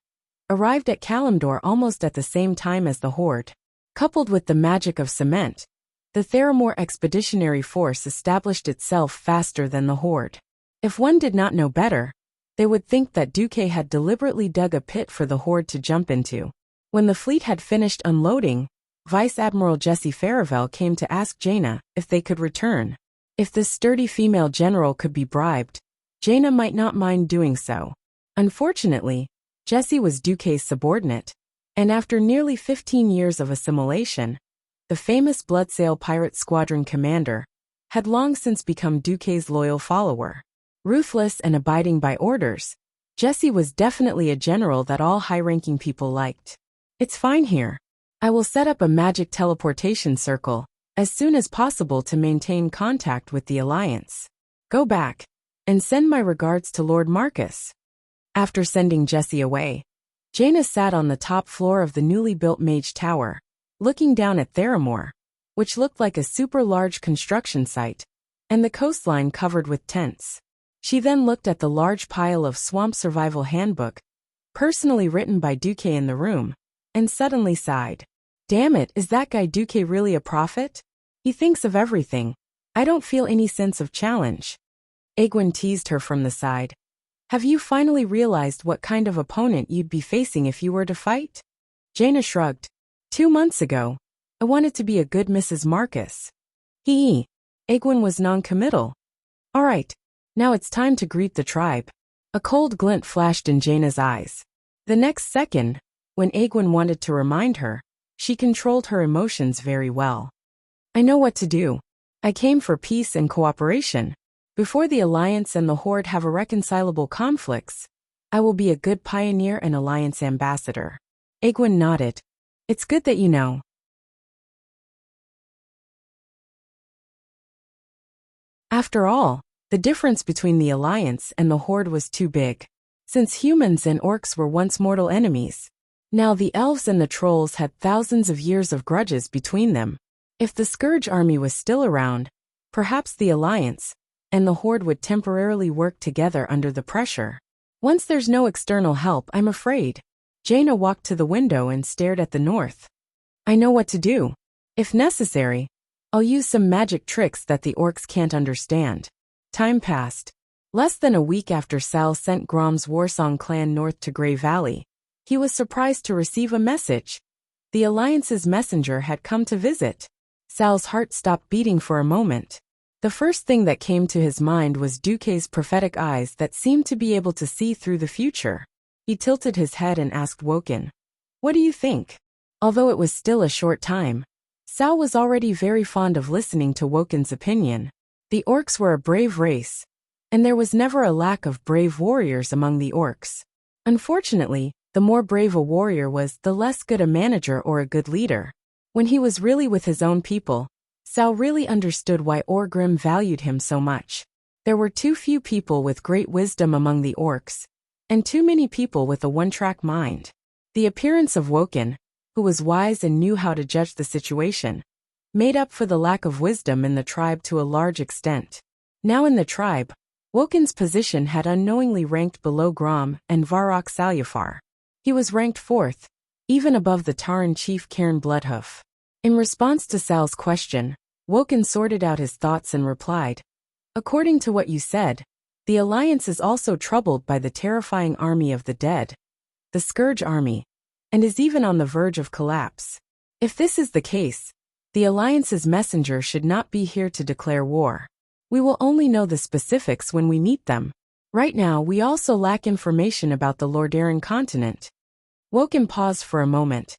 arrived at Kalimdor almost at the same time as the Horde. Coupled with the magic of cement, the Theramore Expeditionary Force established itself faster than the Horde. If one did not know better, they would think that Duque had deliberately dug a pit for the Horde to jump into. When the fleet had finished unloading, Vice Admiral Jesse Farivel came to ask Jaina if they could return. If this sturdy female general could be bribed, Jaina might not mind doing so. Unfortunately, Jesse was Duque's subordinate, and after nearly 15 years of assimilation, the famous Bloodsail pirate squadron commander had long since become Duque's loyal follower. Ruthless and abiding by orders, Jesse was definitely a general that all high-ranking people liked. It's fine here. I will set up a magic teleportation circle as soon as possible to maintain contact with the Alliance. Go back and send my regards to Lord Marcus. After sending Jesse away, Jaina sat on the top floor of the newly built Mage Tower, looking down at Theramore, which looked like a super-large construction site, and the coastline covered with tents. She then looked at the large pile of Swamp Survival Handbook, personally written by Duque in the room, and suddenly sighed. Damn it, is that guy Duque really a prophet? He thinks of everything. I don't feel any sense of challenge. Egwene teased her from the side. Have you finally realized what kind of opponent you'd be facing if you were to fight? Jaina shrugged. 2 months ago, I wanted to be a good Mrs. Marcus. Egwene was non-committal. All right, now it's time to greet the tribe. A cold glint flashed in Jaina's eyes. The next second, when Egwene wanted to remind her, she controlled her emotions very well. I know what to do. I came for peace and cooperation. Before the Alliance and the Horde have irreconcilable conflicts, I will be a good pioneer and Alliance ambassador. Egwene nodded. It's good that you know. After all, the difference between the Alliance and the Horde was too big. Since humans and orcs were once mortal enemies, now the elves and the trolls had thousands of years of grudges between them. If the Scourge army was still around, perhaps the Alliance and the Horde would temporarily work together under the pressure. Once there's no external help, I'm afraid. Jaina walked to the window and stared at the north. I know what to do. If necessary, I'll use some magic tricks that the orcs can't understand. Time passed. Less than a week after Sal sent Grom's Warsong clan north to Grey Valley, he was surprised to receive a message. The Alliance's messenger had come to visit. Sal's heart stopped beating for a moment. The first thing that came to his mind was Duque's prophetic eyes that seemed to be able to see through the future. He tilted his head and asked Woken, "What do you think?" Although it was still a short time, Sal was already very fond of listening to Woken's opinion. The orcs were a brave race, and there was never a lack of brave warriors among the orcs. Unfortunately, the more brave a warrior was, the less good a manager or a good leader. When he was really with his own people, Sal really understood why Orgrim valued him so much. There were too few people with great wisdom among the orcs, and too many people with a one-track mind. The appearance of Woken, who was wise and knew how to judge the situation, made up for the lack of wisdom in the tribe to a large extent. Now in the tribe, Woken's position had unknowingly ranked below Grom and Varrock Salyafar. He was ranked 4th, even above the Taran chief Cairn Bloodhoof. In response to Sal's question, Woken sorted out his thoughts and replied, "According to what you said, the Alliance is also troubled by the terrifying army of the dead, the Scourge army, and is even on the verge of collapse. If this is the case, the Alliance's messenger should not be here to declare war. We will only know the specifics when we meet them. Right now we also lack information about the Lordaeron continent." Woken paused for a moment.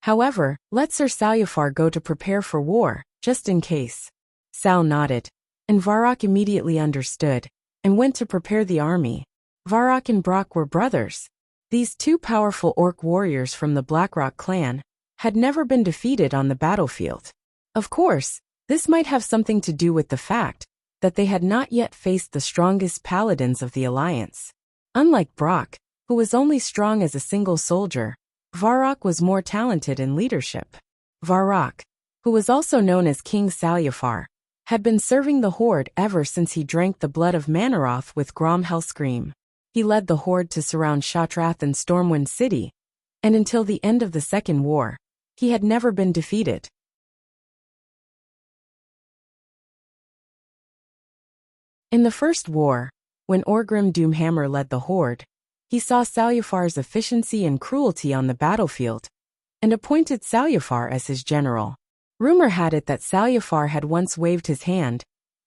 "However, let Sir Salyafar go to prepare for war, just in case." Sal nodded, and Varrock immediately understood, and went to prepare the army. Varrock and Brock were brothers. These two powerful orc warriors from the Blackrock clan had never been defeated on the battlefield. Of course, this might have something to do with the fact that they had not yet faced the strongest paladins of the Alliance. Unlike Brock, who was only strong as a single soldier, Varrock was more talented in leadership. Varrock, who was also known as King Salyafar, had been serving the Horde ever since he drank the blood of Manaroth with Grom Hellscream. He led the Horde to surround Shatrath and Stormwind City, and until the end of the Second War, he had never been defeated. In the First War, when Orgrim Doomhammer led the Horde, he saw Salyafar's efficiency and cruelty on the battlefield, and appointed Salyafar as his general. Rumor had it that Salyafar had once waved his hand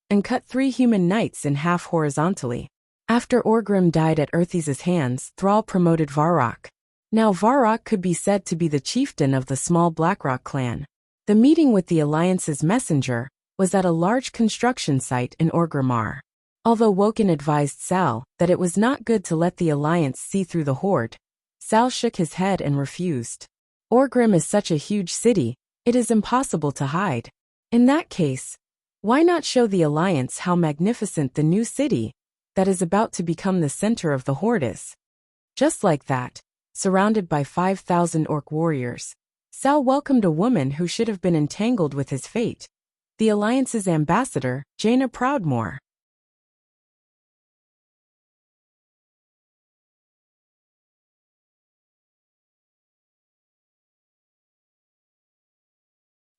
and cut 3 human knights in half horizontally. After Orgrim died at Earthes' hands, Thrall promoted Varrock. Now Varrock could be said to be the chieftain of the small Blackrock clan. The meeting with the Alliance's messenger was at a large construction site in Orgrimmar. Although Woken advised Sal that it was not good to let the Alliance see through the Horde, Sal shook his head and refused. Orgrim is such a huge city, it is impossible to hide. In that case, why not show the Alliance how magnificent the new city that is about to become the center of the Horde is? Just like that, surrounded by 5,000 orc warriors, Sal welcomed a woman who should have been entangled with his fate, the Alliance's ambassador, Jaina Proudmoore.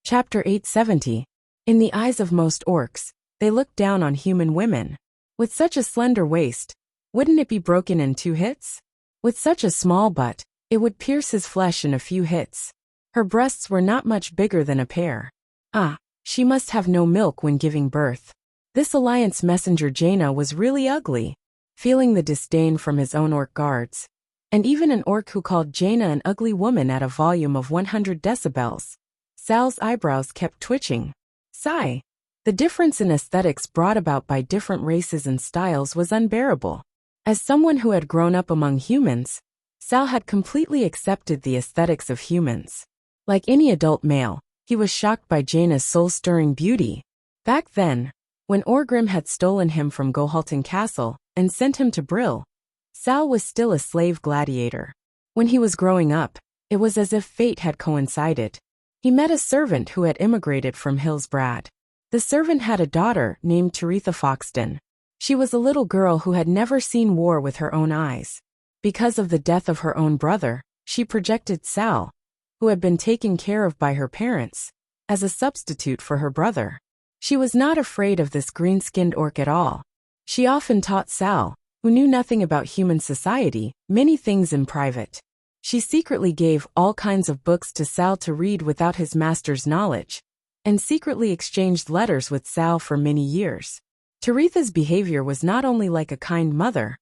Chapter 870. In the eyes of most orcs, they look down on human women. With such a slender waist, wouldn't it be broken in 2 hits? With such a small butt, it would pierce his flesh in a few hits. Her breasts were not much bigger than a pear. Ah, she must have no milk when giving birth. This Alliance messenger Jaina was really ugly. Feeling the disdain from his own orc guards, and even an orc who called Jaina an ugly woman at a volume of 100 decibels, Sal's eyebrows kept twitching. Sigh. The difference in aesthetics brought about by different races and styles was unbearable. As someone who had grown up among humans, Sal had completely accepted the aesthetics of humans. Like any adult male, he was shocked by Jaina's soul-stirring beauty. Back then, when Orgrim had stolen him from Gohalton Castle and sent him to Brill, Sal was still a slave gladiator. When he was growing up, it was as if fate had coincided. He met a servant who had immigrated from Hillsbrad. The servant had a daughter named Taretha Foxton. She was a little girl who had never seen war with her own eyes. Because of the death of her own brother, she projected Sal, who had been taken care of by her parents, as a substitute for her brother. She was not afraid of this green-skinned orc at all. She often taught Sal, who knew nothing about human society, many things in private. She secretly gave all kinds of books to Sal to read without his master's knowledge, and secretly exchanged letters with Sal for many years. Taretha's behavior was not only like a kind mother,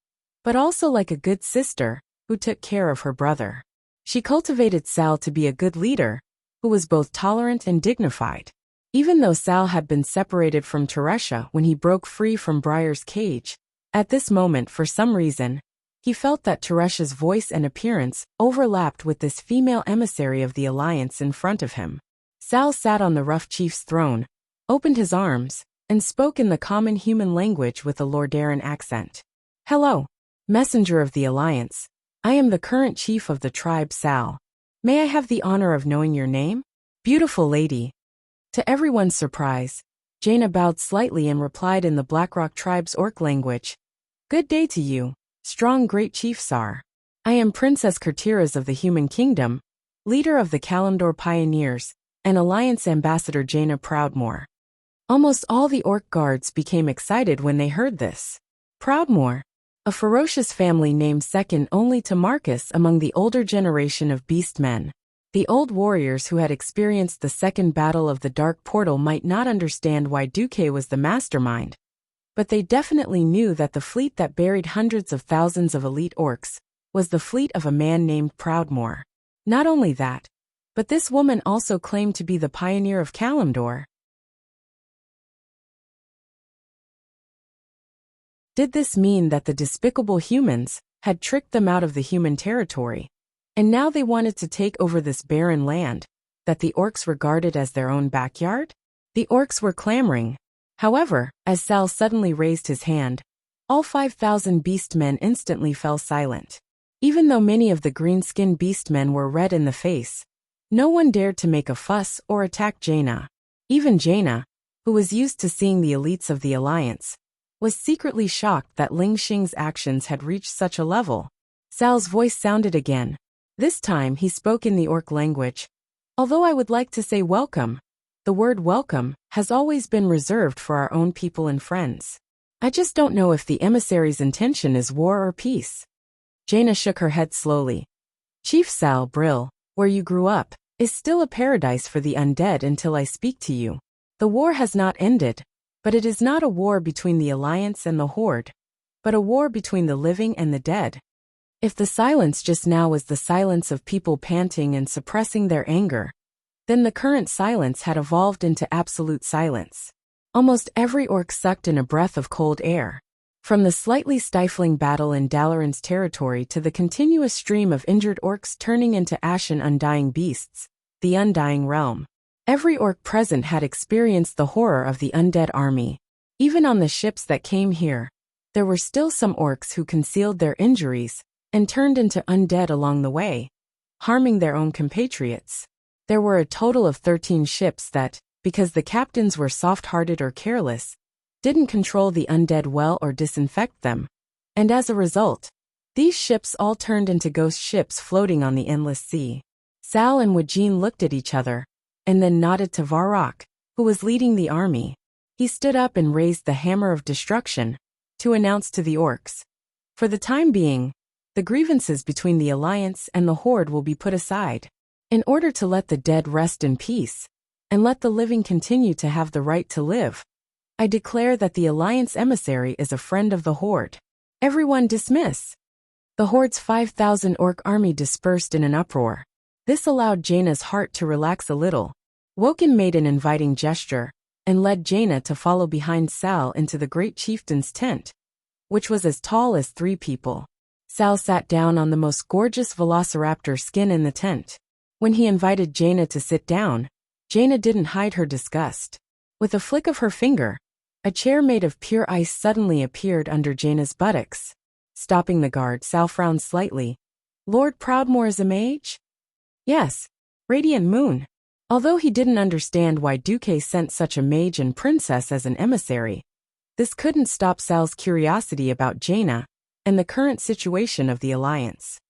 but also like a good sister, who took care of her brother. She cultivated Sal to be a good leader, who was both tolerant and dignified. Even though Sal had been separated from Teresha when he broke free from Briar's cage, at this moment for some reason, he felt that Teresha's voice and appearance overlapped with this female emissary of the Alliance in front of him. Sal sat on the rough chief's throne, opened his arms, and spoke in the common human language with a Lordaeran accent. "Hello, messenger of the Alliance. I am the current chief of the tribe Sal. May I have the honor of knowing your name?" "Beautiful lady." To everyone's surprise, Jaina bowed slightly and replied in the Blackrock tribe's Orc language, "Good day to you, strong great chief Sar. I am Princess Kertiras of the Human Kingdom, leader of the Kalimdor Pioneers, and Alliance Ambassador Jaina Proudmoore." Almost all the Orc guards became excited when they heard this. Proudmoore, a ferocious family named second only to Marcus among the older generation of beast men. The old warriors who had experienced the second battle of the Dark Portal might not understand why Duque was the mastermind, but they definitely knew that the fleet that buried hundreds of thousands of elite orcs was the fleet of a man named Proudmoore. Not only that, but this woman also claimed to be the pioneer of Kalimdor. Did this mean that the despicable humans had tricked them out of the human territory, and now they wanted to take over this barren land that the orcs regarded as their own backyard? The orcs were clamoring. However, as Sal suddenly raised his hand, all 5,000 beastmen instantly fell silent. Even though many of the green-skinned beastmen were red in the face, no one dared to make a fuss or attack Jaina. Even Jaina, who was used to seeing the elites of the Alliance, was secretly shocked that Ling Xing's actions had reached such a level. Sal's voice sounded again. This time he spoke in the Orc language. "Although I would like to say welcome, the word welcome has always been reserved for our own people and friends. I just don't know if the emissary's intention is war or peace." Jaina shook her head slowly. "Chief Sal Brill, where you grew up, is still a paradise for the undead until I speak to you. The war has not ended, but it is not a war between the Alliance and the Horde, but a war between the living and the dead. If the silence just now was the silence of people panting and suppressing their anger, then the current silence had evolved into absolute silence. Almost every orc sucked in a breath of cold air. From the slightly stifling battle in Dalaran's territory to the continuous stream of injured orcs turning into ashen undying beasts, the Undying Realm. Every orc present had experienced the horror of the undead army. Even on the ships that came here, there were still some orcs who concealed their injuries and turned into undead along the way, harming their own compatriots. There were a total of 13 ships that, because the captains were soft-hearted or careless, didn't control the undead well or disinfect them, and as a result, these ships all turned into ghost ships floating on the endless sea. Sal and Wajin looked at each other, and then nodded to Varrock, who was leading the army. He stood up and raised the Hammer of Destruction to announce to the orcs, "For the time being, the grievances between the Alliance and the Horde will be put aside, in order to let the dead rest in peace, and let the living continue to have the right to live. I declare that the Alliance emissary is a friend of the Horde. Everyone dismiss." The Horde's 5,000 orc army dispersed in an uproar. This allowed Jaina's heart to relax a little. Woken made an inviting gesture, and led Jaina to follow behind Sal into the great chieftain's tent, which was as tall as 3 people. Sal sat down on the most gorgeous velociraptor skin in the tent. When he invited Jaina to sit down, Jaina didn't hide her disgust. With a flick of her finger, a chair made of pure ice suddenly appeared under Jaina's buttocks. Stopping the guard, Sal frowned slightly. "Lord Proudmoore is a mage?" "Yes, Radiant Moon." Although he didn't understand why Duque sent such a mage and princess as an emissary, this couldn't stop Sal's curiosity about Jaina and the current situation of the Alliance.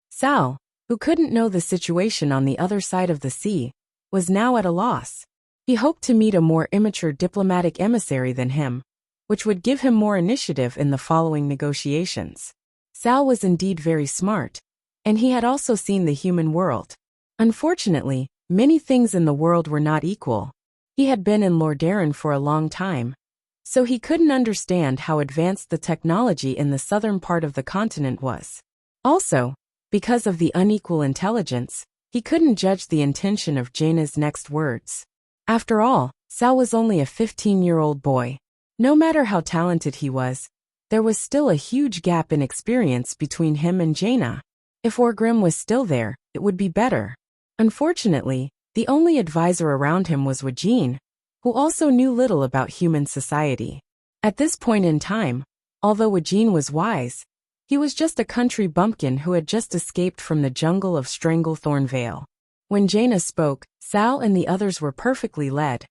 Sal, who couldn't know the situation on the other side of the sea, was now at a loss. He hoped to meet a more immature diplomatic emissary than him, which would give him more initiative in the following negotiations. Sal was indeed very smart, and he had also seen the human world. Unfortunately, many things in the world were not equal. He had been in Lordaeran for a long time, so he couldn't understand how advanced the technology in the southern part of the continent was. Also, because of the unequal intelligence, he couldn't judge the intention of Jaina's next words. After all, Sal was only a 15-year-old boy. No matter how talented he was, there was still a huge gap in experience between him and Jaina. If Orgrim was still there, it would be better. Unfortunately, the only advisor around him was Wajin, who also knew little about human society. At this point in time, although Wajin was wise, he was just a country bumpkin who had just escaped from the jungle of Stranglethorn Vale. When Jaina spoke, Sal and the others were perfectly led.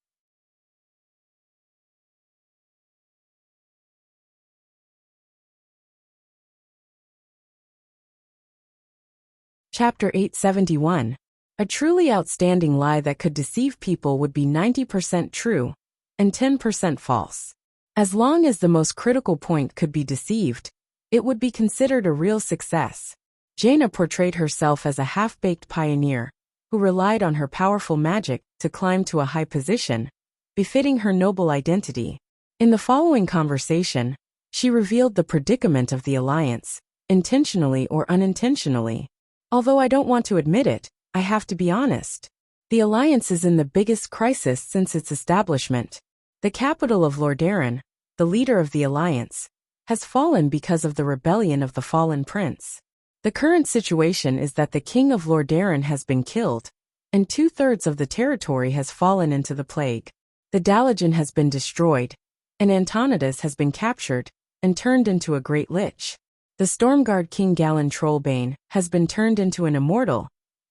Chapter 871. A truly outstanding lie that could deceive people would be 90% true and 10% false. As long as the most critical point could be deceived, it would be considered a real success. Jaina portrayed herself as a half-baked pioneer who relied on her powerful magic to climb to a high position, befitting her noble identity. In the following conversation, she revealed the predicament of the alliance, intentionally or unintentionally. Although I don't want to admit it, I have to be honest. The alliance is in the biggest crisis since its establishment. The capital of Lordaeron, the leader of the alliance, has fallen because of the rebellion of the fallen prince. The current situation is that the king of Lordaeron has been killed, and 2/3 of the territory has fallen into the plague. The Dalajan has been destroyed, and Antonidas has been captured and turned into a great lich. The Stormguard King Galen Trollbane has been turned into an immortal,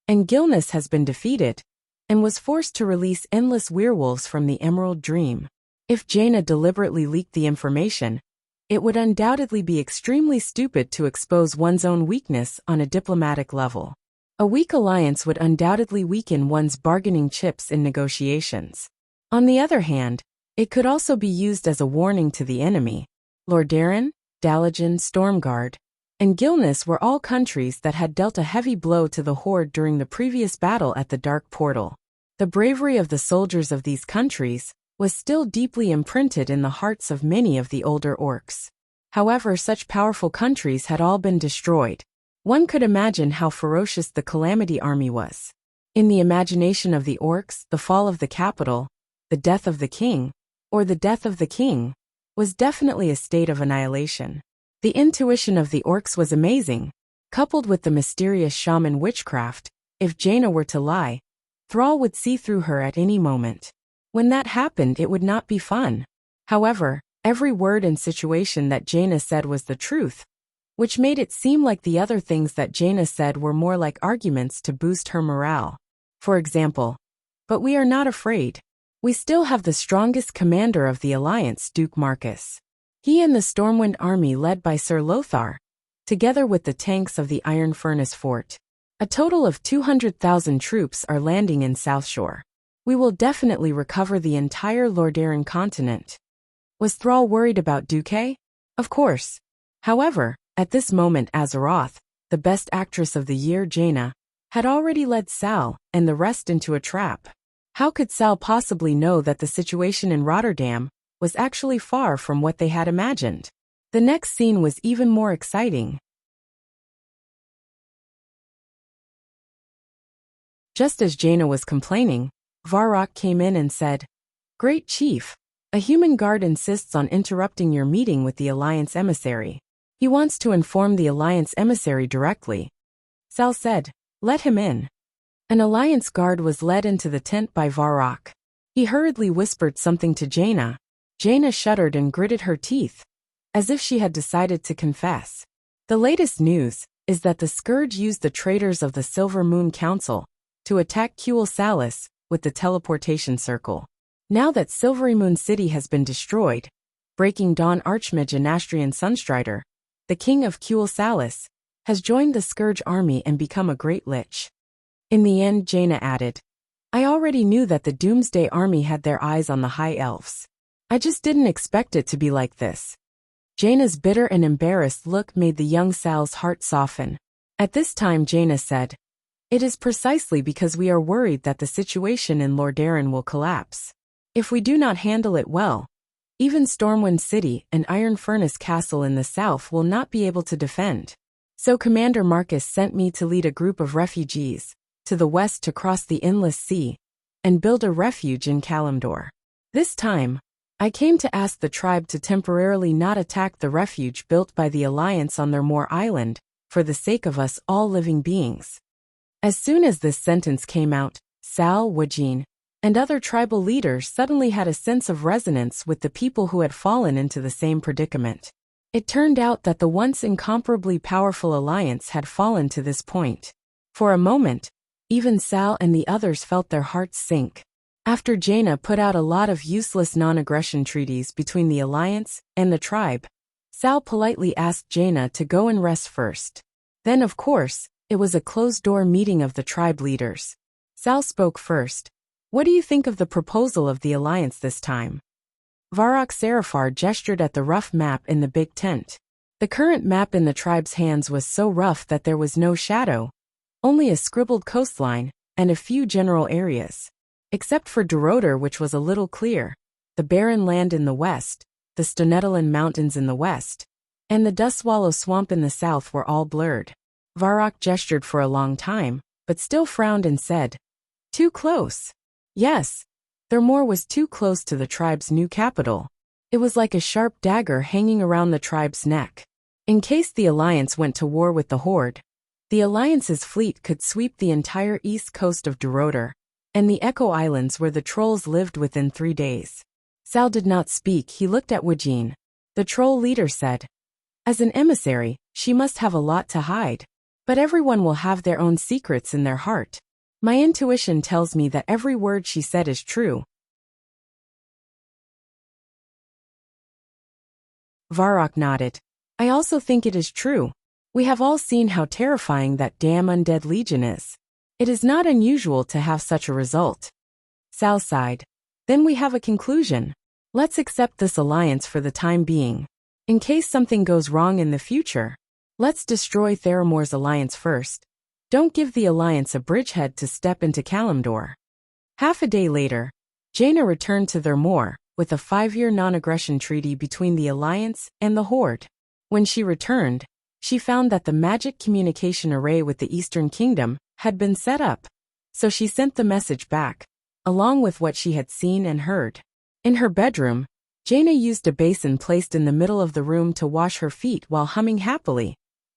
and Gilnis has been defeated, and was forced to release endless werewolves from the Emerald Dream. If Jaina deliberately leaked the information, it would undoubtedly be extremely stupid to expose one's own weakness on a diplomatic level. A weak alliance would undoubtedly weaken one's bargaining chips in negotiations. On the other hand, it could also be used as a warning to the enemy. Lordaeron, Dalajan, Stormguard, and Gilnis were all countries that had dealt a heavy blow to the Horde during the previous battle at the Dark Portal. The bravery of the soldiers of these countries was still deeply imprinted in the hearts of many of the older orcs. However, such powerful countries had all been destroyed. One could imagine how ferocious the Calamity Army was. In the imagination of the orcs, the fall of the capital, the death of the king, or the death of the king, was definitely a state of annihilation. The intuition of the orcs was amazing, coupled with the mysterious shaman witchcraft. If Jaina were to lie, Thrall would see through her at any moment. When that happened, it would not be fun. However, every word and situation that Jaina said was the truth, which made it seem like the other things that Jaina said were more like arguments to boost her morale. For example, "But we are not afraid. We still have the strongest commander of the Alliance, Duke Marcus. He and the Stormwind army led by Sir Lothar, together with the tanks of the Iron Furnace Fort. A total of 200,000 troops are landing in Southshore. We will definitely recover the entire Lordaeron continent." Was Thrall worried about Duque? Of course. However, at this moment Azeroth, the best actress of the year Jaina, had already led Sal and the rest into a trap. How could Sal possibly know that the situation in Rotterdam was actually far from what they had imagined? The next scene was even more exciting. Just as Jaina was complaining, Varrock came in and said, "Great Chief, a human guard insists on interrupting your meeting with the Alliance emissary. He wants to inform the Alliance emissary directly." Sal said, "Let him in." An Alliance guard was led into the tent by Varrock. He hurriedly whispered something to Jaina. Jaina shuddered and gritted her teeth, as if she had decided to confess. The latest news is that the Scourge used the traitors of the Silver Moon Council to attack Kuel Salis with the teleportation circle. Now that Silvery Moon City has been destroyed, Breaking Dawn Archmage Anastrian Sunstrider, the king of Kuel Salis, has joined the Scourge army and become a great lich. In the end, Jaina added, "I already knew that the Doomsday army had their eyes on the High Elves. I just didn't expect it to be like this." Jaina's bitter and embarrassed look made the young Sal's heart soften. At this time Jaina said, "It is precisely because we are worried that the situation in Lordaeron will collapse. If we do not handle it well, even Stormwind City and Iron Furnace Castle in the south will not be able to defend. So Commander Marcus sent me to lead a group of refugees to the west to cross the Endless Sea and build a refuge in Kalimdor. This time, I came to ask the tribe to temporarily not attack the refuge built by the Alliance on their Moor Island, for the sake of us all living beings." As soon as this sentence came out, Sal, Wajin, and other tribal leaders suddenly had a sense of resonance with the people who had fallen into the same predicament. It turned out that the once incomparably powerful alliance had fallen to this point. For a moment, even Sal and the others felt their hearts sink. After Jaina put out a lot of useless non-aggression treaties between the alliance and the tribe, Sal politely asked Jaina to go and rest first. Then, of course, it was a closed-door meeting of the tribe leaders. Sal spoke first. What do you think of the proposal of the alliance this time? Varrock Serifar gestured at the rough map in the big tent. The current map in the tribe's hands was so rough that there was no shadow, only a scribbled coastline, and a few general areas. Except for Duroder, which was a little clear, the barren land in the west, the Stonetalan Mountains in the west, and the Dustswallow Swamp in the south were all blurred. Varrock gestured for a long time, but still frowned and said, "Too close." Yes, Thermore was too close to the tribe's new capital. It was like a sharp dagger hanging around the tribe's neck. In case the alliance went to war with the Horde, the alliance's fleet could sweep the entire east coast of Duroder and the Echo Islands where the trolls lived within 3 days. Sal did not speak. He looked at Wajin. The troll leader said, "As an emissary, she must have a lot to hide. But everyone will have their own secrets in their heart. My intuition tells me that every word she said is true." Varrock nodded. "I also think it is true. We have all seen how terrifying that damn undead legion is. It is not unusual to have such a result." Sal sighed. "Then we have a conclusion. Let's accept this alliance for the time being. In case something goes wrong in the future, let's destroy Theramore's alliance first. Don't give the alliance a bridgehead to step into Kalimdor." Half a day later, Jaina returned to Thermore with a 5-year non-aggression treaty between the alliance and the Horde. When she returned, she found that the magic communication array with the Eastern Kingdom had been set up, so she sent the message back, along with what she had seen and heard. In her bedroom, Jaina used a basin placed in the middle of the room to wash her feet while humming happily.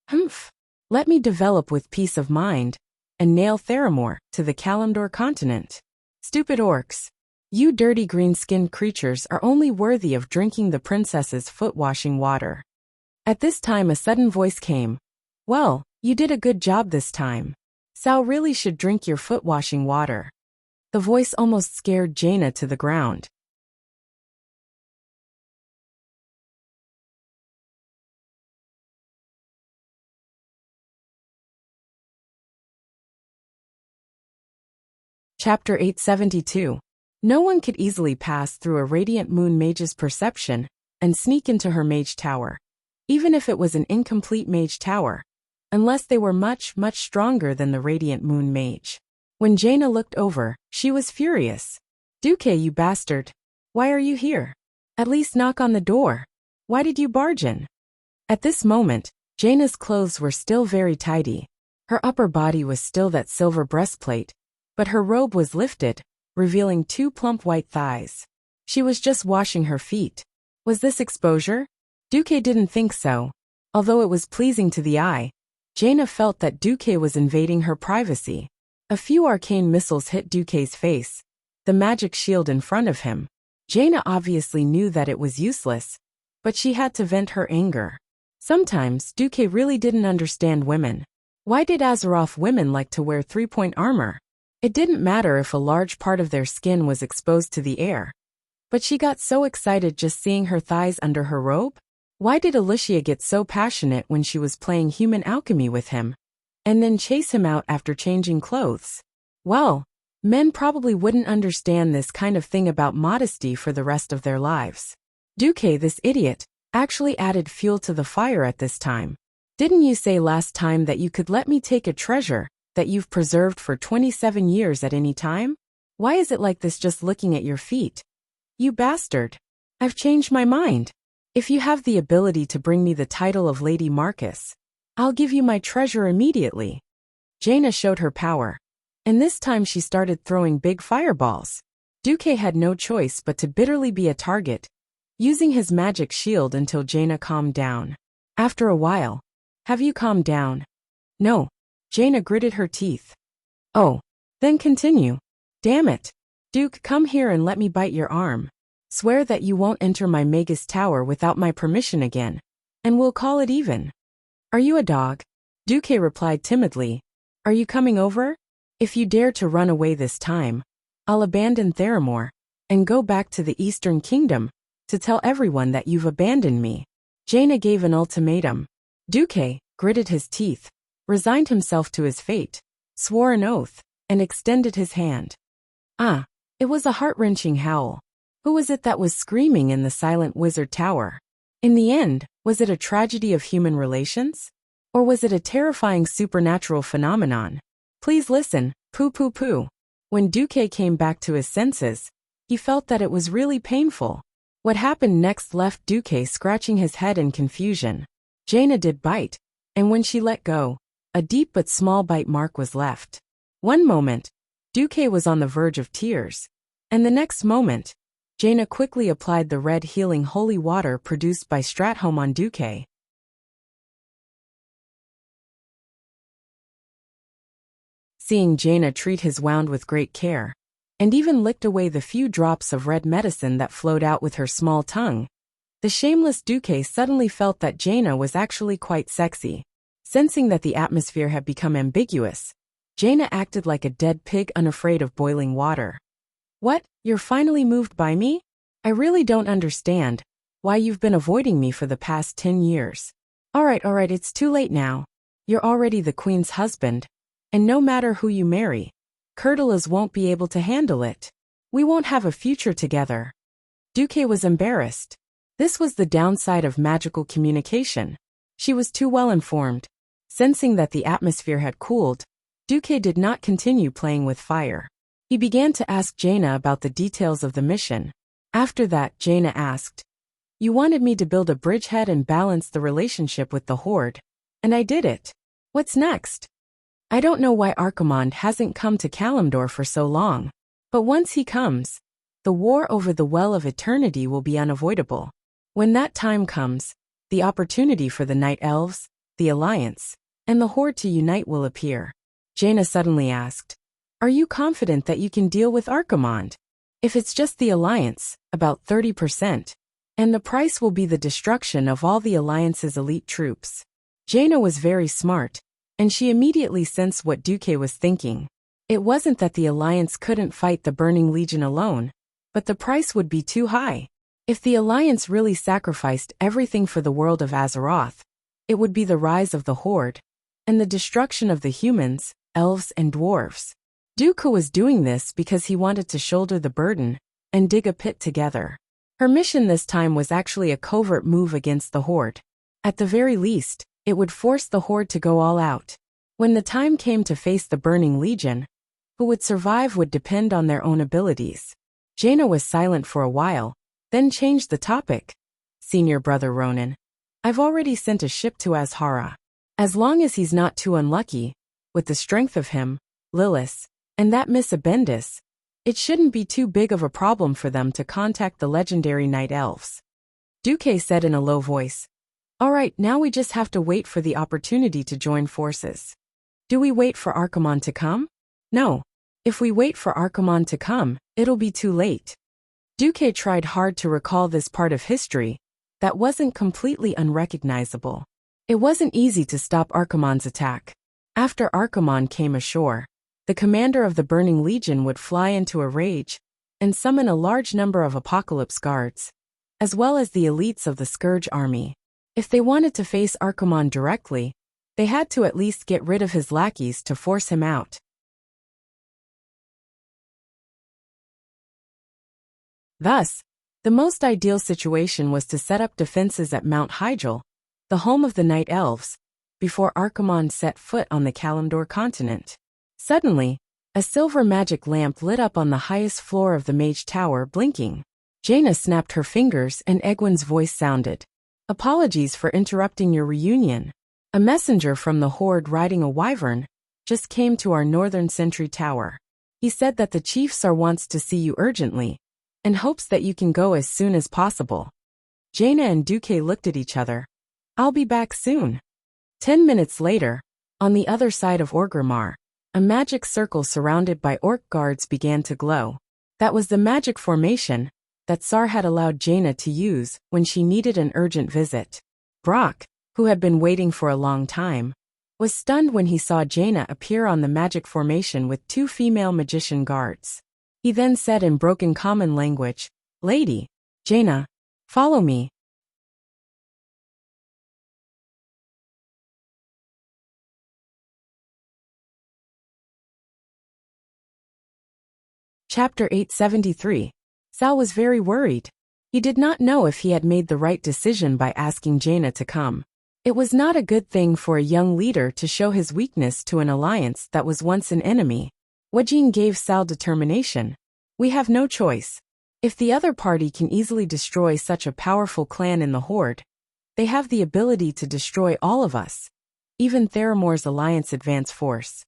"Humph. Let me develop with peace of mind and nail Theramore to the Kalimdor continent. Stupid orcs. You dirty green-skinned creatures are only worthy of drinking the princess's foot-washing water." At this time a sudden voice came. "Well, you did a good job this time. Sal really should drink your foot-washing water." The voice almost scared Jaina to the ground. Chapter 872. No one could easily pass through a Radiant Moon Mage's perception and sneak into her mage tower, even if it was an incomplete mage tower, unless they were much, much stronger than the Radiant Moon Mage. When Jaina looked over, she was furious. "Duque, you bastard. Why are you here? At least knock on the door. Why did you barge in?" At this moment, Jaina's clothes were still very tidy. Her upper body was still that silver breastplate, but her robe was lifted, revealing 2 plump white thighs. She was just washing her feet. Was this exposure? Duque didn't think so. Although it was pleasing to the eye, Jaina felt that Duque was invading her privacy. A few arcane missiles hit Duque's face, the magic shield in front of him. Jaina obviously knew that it was useless, but she had to vent her anger. Sometimes Duque really didn't understand women. Why did Azeroth women like to wear 3-point armor? It didn't matter if a large part of their skin was exposed to the air. But she got so excited just seeing her thighs under her robe? Why did Alicia get so passionate when she was playing human alchemy with him, and then chase him out after changing clothes? Well, men probably wouldn't understand this kind of thing about modesty for the rest of their lives. Duque, this idiot, actually added fuel to the fire at this time. "Didn't you say last time that you could let me take a treasure that you've preserved for 27 years at any time? Why is it like this just looking at your feet? You bastard. I've changed my mind. If you have the ability to bring me the title of Lady Marcus, I'll give you my treasure immediately." Jaina showed her power, and this time she started throwing big fireballs. Duque had no choice but to bitterly be a target, using his magic shield until Jaina calmed down. After a while, "Have you calmed down?" "No." Jaina gritted her teeth. Oh, then continue. Damn it. Duke, come here and let me bite your arm. Swear that you won't enter my Magus Tower without my permission again, and we'll call it even. Are you a dog? Duque replied timidly. Are you coming over? If you dare to run away this time, I'll abandon Theramore and go back to the Eastern Kingdom to tell everyone that you've abandoned me. Jaina gave an ultimatum. Duque gritted his teeth, resigned himself to his fate, swore an oath, and extended his hand. Ah, it was a heart-wrenching howl. Who was it that was screaming in the silent wizard tower? In the end, was it a tragedy of human relations? Or was it a terrifying supernatural phenomenon? Please listen, poo poo poo. When Duque came back to his senses, he felt that it was really painful. What happened next left Duque scratching his head in confusion. Jaina did bite, and when she let go, a deep but small bite mark was left. One moment, Duque was on the verge of tears, and the next moment, Jaina quickly applied the red healing holy water produced by Stratholme on Duque. Seeing Jaina treat his wound with great care, and even licked away the few drops of red medicine that flowed out with her small tongue, the shameless Duque suddenly felt that Jaina was actually quite sexy. Sensing that the atmosphere had become ambiguous, Jaina acted like a dead pig unafraid of boiling water. What, you're finally moved by me? I really don't understand why you've been avoiding me for the past 10 years. Alright, it's too late now. You're already the queen's husband, and no matter who you marry, Curtilas won't be able to handle it. We won't have a future together. Duque was embarrassed. This was the downside of magical communication. She was too well informed. Sensing that the atmosphere had cooled, Duque did not continue playing with fire. He began to ask Jaina about the details of the mission. After that, Jaina asked, You wanted me to build a bridgehead and balance the relationship with the Horde, and I did it. What's next? I don't know why Archimonde hasn't come to Kalimdor for so long, but once he comes, the war over the Well of Eternity will be unavoidable. When that time comes, the opportunity for the Night Elves, the Alliance, and the Horde to unite will appear. Jaina suddenly asked, Are you confident that you can deal with Archimonde? If it's just the Alliance, about 30%, and the price will be the destruction of all the Alliance's elite troops. Jaina was very smart, and she immediately sensed what Duque was thinking. It wasn't that the Alliance couldn't fight the Burning Legion alone, but the price would be too high. If the Alliance really sacrificed everything for the world of Azeroth, it would be the rise of the Horde, and the destruction of the humans, elves and dwarves. Duque was doing this because he wanted to shoulder the burden and dig a pit together. Her mission this time was actually a covert move against the Horde. At the very least, it would force the Horde to go all out. When the time came to face the Burning Legion, who would survive would depend on their own abilities. Jaina was silent for a while, then changed the topic. Senior Brother Ronan, I've already sent a ship to Azhara. As long as he's not too unlucky, with the strength of him, Lilith, and that Miss Abendis, it shouldn't be too big of a problem for them to contact the legendary Night Elves. Duque said in a low voice. Alright, now we just have to wait for the opportunity to join forces. Do we wait for Archimonde to come? No. If we wait for Archimonde to come, it'll be too late. Duque tried hard to recall this part of history that wasn't completely unrecognizable. It wasn't easy to stop Archimonde's attack. After Archimonde came ashore, the commander of the Burning Legion would fly into a rage and summon a large number of Apocalypse Guards, as well as the elites of the Scourge army. If they wanted to face Archimonde directly, they had to at least get rid of his lackeys to force him out. Thus, the most ideal situation was to set up defenses at Mount Hyjal, the home of the Night Elves, before Archimonde set foot on the Kalimdor continent. Suddenly, a silver magic lamp lit up on the highest floor of the Mage Tower, blinking. Jaina snapped her fingers and Egwene's voice sounded. Apologies for interrupting your reunion. A messenger from the Horde riding a wyvern just came to our northern sentry tower. He said that the Chief Sar wants to see you urgently, and hopes that you can go as soon as possible. Jaina and Duque looked at each other. I'll be back soon. 10 minutes later, on the other side of Orgrimmar, A magic circle surrounded by orc guards began to glow. That was the magic formation that Tsar had allowed Jaina to use when she needed an urgent visit. Brock, who had been waiting for a long time, was stunned when he saw Jaina appear on the magic formation with 2 female magician guards. He then said in broken common language, "Lady Jaina, follow me." Chapter 873. Sal was very worried. He did not know if he had made the right decision by asking Jaina to come. It was not a good thing for a young leader to show his weakness to an alliance that was once an enemy. Wajin gave Sal determination. "We have no choice. If the other party can easily destroy such a powerful clan in the Horde, they have the ability to destroy all of us, even Theramore's alliance advance force.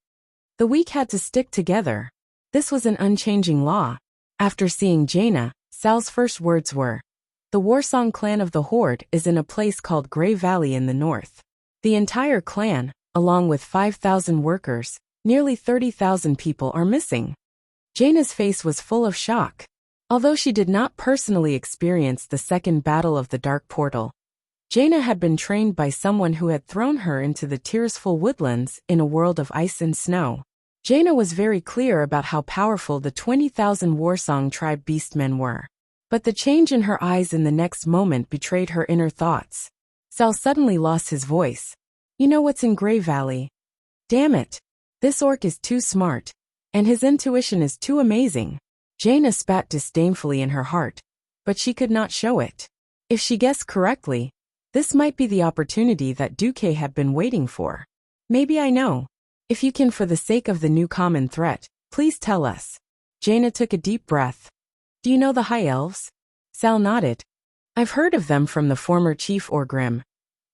The weak had to stick together. This was an unchanging law." After seeing Jaina, Sal's first words were, "The Warsong clan of the Horde is in a place called Grey Valley in the north. The entire clan, along with 5,000 workers, nearly 30,000 people are missing." Jaina's face was full of shock. Although she did not personally experience the second battle of the Dark Portal, Jaina had been trained by someone who had thrown her into the tearsful woodlands in a world of ice and snow. Jaina was very clear about how powerful the 20,000 Warsong tribe beastmen were. But the change in her eyes in the next moment betrayed her inner thoughts. Sal suddenly lost his voice. "You know what's in Grey Valley? Damn it. This orc is too smart. And his intuition is too amazing." Jaina spat disdainfully in her heart, but she could not show it. If she guessed correctly, this might be the opportunity that Duque had been waiting for. "Maybe I know. If you can, for the sake of the new common threat, please tell us." Jaina took a deep breath. "Do you know the High Elves?" Sal nodded. "I've heard of them from the former Chief Orgrim,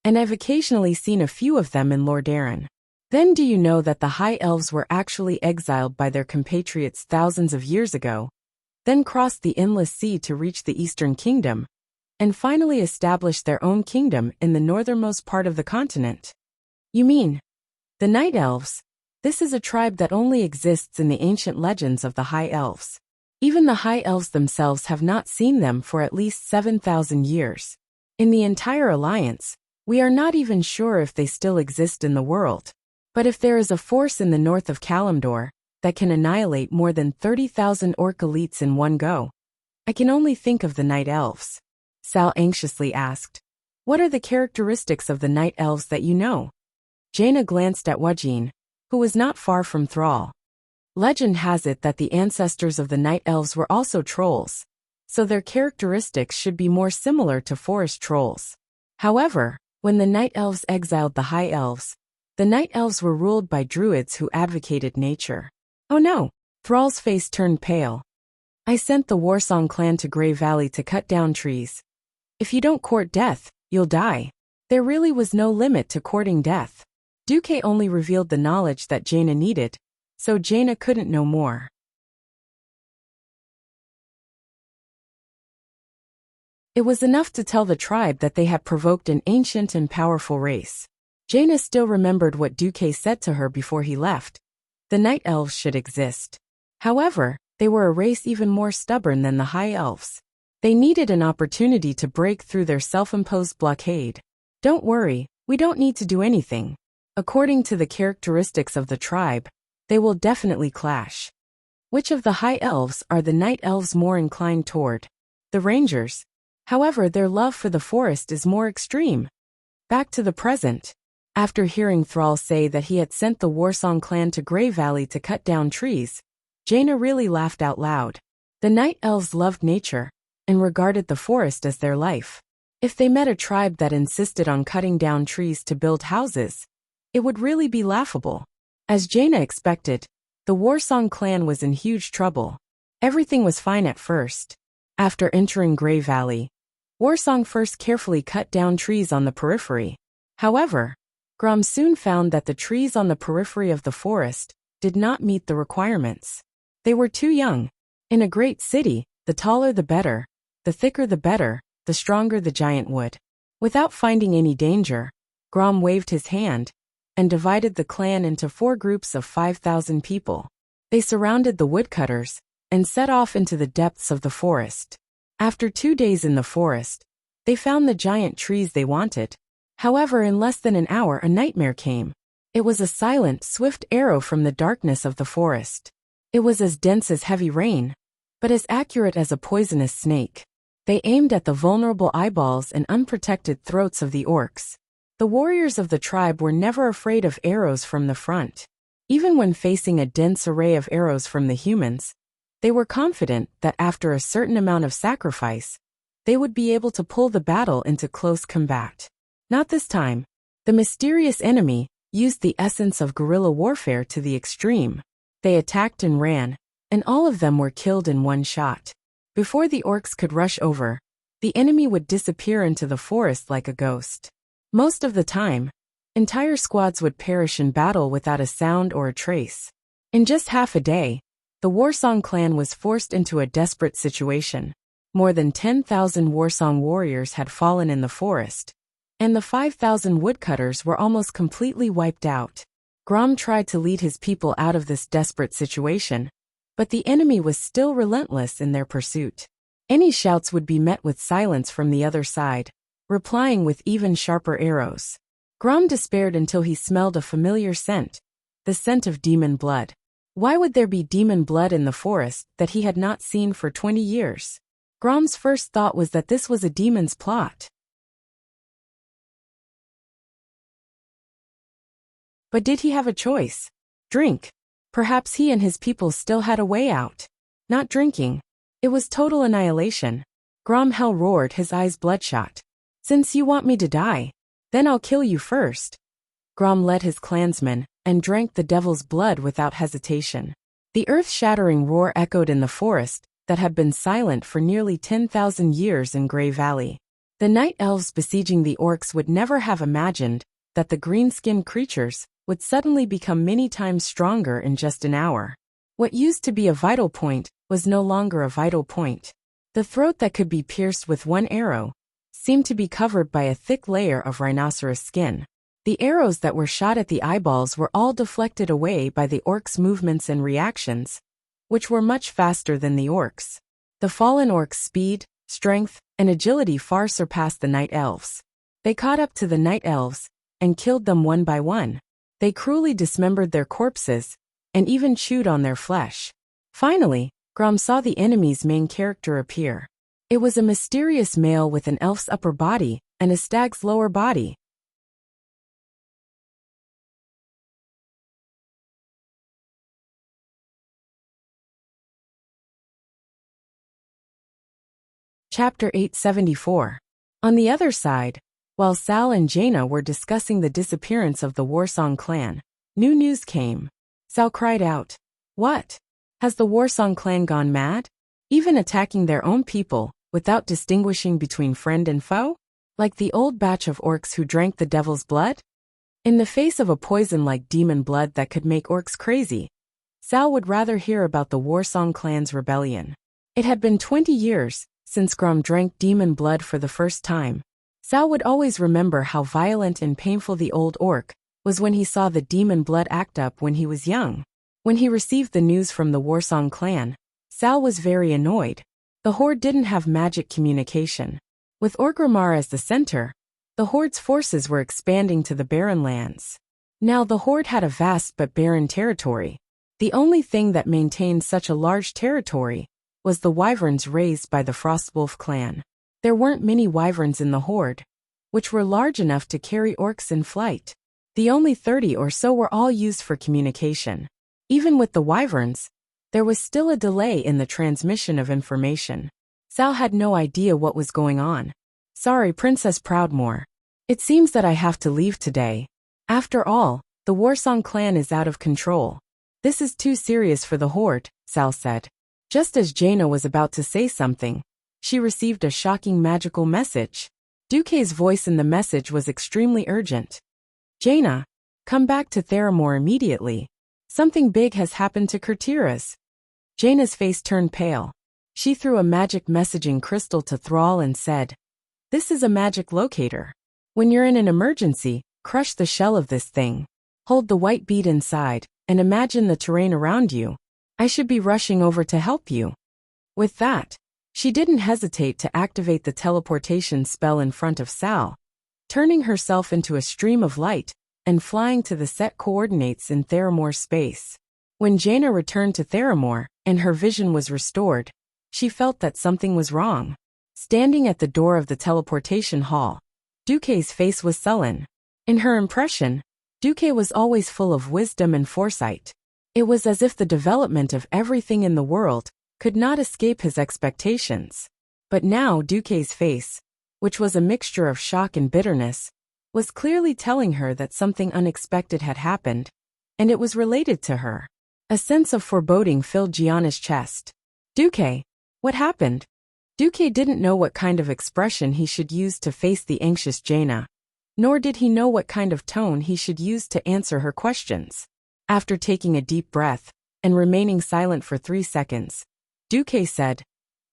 and I've occasionally seen a few of them in Lordaeron." "Then do you know that the High Elves were actually exiled by their compatriots thousands of years ago, then crossed the endless sea to reach the Eastern Kingdom, and finally established their own kingdom in the northernmost part of the continent?" "You mean the Night Elves?" This is a tribe that only exists in the ancient legends of the High Elves. Even the High Elves themselves have not seen them for at least 7,000 years. In the entire alliance, we are not even sure if they still exist in the world. But if there is a force in the north of Kalimdor that can annihilate more than 30,000 orc elites in one go, I can only think of the Night Elves. Sal anxiously asked, "What are the characteristics of the Night Elves that you know?" Jaina glanced at Wajin, who was not far from Thrall. "Legend has it that the ancestors of the Night Elves were also trolls, so their characteristics should be more similar to forest trolls. However, when the Night Elves exiled the High Elves, the Night Elves were ruled by druids who advocated nature." "Oh no!" Thrall's face turned pale. "I sent the Warsong clan to Grey Valley to cut down trees. If you don't court death, you'll die." There really was no limit to courting death. Duque only revealed the knowledge that Jaina needed, so Jaina couldn't know more. It was enough to tell the tribe that they had provoked an ancient and powerful race. Jaina still remembered what Duque said to her before he left. The Night Elves should exist. However, they were a race even more stubborn than the High Elves. They needed an opportunity to break through their self-imposed blockade. "Don't worry, we don't need to do anything. According to the characteristics of the tribe, they will definitely clash." "Which of the High Elves are the Night Elves more inclined toward?" "The Rangers. However, their love for the forest is more extreme." Back to the present. After hearing Thrall say that he had sent the Warsong clan to Grey Valley to cut down trees, Jaina really laughed out loud. The Night Elves loved nature and regarded the forest as their life. If they met a tribe that insisted on cutting down trees to build houses, it would really be laughable. As Jaina expected, the Warsong clan was in huge trouble. Everything was fine at first. After entering Grey Valley, Warsong first carefully cut down trees on the periphery. However, Grom soon found that the trees on the periphery of the forest did not meet the requirements. They were too young. In a great city, the taller the better, the thicker the better, the stronger the giant wood. Without finding any danger, Grom waved his hand, and divided the clan into 4 groups of 5,000 people. They surrounded the woodcutters and set off into the depths of the forest. After 2 days in the forest, they found the giant trees they wanted. However, in less than an hour a nightmare came. It was a silent, swift arrow from the darkness of the forest. It was as dense as heavy rain, but as accurate as a poisonous snake. They aimed at the vulnerable eyeballs and unprotected throats of the orcs. The warriors of the tribe were never afraid of arrows from the front. Even when facing a dense array of arrows from the humans, they were confident that after a certain amount of sacrifice, they would be able to pull the battle into close combat. Not this time. The mysterious enemy used the essence of guerrilla warfare to the extreme. They attacked and ran, and all of them were killed in one shot. Before the orcs could rush over, the enemy would disappear into the forest like a ghost. Most of the time, entire squads would perish in battle without a sound or a trace. In just half a day, the Warsong clan was forced into a desperate situation. More than 10,000 Warsong warriors had fallen in the forest, and the 5,000 woodcutters were almost completely wiped out. Grom tried to lead his people out of this desperate situation, but the enemy was still relentless in their pursuit. Any shouts would be met with silence from the other side, replying with even sharper arrows. Grom despaired until he smelled a familiar scent, the scent of demon blood. Why would there be demon blood in the forest that he had not seen for 20 years? Grom's first thought was that this was a demon's plot. But did he have a choice? Drink. Perhaps he and his people still had a way out. Not drinking. It was total annihilation. Grom Hell roared, his eyes bloodshot. Since you want me to die, then I'll kill you first. Grom led his clansmen and drank the devil's blood without hesitation. The earth-shattering roar echoed in the forest that had been silent for nearly 10,000 years in Grey Valley. The night elves besieging the orcs would never have imagined that the green-skinned creatures would suddenly become many times stronger in just an hour. What used to be a vital point was no longer a vital point. The throat that could be pierced with one arrow seemed to be covered by a thick layer of rhinoceros skin. The arrows that were shot at the eyeballs were all deflected away by the orcs' movements and reactions, which were much faster than the orcs. The fallen orcs' speed, strength, and agility far surpassed the night elves. They caught up to the night elves and killed them one by one. They cruelly dismembered their corpses and even chewed on their flesh. Finally, Grom saw the enemy's main character appear. It was a mysterious male with an elf's upper body and a stag's lower body. Chapter 874. On the other side, while Sal and Jaina were discussing the disappearance of the Warsong clan, new news came. Sal cried out, "What? Has the Warsong clan gone mad? Even attacking their own people, without distinguishing between friend and foe? Like the old batch of orcs who drank the devil's blood?" In the face of a poison like demon blood that could make orcs crazy, Sal would rather hear about the Warsong clan's rebellion. It had been 20 years since Grom drank demon blood for the first time. Sal would always remember how violent and painful the old orc was when he saw the demon blood act up when he was young. When he received the news from the Warsong clan, Sal was very annoyed. The Horde didn't have magic communication. With Orgrimmar as the center, the Horde's forces were expanding to the barren lands. Now the Horde had a vast but barren territory. The only thing that maintained such a large territory was the wyverns raised by the Frostwolf clan. There weren't many wyverns in the Horde, which were large enough to carry orcs in flight. The only 30 or so were all used for communication. Even with the wyverns, there was still a delay in the transmission of information. Sal had no idea what was going on. "Sorry, Princess Proudmoore. It seems that I have to leave today. After all, the Warsong clan is out of control. This is too serious for the Horde," Sal said. Just as Jaina was about to say something, she received a shocking magical message. Duque's voice in the message was extremely urgent. "Jaina, come back to Theramore immediately. Something big has happened to Kurtiras." Jaina's face turned pale. She threw a magic messaging crystal to Thrall and said, "This is a magic locator. When you're in an emergency, crush the shell of this thing. Hold the white bead inside, and imagine the terrain around you. I should be rushing over to help you." With that, she didn't hesitate to activate the teleportation spell in front of Sal, turning herself into a stream of light and flying to the set coordinates in Theramore's space. When Jaina returned to Theramore and her vision was restored, she felt that something was wrong. Standing at the door of the teleportation hall, Duque's face was sullen. In her impression, Duque was always full of wisdom and foresight. It was as if the development of everything in the world could not escape his expectations. But now Duque's face, which was a mixture of shock and bitterness, was clearly telling her that something unexpected had happened, and it was related to her. A sense of foreboding filled Gianna's chest. "Duque, what happened?" Duque didn't know what kind of expression he should use to face the anxious Jaina, nor did he know what kind of tone he should use to answer her questions. After taking a deep breath and remaining silent for 3 seconds, Duque said,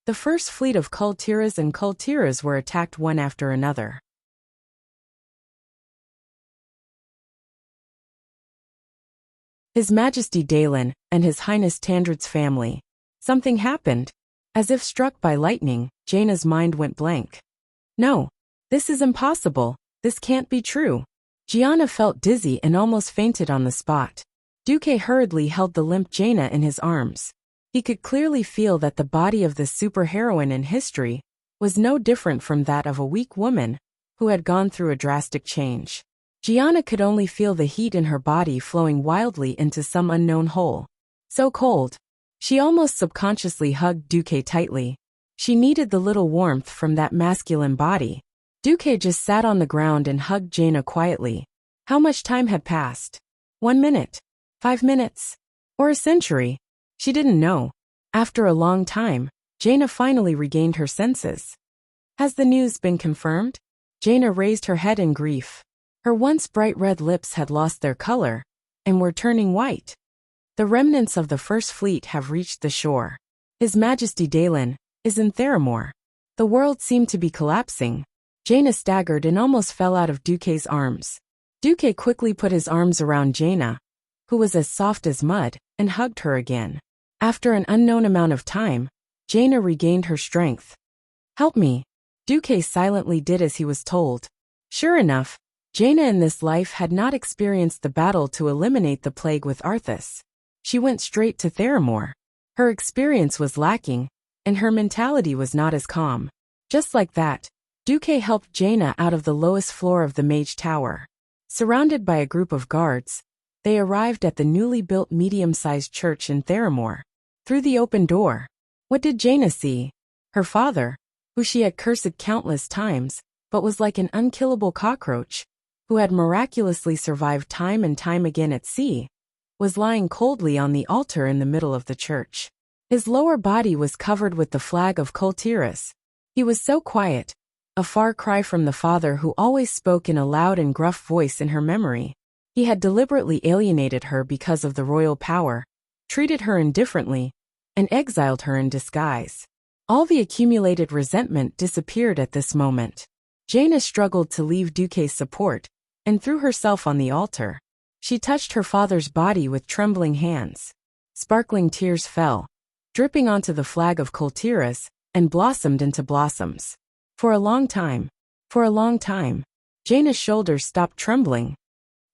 "The first fleet of Kultiras and Kultiras were attacked one after another. His Majesty Dalen and His Highness Tandrid's family. Something happened." As if struck by lightning, Jaina's mind went blank. "No, this is impossible. This can't be true." Gianna felt dizzy and almost fainted on the spot. Duque hurriedly held the limp Jaina in his arms. He could clearly feel that the body of this superheroine in history was no different from that of a weak woman who had gone through a drastic change. Gianna could only feel the heat in her body flowing wildly into some unknown hole. So cold. She almost subconsciously hugged Duque tightly. She needed the little warmth from that masculine body. Duque just sat on the ground and hugged Jaina quietly. How much time had passed? 1 minute? 5 minutes? Or a century? She didn't know. After a long time, Jaina finally regained her senses. "Has the news been confirmed?" Jaina raised her head in grief. Her once bright red lips had lost their color and were turning white. "The remnants of the First Fleet have reached the shore. His Majesty Dalen is in Theramore." The world seemed to be collapsing. Jaina staggered and almost fell out of Duque's arms. Duque quickly put his arms around Jaina, who was as soft as mud, and hugged her again. After an unknown amount of time, Jaina regained her strength. "Help me." Duque silently did as he was told. Sure enough, Jaina in this life had not experienced the battle to eliminate the plague with Arthas. She went straight to Theramore. Her experience was lacking, and her mentality was not as calm. Just like that, Duque helped Jaina out of the lowest floor of the Mage Tower. Surrounded by a group of guards, they arrived at the newly built medium-sized church in Theramore. Through the open door, what did Jaina see? Her father, who she had cursed countless times, but was like an unkillable cockroach, who had miraculously survived time and time again at sea, was lying coldly on the altar in the middle of the church. His lower body was covered with the flag of Kultiras. He was so quiet, a far cry from the father who always spoke in a loud and gruff voice in her memory. He had deliberately alienated her because of the royal power, treated her indifferently, and exiled her in disguise. All the accumulated resentment disappeared at this moment. Jaina struggled to leave Duque's support, and threw herself on the altar. She touched her father's body with trembling hands. Sparkling tears fell, dripping onto the flag of Kultiras, and blossomed into blossoms. For a long time, Jaina's shoulders stopped trembling.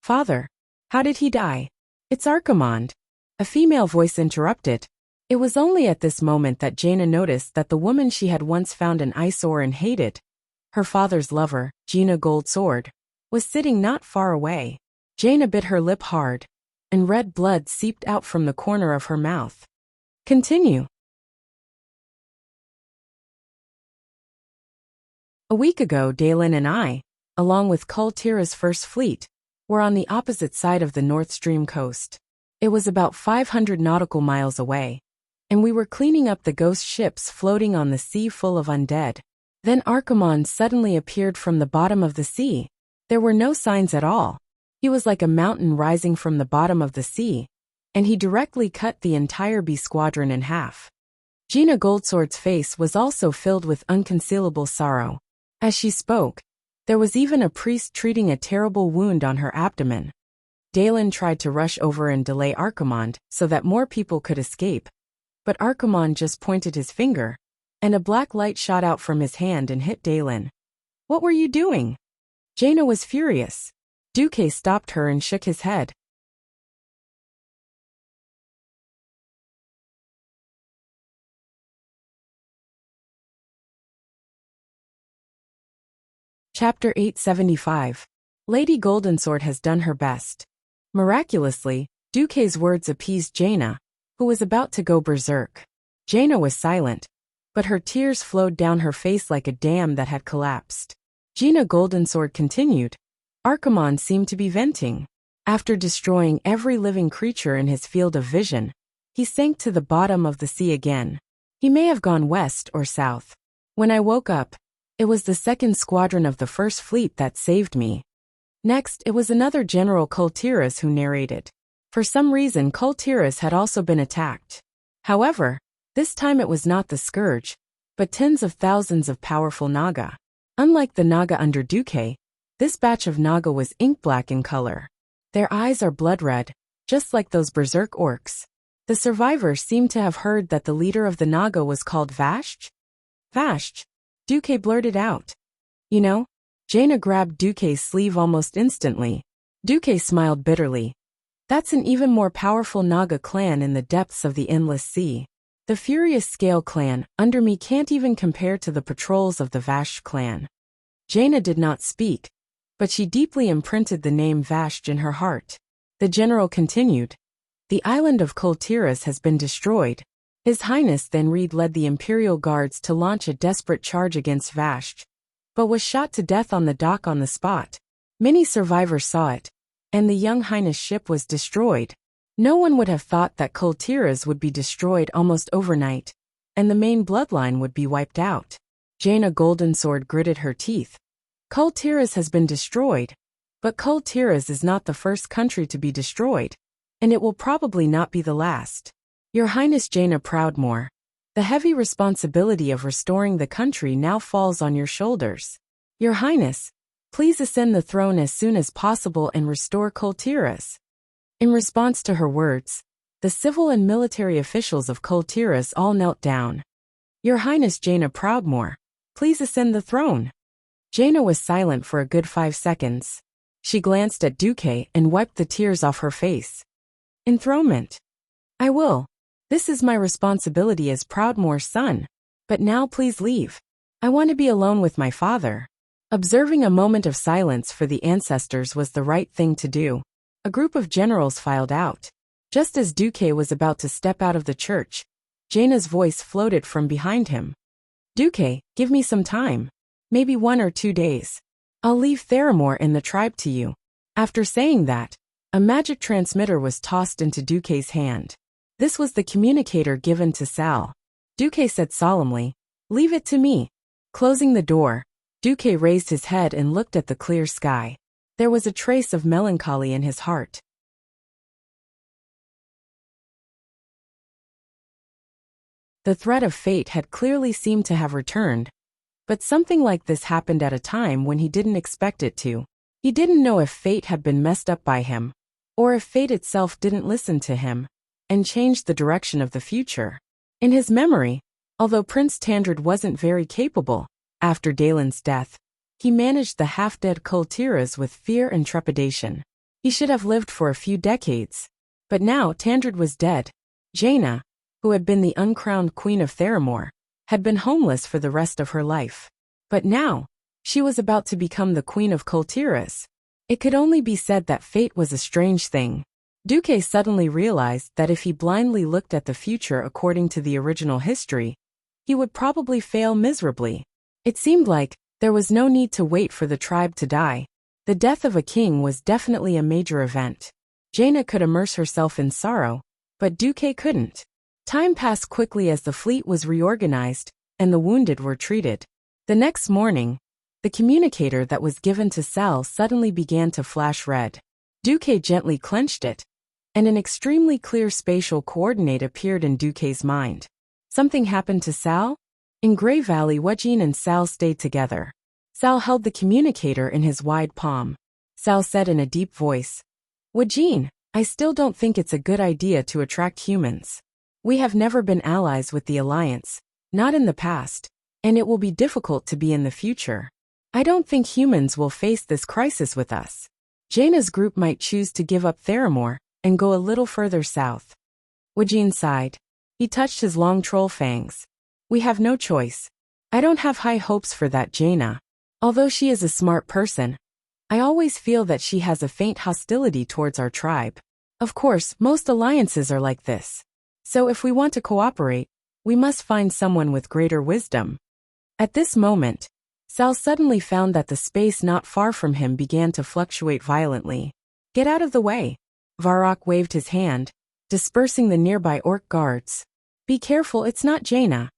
"Father, how did he die?" "It's Archimonde," a female voice interrupted. It was only at this moment that Jaina noticed that the woman she had once found an eyesore and hated, her father's lover, Gina Goldsword, was sitting not far away. Jaina bit her lip hard, and red blood seeped out from the corner of her mouth. Continue. A week ago, Dalen and I, along with Kultira's First Fleet, were on the opposite side of the North Stream coast. It was about 500 nautical miles away, and we were cleaning up the ghost ships floating on the sea full of undead. Then Archimonde suddenly appeared from the bottom of the sea. There were no signs at all. He was like a mountain rising from the bottom of the sea, and he directly cut the entire B squadron in half. Gina Goldsword's face was also filled with unconcealable sorrow. As she spoke, there was even a priest treating a terrible wound on her abdomen. Dalen tried to rush over and delay Archimonde so that more people could escape, but Archimonde just pointed his finger, and a black light shot out from his hand and hit Dalen. "What were you doing?" Jaina was furious. Duque stopped her and shook his head. Chapter 875. Lady Goldensword has done her best. Miraculously, Duque's words appeased Jaina, who was about to go berserk. Jaina was silent, but her tears flowed down her face like a dam that had collapsed. Jaina Goldensword continued. Archimonde seemed to be venting. After destroying every living creature in his field of vision, he sank to the bottom of the sea again. He may have gone west or south. When I woke up, it was the second squadron of the First Fleet that saved me. Next, it was another General Kultiras who narrated. For some reason, Kultiras had also been attacked. However, this time it was not the Scourge, but tens of thousands of powerful Naga. Unlike the Naga under Duque, this batch of Naga was ink-black in color. Their eyes are blood-red, just like those berserk orcs. The survivors seemed to have heard that the leader of the Naga was called Vashj. Vashj, Duque blurted out. You know? Jaina grabbed Duque's sleeve almost instantly. Duque smiled bitterly. That's an even more powerful Naga clan in the depths of the Endless Sea. The Furious Scale clan, under me, can't even compare to the patrols of the Vashj clan. Jaina did not speak, but she deeply imprinted the name Vashj in her heart. The general continued. The island of Kultiras has been destroyed. His Highness then led the Imperial Guards to launch a desperate charge against Vashj, but was shot to death on the dock on the spot. Many survivors saw it, and the young Highness ship was destroyed. No one would have thought that Kultiras would be destroyed almost overnight, and the main bloodline would be wiped out. Jaina Goldensword gritted her teeth. Kultiras has been destroyed, but Kultiras is not the first country to be destroyed, and it will probably not be the last. Your Highness Jaina Proudmoore, the heavy responsibility of restoring the country now falls on your shoulders. Your Highness, please ascend the throne as soon as possible and restore Kultiras. In response to her words, the civil and military officials of Kultiras all knelt down. Your Highness Jaina Proudmoore, please ascend the throne. Jaina was silent for a good 5 seconds. She glanced at Duque and wiped the tears off her face. Enthronement. I will. This is my responsibility as Proudmoore's son. But now please leave. I want to be alone with my father. Observing a moment of silence for the ancestors was the right thing to do. A group of generals filed out. Just as Duque was about to step out of the church, Jaina's voice floated from behind him. Duque, give me some time. Maybe 1 or 2 days. I'll leave Theramore and the tribe to you. After saying that, a magic transmitter was tossed into Duque's hand. This was the communicator given to Sal. Duque said solemnly, "Leave it to me." Closing the door, Duque raised his head and looked at the clear sky. There was a trace of melancholy in his heart. The threat of fate had clearly seemed to have returned, but something like this happened at a time when he didn't expect it to. He didn't know if fate had been messed up by him, or if fate itself didn't listen to him and changed the direction of the future. In his memory, although Prince Tandred wasn't very capable, after Dalen's death, he managed the half-dead Kultiras with fear and trepidation. He should have lived for a few decades. But now Tandred was dead. Jaina, who had been the uncrowned queen of Theramore, had been homeless for the rest of her life. But now, she was about to become the queen of Kultiras. It could only be said that fate was a strange thing. Duque suddenly realized that if he blindly looked at the future according to the original history, he would probably fail miserably. It seemed like there was no need to wait for the tribe to die. The death of a king was definitely a major event. Jaina could immerse herself in sorrow, but Duque couldn't. Time passed quickly as the fleet was reorganized, and the wounded were treated. The next morning, the communicator that was given to Sal suddenly began to flash red. Duque gently clenched it, and an extremely clear spatial coordinate appeared in Duque's mind. Something happened to Sal? In Grey Valley, Wejin and Sal stayed together. Sal held the communicator in his wide palm. Sal said in a deep voice, Wajin, I still don't think it's a good idea to attract humans. We have never been allies with the Alliance, not in the past, and it will be difficult to be in the future. I don't think humans will face this crisis with us. Jaina's group might choose to give up Theramore and go a little further south. Wajin sighed. He touched his long troll fangs. We have no choice. I don't have high hopes for that Jaina. Although she is a smart person, I always feel that she has a faint hostility towards our tribe. Of course, most alliances are like this. So if we want to cooperate, we must find someone with greater wisdom. At this moment, Sal suddenly found that the space not far from him began to fluctuate violently. Get out of the way. Varrock waved his hand, dispersing the nearby orc guards. Be careful, it's not Jaina.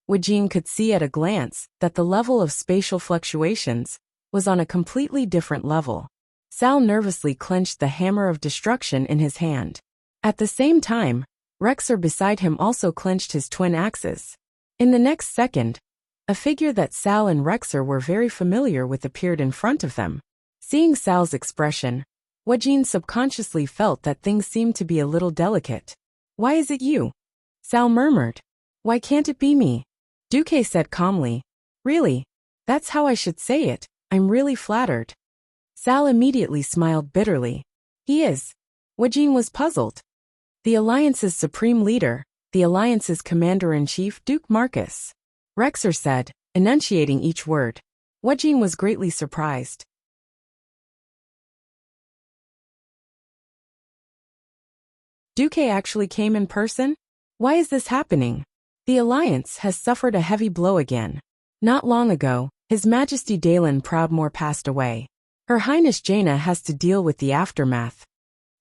Wajin could see at a glance that the level of spatial fluctuations was on a completely different level. Sal nervously clenched the hammer of destruction in his hand. At the same time, Rexer beside him also clenched his twin axes. In the next second, a figure that Sal and Rexer were very familiar with appeared in front of them. Seeing Sal's expression, Wajin subconsciously felt that things seemed to be a little delicate. Why is it you? Sal murmured. Why can't it be me? Duque said calmly. Really? That's how I should say it. I'm really flattered. Sal immediately smiled bitterly. He is. Wajin was puzzled. The Alliance's supreme leader, the Alliance's commander-in-chief Duke Marcus. Rexer said, enunciating each word. Wajin was greatly surprised. Duque actually came in person? Why is this happening? The Alliance has suffered a heavy blow again. Not long ago, His Majesty Dalen Proudmoore passed away. Her Highness Jaina has to deal with the aftermath.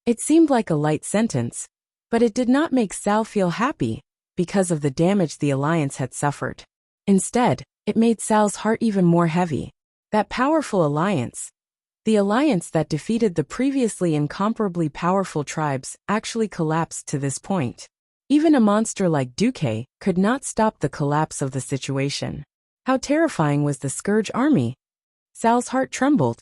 It seemed like a light sentence, but it did not make Sal feel happy because of the damage the Alliance had suffered. Instead, it made Sal's heart even more heavy. That powerful alliance, the alliance that defeated the previously incomparably powerful tribes, actually collapsed to this point. Even a monster like Duque could not stop the collapse of the situation. How terrifying was the Scourge army? Sal's heart trembled.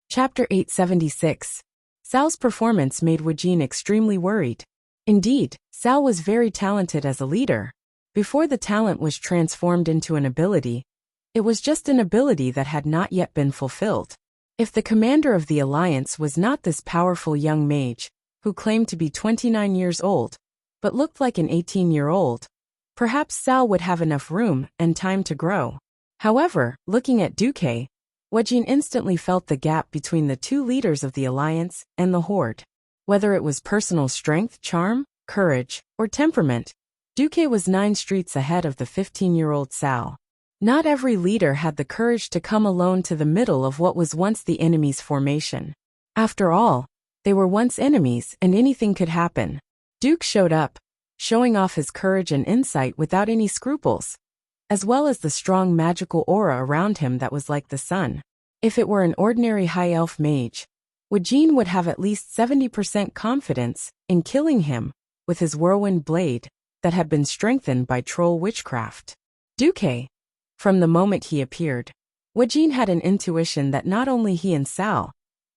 Chapter 876. Sal's performance made Wajin extremely worried. Indeed, Sal was very talented as a leader. Before the talent was transformed into an ability, it was just an ability that had not yet been fulfilled. If the commander of the Alliance was not this powerful young mage, who claimed to be 29 years old, but looked like an 18-year-old, perhaps Sal would have enough room and time to grow. However, looking at Duque, Wajin instantly felt the gap between the two leaders of the Alliance and the Horde. Whether it was personal strength, charm, courage, or temperament, Duque was 9 streets ahead of the 15-year-old Sal. Not every leader had the courage to come alone to the middle of what was once the enemy's formation. After all, they were once enemies and anything could happen. Duke showed up, showing off his courage and insight without any scruples, as well as the strong magical aura around him that was like the sun. If it were an ordinary high elf mage, Wajin would have at least 70% confidence in killing him with his whirlwind blade that had been strengthened by troll witchcraft. Duque. From the moment he appeared, Wajin had an intuition that not only he and Sal,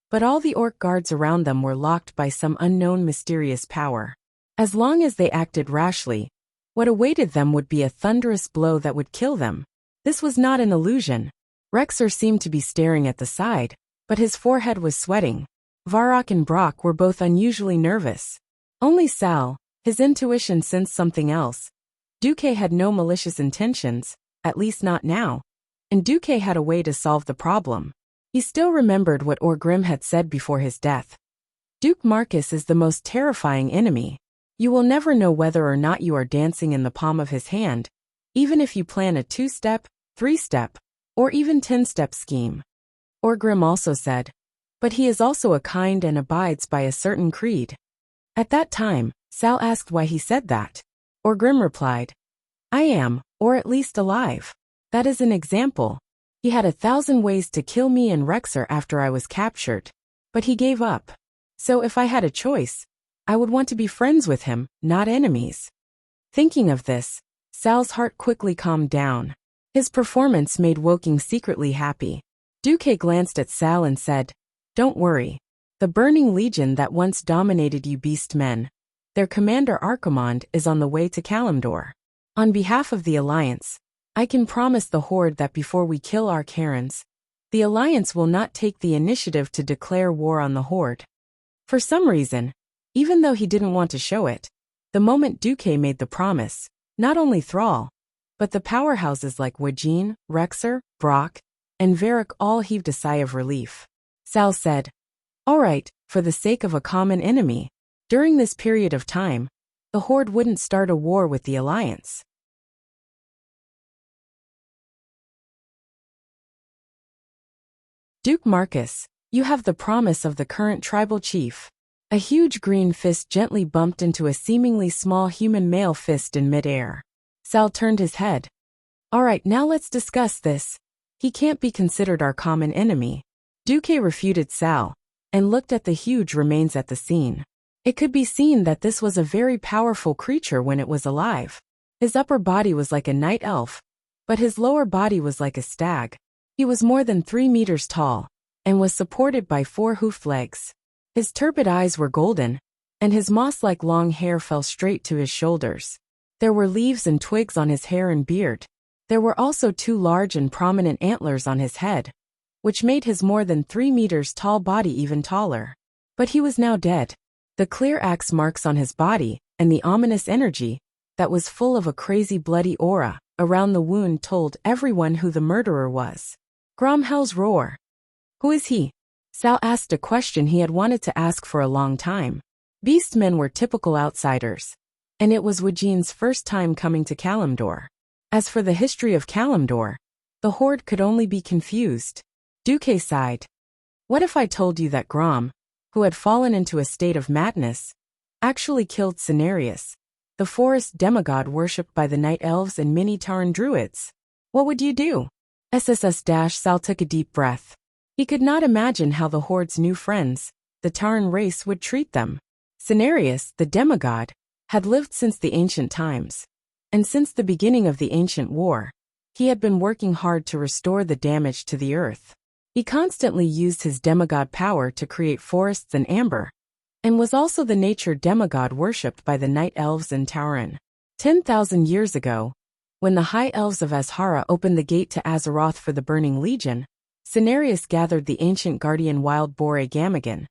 but all the orc guards around them were locked by some unknown mysterious power. As long as they acted rashly, what awaited them would be a thunderous blow that would kill them. This was not an illusion. Rexer seemed to be staring at the side, but his forehead was sweating. Varrock and Brock were both unusually nervous. Only Sal, his intuition sensed something else. Duque had no malicious intentions, at least not now, and Duque had a way to solve the problem. He still remembered what Orgrim had said before his death. Duke Marcus is the most terrifying enemy. You will never know whether or not you are dancing in the palm of his hand, even if you plan a 2-step, 3-step, or even 10-step scheme. Orgrim also said, but he is also a kind and abides by a certain creed. At that time, Sal asked why he said that. Orgrim replied, I am, or at least alive. That is an example. He had 1,000 ways to kill me and Rexer after I was captured, but he gave up. So if I had a choice, I would want to be friends with him, not enemies. Thinking of this, Sal's heart quickly calmed down. His performance made Woking secretly happy. Duque glanced at Sal and said, "Don't worry. The Burning Legion that once dominated you beast men, their commander Archimond is on the way to Kalimdor. On behalf of the Alliance, I can promise the Horde that before we kill our Karens, the Alliance will not take the initiative to declare war on the Horde." For some reason, even though he didn't want to show it, the moment Duque made the promise, not only Thrall, but the powerhouses like Wajin, Rexer, Brock, and Varric all heaved a sigh of relief. Sal said, "All right, for the sake of a common enemy, during this period of time, the Horde wouldn't start a war with the Alliance." Duke Marcus, you have the promise of the current tribal chief. A huge green fist gently bumped into a seemingly small human male fist in midair. Sal turned his head. "All right, now let's discuss this. He can't be considered our common enemy." Duque refuted Sal, and looked at the huge remains at the scene. It could be seen that this was a very powerful creature when it was alive. His upper body was like a night elf, but his lower body was like a stag. He was more than 3 meters tall, and was supported by 4 hoofed legs. His turbid eyes were golden, and his moss-like long hair fell straight to his shoulders. There were leaves and twigs on his hair and beard. There were also 2 large and prominent antlers on his head, which made his more than 3 meters tall body even taller. But he was now dead. The clear axe marks on his body, and the ominous energy, that was full of a crazy bloody aura, around the wound told everyone who the murderer was. Gromhel's roar. "Who is he?" Sal asked a question he had wanted to ask for a long time. Beastmen were typical outsiders, and it was Wajin's first time coming to Kalimdor. As for the history of Kalimdor, the Horde could only be confused. Duque sighed. "What if I told you that Grom, who had fallen into a state of madness, actually killed Cenarius, the forest demigod worshipped by the Night Elves and many Tauren druids? What would you do?" Sal took a deep breath. He could not imagine how the Horde's new friends, the Tauren race, would treat them. Cenarius, the demigod, had lived since the ancient times, and since the beginning of the ancient war, he had been working hard to restore the damage to the earth. He constantly used his demigod power to create forests and amber, and was also the nature demigod worshipped by the Night Elves and Tauren. 10,000 years ago, when the High Elves of Azhara opened the gate to Azeroth for the Burning Legion, Cenarius gathered the ancient guardian wild boar Agamagan,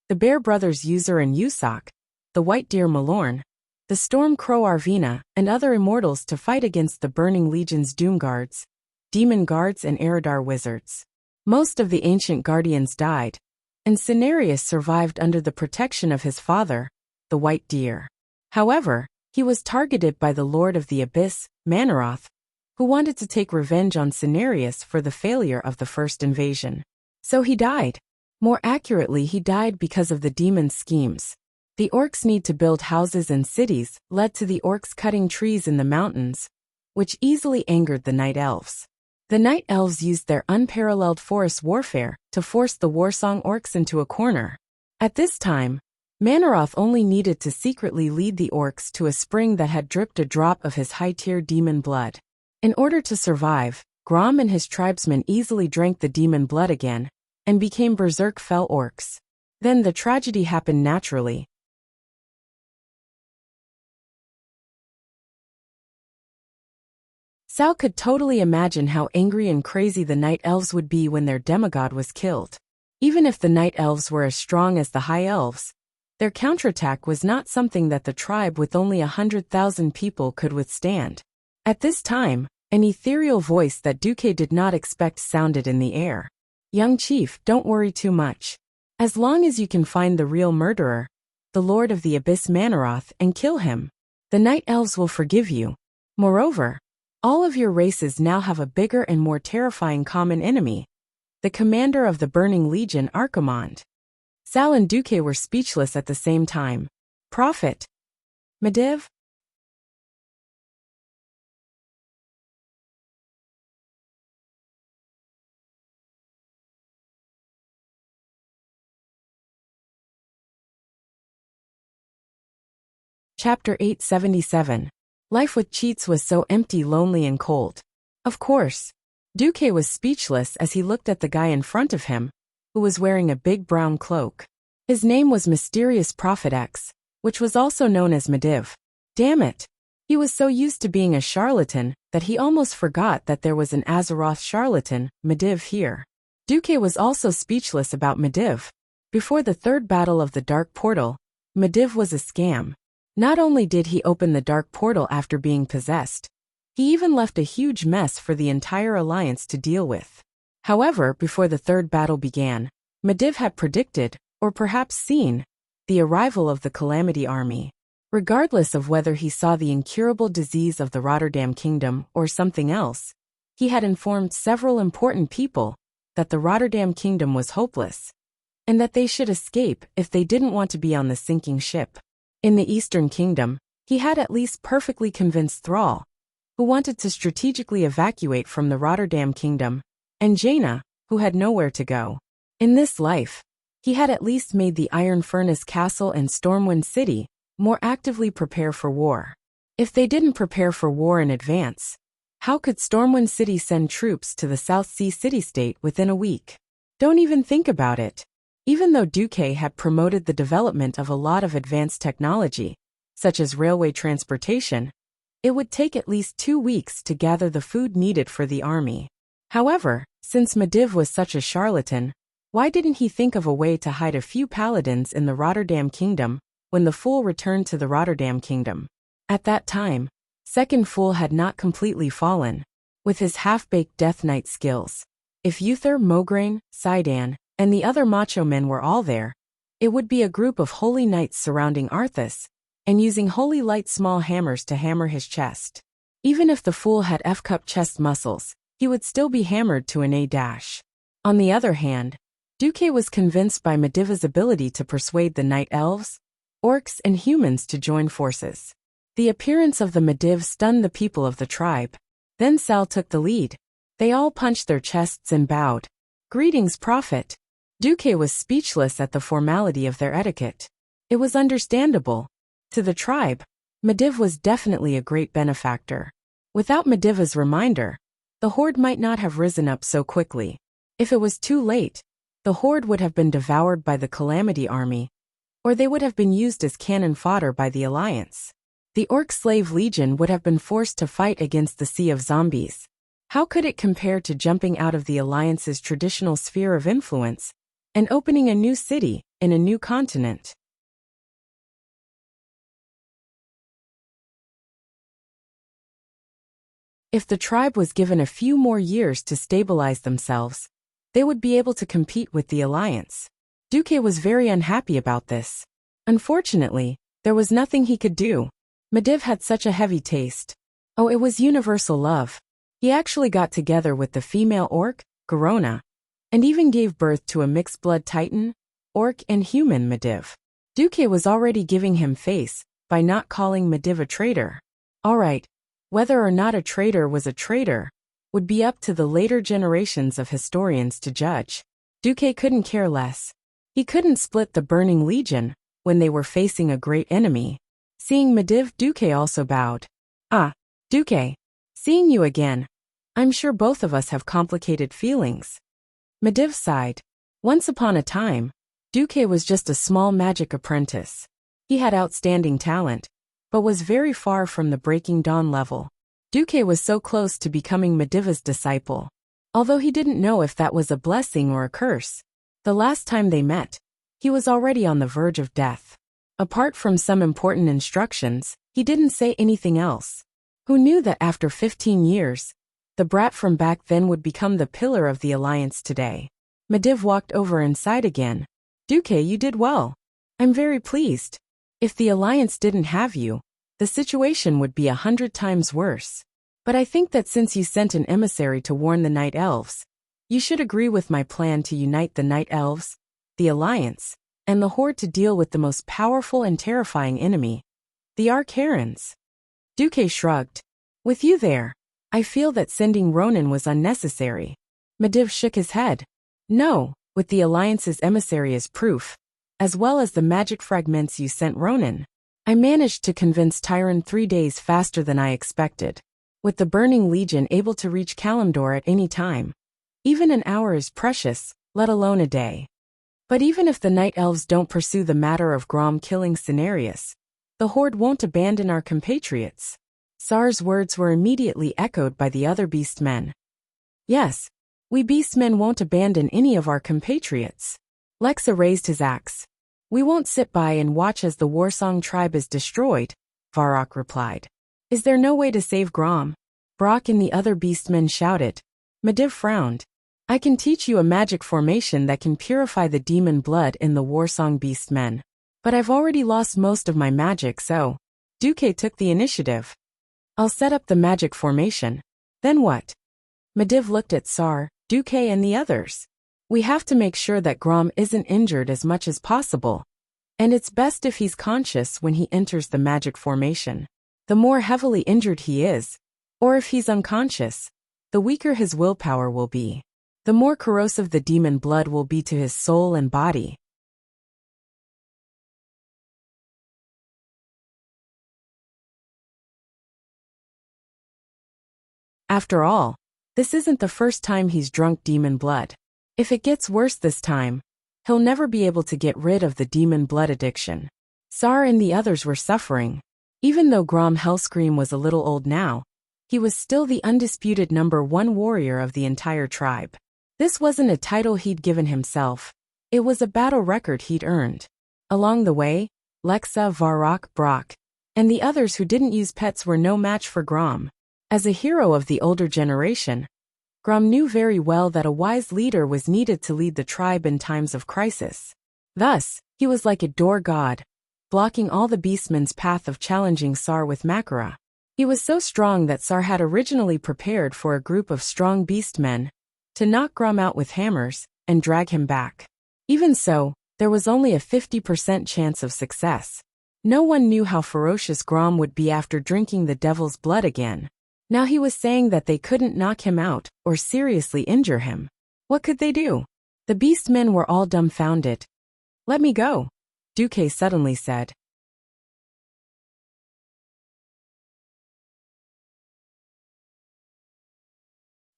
the bear brothers Uzer and Usoc, the white deer Malorn, the storm crow Arvina, and other immortals to fight against the Burning Legion's Doom Guards, Demon Guards, and Eridar wizards. Most of the ancient guardians died, and Cenarius survived under the protection of his father, the white deer. However, he was targeted by the Lord of the Abyss, Manoroth, who wanted to take revenge on Cenarius for the failure of the first invasion. So he died. More accurately, he died because of the demon's schemes. The orcs' need to build houses and cities led to the orcs cutting trees in the mountains, which easily angered the Night Elves. The Night Elves used their unparalleled forest warfare to force the Warsong orcs into a corner. At this time, Manoroth only needed to secretly lead the orcs to a spring that had dripped a drop of his high-tier demon blood. In order to survive, Grom and his tribesmen easily drank the demon blood again, and became berserk fell orcs. Then the tragedy happened naturally. Sal could totally imagine how angry and crazy the Night Elves would be when their demigod was killed. Even if the Night Elves were as strong as the High Elves, their counterattack was not something that the tribe with only 100,000 people could withstand. At this time, an ethereal voice that Duque did not expect sounded in the air. "Young chief, don't worry too much. As long as you can find the real murderer, the Lord of the Abyss Manoroth, and kill him, the Night Elves will forgive you. Moreover, all of your races now have a bigger and more terrifying common enemy, the commander of the Burning Legion, Archimond." Sal and Duque were speechless at the same time. "Prophet Medivh?" Chapter 877. Life with cheats was so empty, lonely, and cold. Of course. Duque was speechless as he looked at the guy in front of him, who was wearing a big brown cloak. His name was Mysterious Prophet X, which was also known as Mediv. Damn it! He was so used to being a charlatan that he almost forgot that there was an Azeroth charlatan, Mediv, here. Duque was also speechless about Mediv. Before the third battle of the Dark Portal, Mediv was a scam. Not only did he open the Dark Portal after being possessed, he even left a huge mess for the entire Alliance to deal with. However, before the third battle began, Mediv had predicted, or perhaps seen, the arrival of the Calamity Army. Regardless of whether he saw the incurable disease of the Rotterdam Kingdom or something else, he had informed several important people that the Rotterdam Kingdom was hopeless, and that they should escape if they didn't want to be on the sinking ship. In the Eastern Kingdom, he had at least perfectly convinced Thrall, who wanted to strategically evacuate from the Rotterdam Kingdom, and Jaina, who had nowhere to go. In this life, he had at least made the Iron Furnace Castle and Stormwind City more actively prepare for war. If they didn't prepare for war in advance, how could Stormwind City send troops to the South Sea city-state within a week? Don't even think about it. Even though Duque had promoted the development of a lot of advanced technology, such as railway transportation, it would take at least 2 weeks to gather the food needed for the army. However, since Mediv was such a charlatan, why didn't he think of a way to hide a few paladins in the Rotterdam Kingdom when the Fool returned to the Rotterdam Kingdom? At that time, Second Fool had not completely fallen. With his half-baked Death Knight skills, if Uther, Mograine, Sidan, and the other macho men were all there, it would be a group of holy knights surrounding Arthas, and using holy light small hammers to hammer his chest. Even if the Fool had F-cup chest muscles, he would still be hammered to an A-dash. On the other hand, Duque was convinced by Medivh's ability to persuade the Night Elves, Orcs, and humans to join forces. The appearance of the Mediv stunned the people of the tribe. Then Sal took the lead. They all punched their chests and bowed. "Greetings, Prophet." Duque was speechless at the formality of their etiquette. It was understandable. To the tribe, Mediv was definitely a great benefactor. Without Medivh's reminder, the Horde might not have risen up so quickly. If it was too late, the Horde would have been devoured by the Calamity Army, or they would have been used as cannon fodder by the Alliance. The Orc Slave Legion would have been forced to fight against the sea of zombies. How could it compare to jumping out of the Alliance's traditional sphere of influence and opening a new city in a new continent? If the tribe was given a few more years to stabilize themselves, they would be able to compete with the Alliance. Duque was very unhappy about this. Unfortunately, there was nothing he could do. Mediv had such a heavy taste. Oh, it was universal love. He actually got together with the female orc, Garona, and even gave birth to a mixed-blood titan, orc, and human Mediv. Duque was already giving him face by not calling Mediv a traitor. Alright, whether or not a traitor was a traitor would be up to the later generations of historians to judge. Duque couldn't care less. He couldn't split the Burning Legion when they were facing a great enemy. Seeing Mediv, Duque also bowed. "Ah, Duque. Seeing you again. I'm sure both of us have complicated feelings." Mediv sighed. Once upon a time, Duque was just a small magic apprentice. He had outstanding talent, but was very far from the Breaking Dawn level. Duque was so close to becoming Medivh's disciple. Although he didn't know if that was a blessing or a curse. The last time they met, he was already on the verge of death. Apart from some important instructions, he didn't say anything else. Who knew that after 15 years, the brat from back then would become the pillar of the Alliance today? Mediv walked over and sighed again. "Duque, you did well. I'm very pleased. If the Alliance didn't have you, the situation would be 100 times worse. But I think that since you sent an emissary to warn the Night Elves, you should agree with my plan to unite the Night Elves, the Alliance, and the Horde to deal with the most powerful and terrifying enemy, the Archaerans." Duque shrugged. "With you there, I feel that sending Ronan was unnecessary." Mediv shook his head. "No, with the Alliance's emissary as proof, as well as the magic fragments you sent Ronan, I managed to convince Tyron 3 days faster than I expected. With the Burning Legion able to reach Kalimdor at any time. Even an hour is precious, let alone a day. But even if the Night Elves don't pursue the matter of Grom killing Cenarius, the Horde won't abandon our compatriots. Sar's words were immediately echoed by the other beastmen. Yes, we beastmen won't abandon any of our compatriots. Lexa raised his axe. We won't sit by and watch as the Warsong tribe is destroyed, Varrock replied. Is there no way to save Grom? Brock and the other beastmen shouted. Medivh frowned. I can teach you a magic formation that can purify the demon blood in the Warsong beastmen. But I've already lost most of my magic, so Duque took the initiative. I'll set up the magic formation. Then what? Medivh looked at Sar, Duque and the others. We have to make sure that Grom isn't injured as much as possible. And it's best if he's conscious when he enters the magic formation. The more heavily injured he is, or if he's unconscious, the weaker his willpower will be. The more corrosive the demon blood will be to his soul and body. After all, this isn't the first time he's drunk demon blood. If it gets worse this time, he'll never be able to get rid of the demon blood addiction. Sar and the others were suffering. Even though Grom Hellscream was a little old now, he was still the undisputed #1 warrior of the entire tribe. This wasn't a title he'd given himself. It was a battle record he'd earned. Along the way, Lexa, Varrock, Brock, and the others who didn't use pets were no match for Grom. As a hero of the older generation, Grom knew very well that a wise leader was needed to lead the tribe in times of crisis. Thus, he was like a door god, blocking all the beastmen's path of challenging Sar with Makara. He was so strong that Sar had originally prepared for a group of strong beastmen to knock Grom out with hammers and drag him back. Even so, there was only a 50% chance of success. No one knew how ferocious Grom would be after drinking the devil's blood again. Now he was saying that they couldn't knock him out or seriously injure him. What could they do? The beastmen were all dumbfounded. Let me go, Duque suddenly said.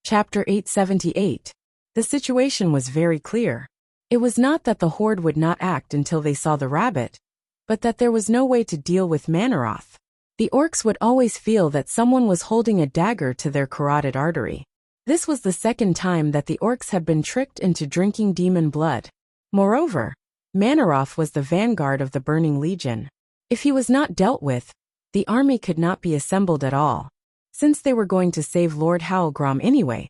Chapter 878. The situation was very clear. It was not that the Horde would not act until they saw the rabbit, but that there was no way to deal with Manaroth. The orcs would always feel that someone was holding a dagger to their carotid artery. This was the second time that the orcs had been tricked into drinking demon blood. Moreover, Manaroth was the vanguard of the Burning Legion. If he was not dealt with, the army could not be assembled at all. Since they were going to save Lord Howlgrom anyway,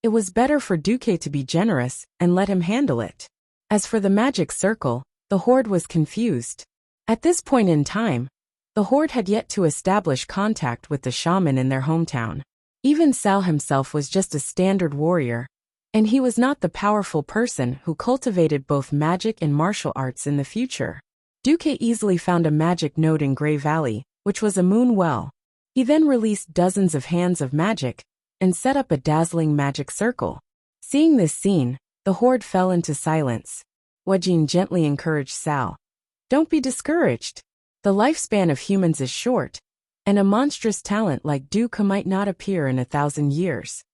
it was better for Duque to be generous and let him handle it. As for the magic circle, the Horde was confused. At this point in time, the Horde had yet to establish contact with the shaman in their hometown. Even Sal himself was just a standard warrior, and he was not the powerful person who cultivated both magic and martial arts in the future. Duque easily found a magic node in Grey Valley, which was a moon well. He then released dozens of hands of magic and set up a dazzling magic circle. Seeing this scene, the Horde fell into silence. Wajin gently encouraged Sal. Don't be discouraged. The lifespan of humans is short, and a monstrous talent like Duque might not appear in 1,000 years.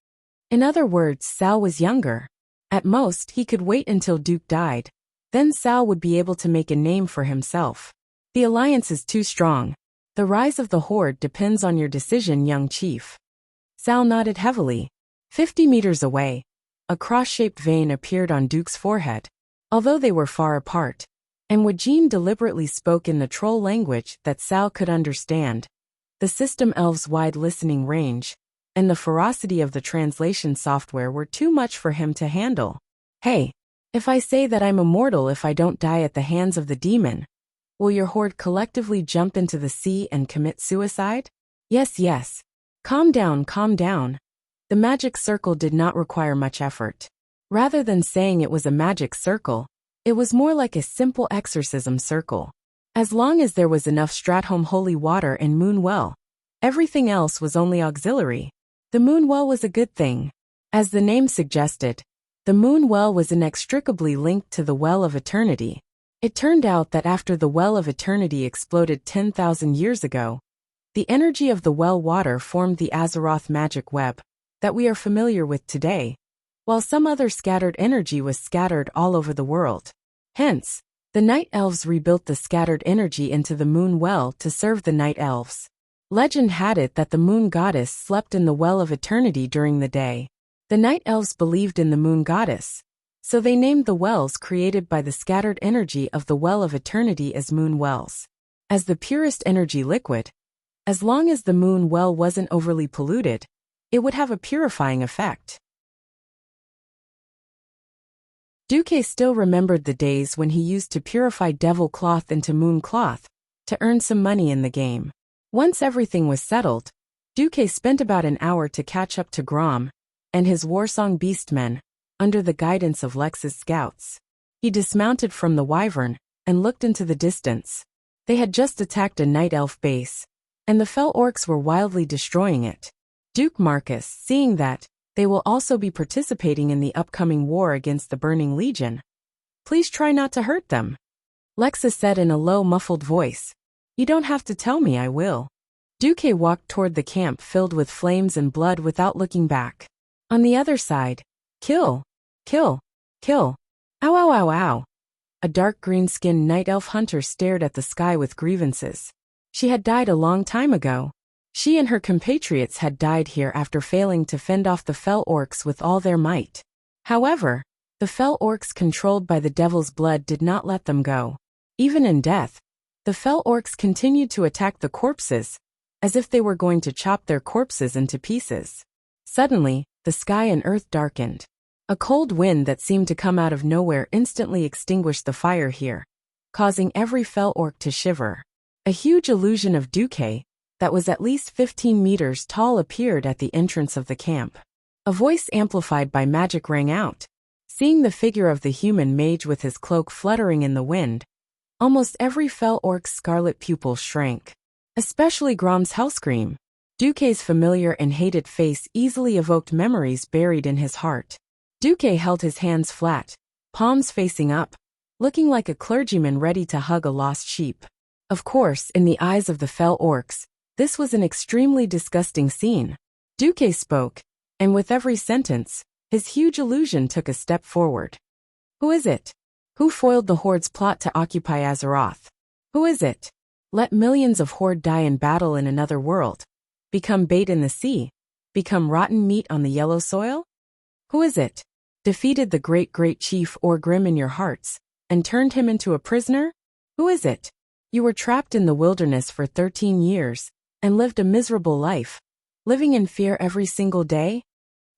In other words, Sal was younger. At most, he could wait until Duque died. Then Sal would be able to make a name for himself. The alliance is too strong. The rise of the Horde depends on your decision, young chief. Sal nodded heavily. 50 meters away, a cross-shaped vein appeared on Duque's forehead. Although they were far apart, and Wajin deliberately spoke in the troll language that Sal could understand, the system elf's wide listening range and the ferocity of the translation software were too much for him to handle. Hey, if I say that I'm immortal if I don't die at the hands of the demon, will your Horde collectively jump into the sea and commit suicide? Yes, yes. Calm down, calm down. The magic circle did not require much effort. Rather than saying it was a magic circle, it was more like a simple exorcism circle. As long as there was enough Stratholme holy water and moon well, everything else was only auxiliary. The moon well was a good thing. As the name suggested, the moon well was inextricably linked to the well of eternity. It turned out that after the Well of Eternity exploded 10,000 years ago, the energy of the well water formed the Azeroth magic web that we are familiar with today, while some other scattered energy was scattered all over the world. Hence, the Night Elves rebuilt the scattered energy into the Moon Well to serve the Night Elves. Legend had it that the Moon Goddess slept in the Well of Eternity during the day. The Night Elves believed in the Moon Goddess, so they named the wells created by the scattered energy of the Well of Eternity as Moon Wells. As the purest energy liquid, as long as the Moon Well wasn't overly polluted, it would have a purifying effect. Duque still remembered the days when he used to purify devil cloth into moon cloth to earn some money in the game. Once everything was settled, Duque spent about an hour to catch up to Grom and his warsong beastmen under the guidance of Lex's scouts. He dismounted from the wyvern and looked into the distance. They had just attacked a night elf base, and the fell orcs were wildly destroying it. Duke Marcus, seeing that, they will also be participating in the upcoming war against the Burning Legion. Please try not to hurt them, Lexa said in a low, muffled voice. You don't have to tell me, I will. Duque walked toward the camp filled with flames and blood without looking back. On the other side, kill, kill, kill. Ow, ow, ow, ow. A dark green-skinned night elf hunter stared at the sky with grievances. She had died a long time ago. She and her compatriots had died here after failing to fend off the fell orcs with all their might. However, the fell orcs controlled by the devil's blood did not let them go. Even in death, the fell orcs continued to attack the corpses, as if they were going to chop their corpses into pieces. Suddenly, the sky and earth darkened. A cold wind that seemed to come out of nowhere instantly extinguished the fire here, causing every fell orc to shiver. A huge illusion of Duque, that was at least 15 meters tall, appeared at the entrance of the camp. A voice amplified by magic rang out. Seeing the figure of the human mage with his cloak fluttering in the wind, almost every fell orc's scarlet pupil shrank. Especially Grom's hellscream. Duque's familiar and hated face easily evoked memories buried in his heart. Duque held his hands flat, palms facing up, looking like a clergyman ready to hug a lost sheep. Of course, in the eyes of the fell orcs, this was an extremely disgusting scene. Duque spoke, and with every sentence, his huge illusion took a step forward. Who is it? Who foiled the Horde's plot to occupy Azeroth? Who is it? Let millions of Horde die in battle in another world, become bait in the sea, become rotten meat on the yellow soil? Who is it? Defeated the great chief Orgrim in your hearts, and turned him into a prisoner? Who is it? You were trapped in the wilderness for 13 years, and lived a miserable life, living in fear every single day?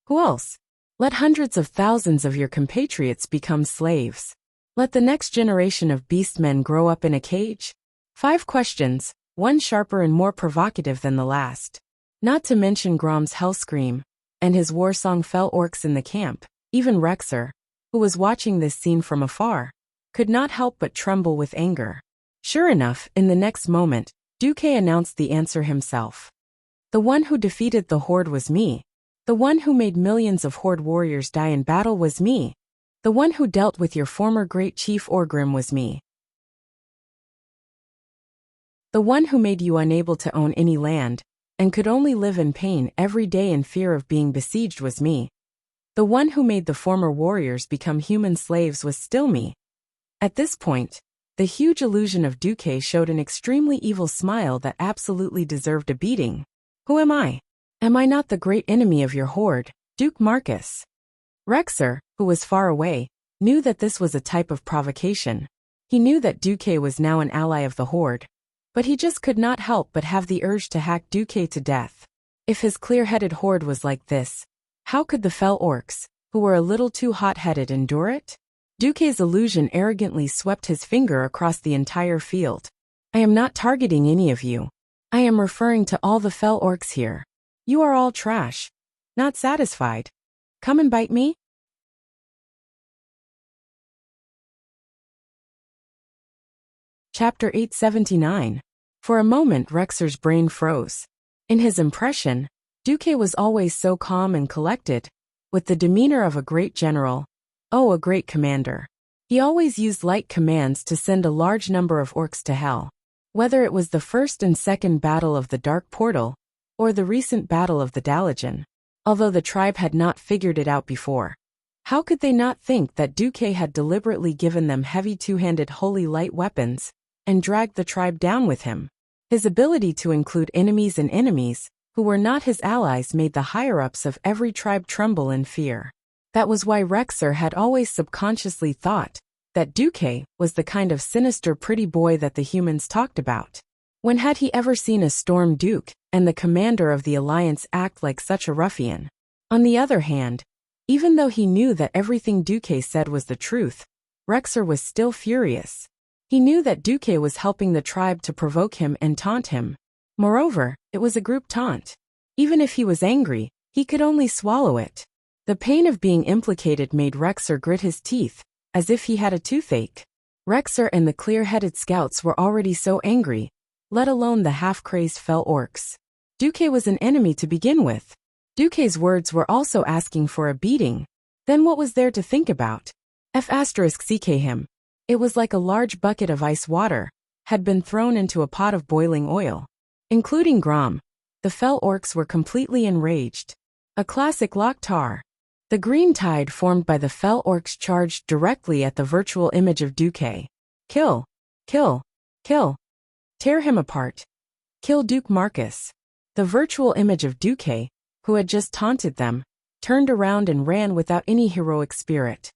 Who else? Let hundreds of thousands of your compatriots become slaves. Let the next generation of beastmen grow up in a cage? 5 questions, one sharper and more provocative than the last. Not to mention Grom's hellscream, and his warsong fell orcs in the camp. Even Rexer, who was watching this scene from afar, could not help but tremble with anger. Sure enough, in the next moment, Duque announced the answer himself. The one who defeated the Horde was me. The one who made millions of Horde warriors die in battle was me. The one who dealt with your former great chief Orgrim was me. The one who made you unable to own any land, and could only live in pain every day in fear of being besieged was me. The one who made the former warriors become human slaves was still me. At this point, the huge illusion of Duque showed an extremely evil smile that absolutely deserved a beating. Who am I? Am I not the great enemy of your Horde, Duke Marcus? Rexer, who was far away, knew that this was a type of provocation. He knew that Duque was now an ally of the Horde, but he just could not help but have the urge to hack Duque to death. If his clear-headed Horde was like this, how could the fell orcs, who were a little too hot-headed, endure it? Duque's illusion arrogantly swept his finger across the entire field. I am not targeting any of you. I am referring to all the fell orcs here. You are all trash. Not satisfied? Come and bite me? Chapter 879. For a moment Rexer's brain froze. In his impression, Duque was always so calm and collected, with the demeanor of a great general, a great commander. He always used light commands to send a large number of orcs to hell. Whether it was the first and second battle of the Dark Portal, or the recent battle of the Dalajan, although the tribe had not figured it out before. How could they not think that Duque had deliberately given them heavy two-handed holy light weapons, and dragged the tribe down with him? His ability to include enemies and enemies, who were not his allies, made the higher-ups of every tribe tremble in fear. That was why Rexer had always subconsciously thought that Duque was the kind of sinister pretty boy that the humans talked about. When had he ever seen a Storm Duke and the commander of the Alliance act like such a ruffian? On the other hand, even though he knew that everything Duque said was the truth, Rexer was still furious. He knew that Duque was helping the tribe to provoke him and taunt him. Moreover, it was a group taunt. Even if he was angry, he could only swallow it. The pain of being implicated made Rexer grit his teeth, as if he had a toothache. Rexer and the clear-headed scouts were already so angry, let alone the half-crazed fell orcs. Duque was an enemy to begin with. Duque's words were also asking for a beating. Then what was there to think about? F***ck him. It was like a large bucket of ice water had been thrown into a pot of boiling oil. Including Grom, the fell orcs were completely enraged. A classic Loktar. The green tide formed by the fell orcs charged directly at the virtual image of Duque. Kill! Kill! Kill! Tear him apart. Kill Duke Marcus. The virtual image of Duque, who had just taunted them, turned around and ran without any heroic spirit.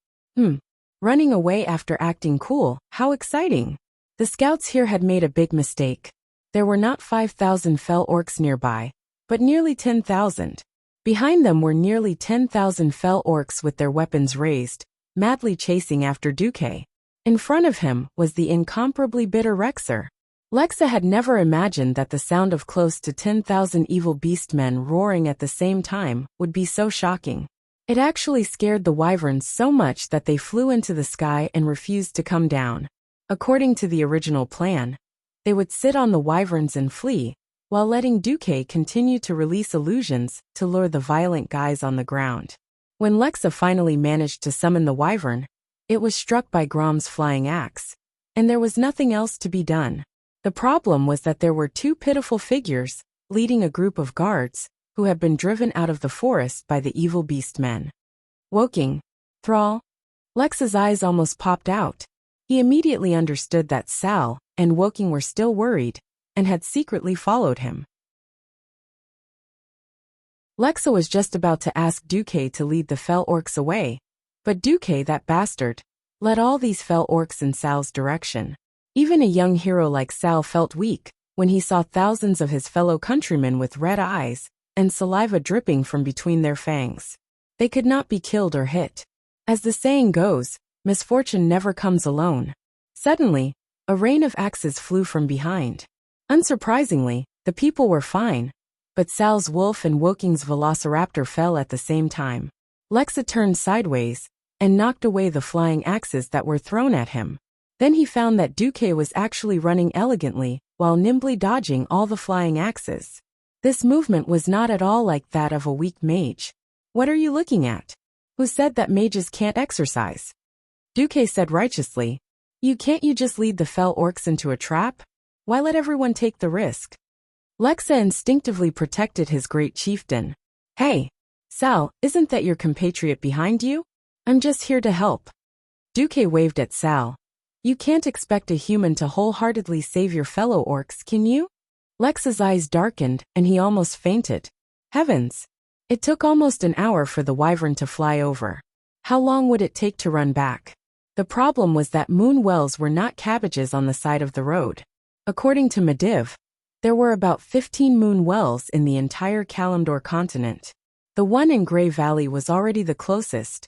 Running away after acting cool, how exciting! The scouts here had made a big mistake. There were not 5,000 fell orcs nearby, but nearly 10,000. Behind them were nearly 10,000 fell orcs with their weapons raised, madly chasing after Duque. In front of him was the incomparably bitter Rexer. Lexa had never imagined that the sound of close to 10,000 evil beastmen roaring at the same time would be so shocking. It actually scared the wyverns so much that they flew into the sky and refused to come down. According to the original plan, they would sit on the wyverns and flee, while letting Duque continue to release illusions to lure the violent guys on the ground. When Lexa finally managed to summon the wyvern, it was struck by Grom's flying axe, and there was nothing else to be done. The problem was that there were two pitiful figures, leading a group of guards, who had been driven out of the forest by the evil beastmen. Woking, Thrall. Lexa's eyes almost popped out. He immediately understood that Sal and Woking were still worried, and had secretly followed him. Lexa was just about to ask Duque to lead the fell orcs away, but Duque, that bastard, led all these fell orcs in Sal's direction. Even a young hero like Sal felt weak when he saw thousands of his fellow countrymen with red eyes and saliva dripping from between their fangs. They could not be killed or hit. As the saying goes, misfortune never comes alone. Suddenly, a rain of axes flew from behind. Unsurprisingly, the people were fine, but Sal's wolf and Woking's velociraptor fell at the same time. Lexa turned sideways and knocked away the flying axes that were thrown at him. Then he found that Duque was actually running elegantly while nimbly dodging all the flying axes. This movement was not at all like that of a weak mage. What are you looking at? Who said that mages can't exercise? Duque said righteously. Can't you just lead the fell orcs into a trap? Why let everyone take the risk? Lexa instinctively protected his great chieftain. Hey, Sal, isn't that your compatriot behind you? I'm just here to help. Duque waved at Sal. You can't expect a human to wholeheartedly save your fellow orcs, can you? Lexa's eyes darkened and he almost fainted. Heavens! It took almost an hour for the wyvern to fly over. How long would it take to run back? The problem was that moon wells were not cabbages on the side of the road. According to Mediv, there were about 15 moon wells in the entire Kalimdor continent. The one in Grey Valley was already the closest.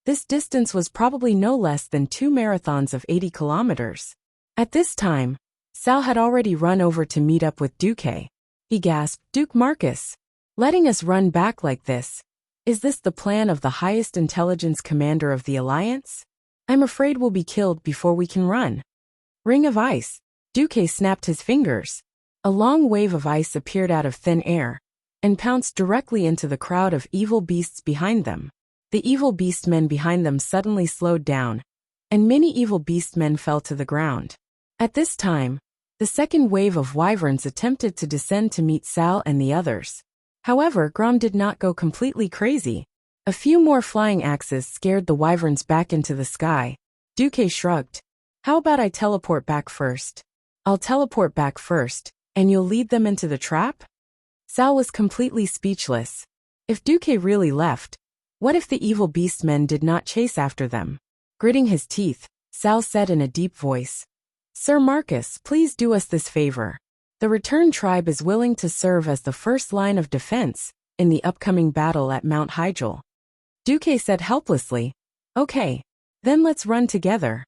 This distance was probably no less than 2 marathons of 80 kilometers. At this time, Sal had already run over to meet up with Duque. He gasped, Duke Marcus, letting us run back like this. Is this the plan of the highest intelligence commander of the Alliance? I'm afraid we'll be killed before we can run. Ring of ice. Duque snapped his fingers. A long wave of ice appeared out of thin air and pounced directly into the crowd of evil beasts behind them. The evil beastmen behind them suddenly slowed down, and many evil beastmen fell to the ground. At this time, the second wave of wyverns attempted to descend to meet Sal and the others. However, Grom did not go completely crazy. A few more flying axes scared the wyverns back into the sky. Duque shrugged. How about I teleport back first? I'll teleport back first, and you'll lead them into the trap? Sal was completely speechless. If Duque really left, what if the evil beastmen did not chase after them? Gritting his teeth, Sal said in a deep voice, Sir Marcus, please do us this favor. The returned tribe is willing to serve as the first line of defense in the upcoming battle at Mount Hygel. Duque said helplessly, Okay, then let's run together.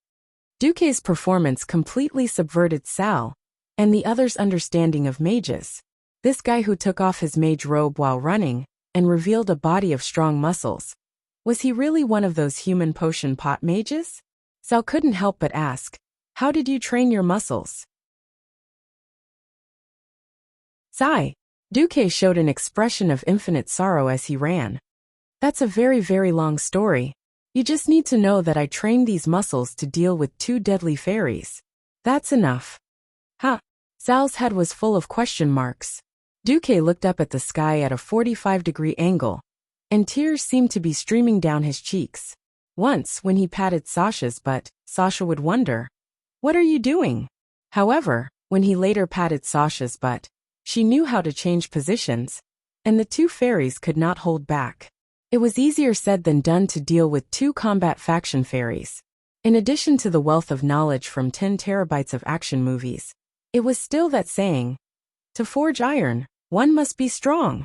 Duque's performance completely subverted Sal and the others' understanding of mages. This guy who took off his mage robe while running and revealed a body of strong muscles. Was he really one of those human potion pot mages? Sal couldn't help but ask, How did you train your muscles? Sigh. Duque showed an expression of infinite sorrow as he ran. That's a very, very long story. You just need to know that I trained these muscles to deal with 2 deadly fairies. That's enough. Huh. Sal's head was full of question marks. Duque looked up at the sky at a 45-degree angle, and tears seemed to be streaming down his cheeks. Once, when he patted Sasha's butt, Sasha would wonder, What are you doing? However, when he later patted Sasha's butt, she knew how to change positions, and the 2 fairies could not hold back. It was easier said than done to deal with 2 combat faction fairies. In addition to the wealth of knowledge from 10 terabytes of action movies, it was still that saying, to forge iron, one must be strong.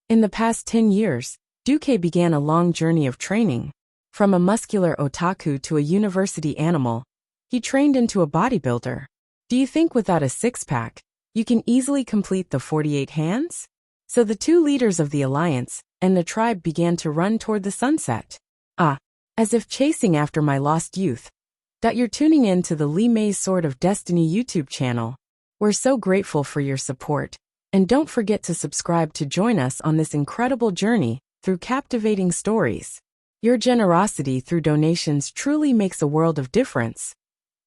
In the past 10 years, Duque began a long journey of training. From a muscular otaku to a university animal, he trained into a bodybuilder. Do you think without a six-pack, you can easily complete the 48 hands? So the 2 leaders of the alliance and the tribe began to run toward the sunset. As if chasing after my lost youth. You're tuning in to the Li Mei's Sword of Destiny YouTube channel. We're so grateful for your support, and don't forget to subscribe to join us on this incredible journey through captivating stories. Your generosity through donations truly makes a world of difference,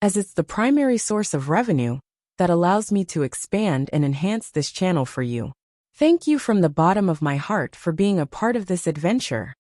as it's the primary source of revenue that allows me to expand and enhance this channel for you. Thank you from the bottom of my heart for being a part of this adventure.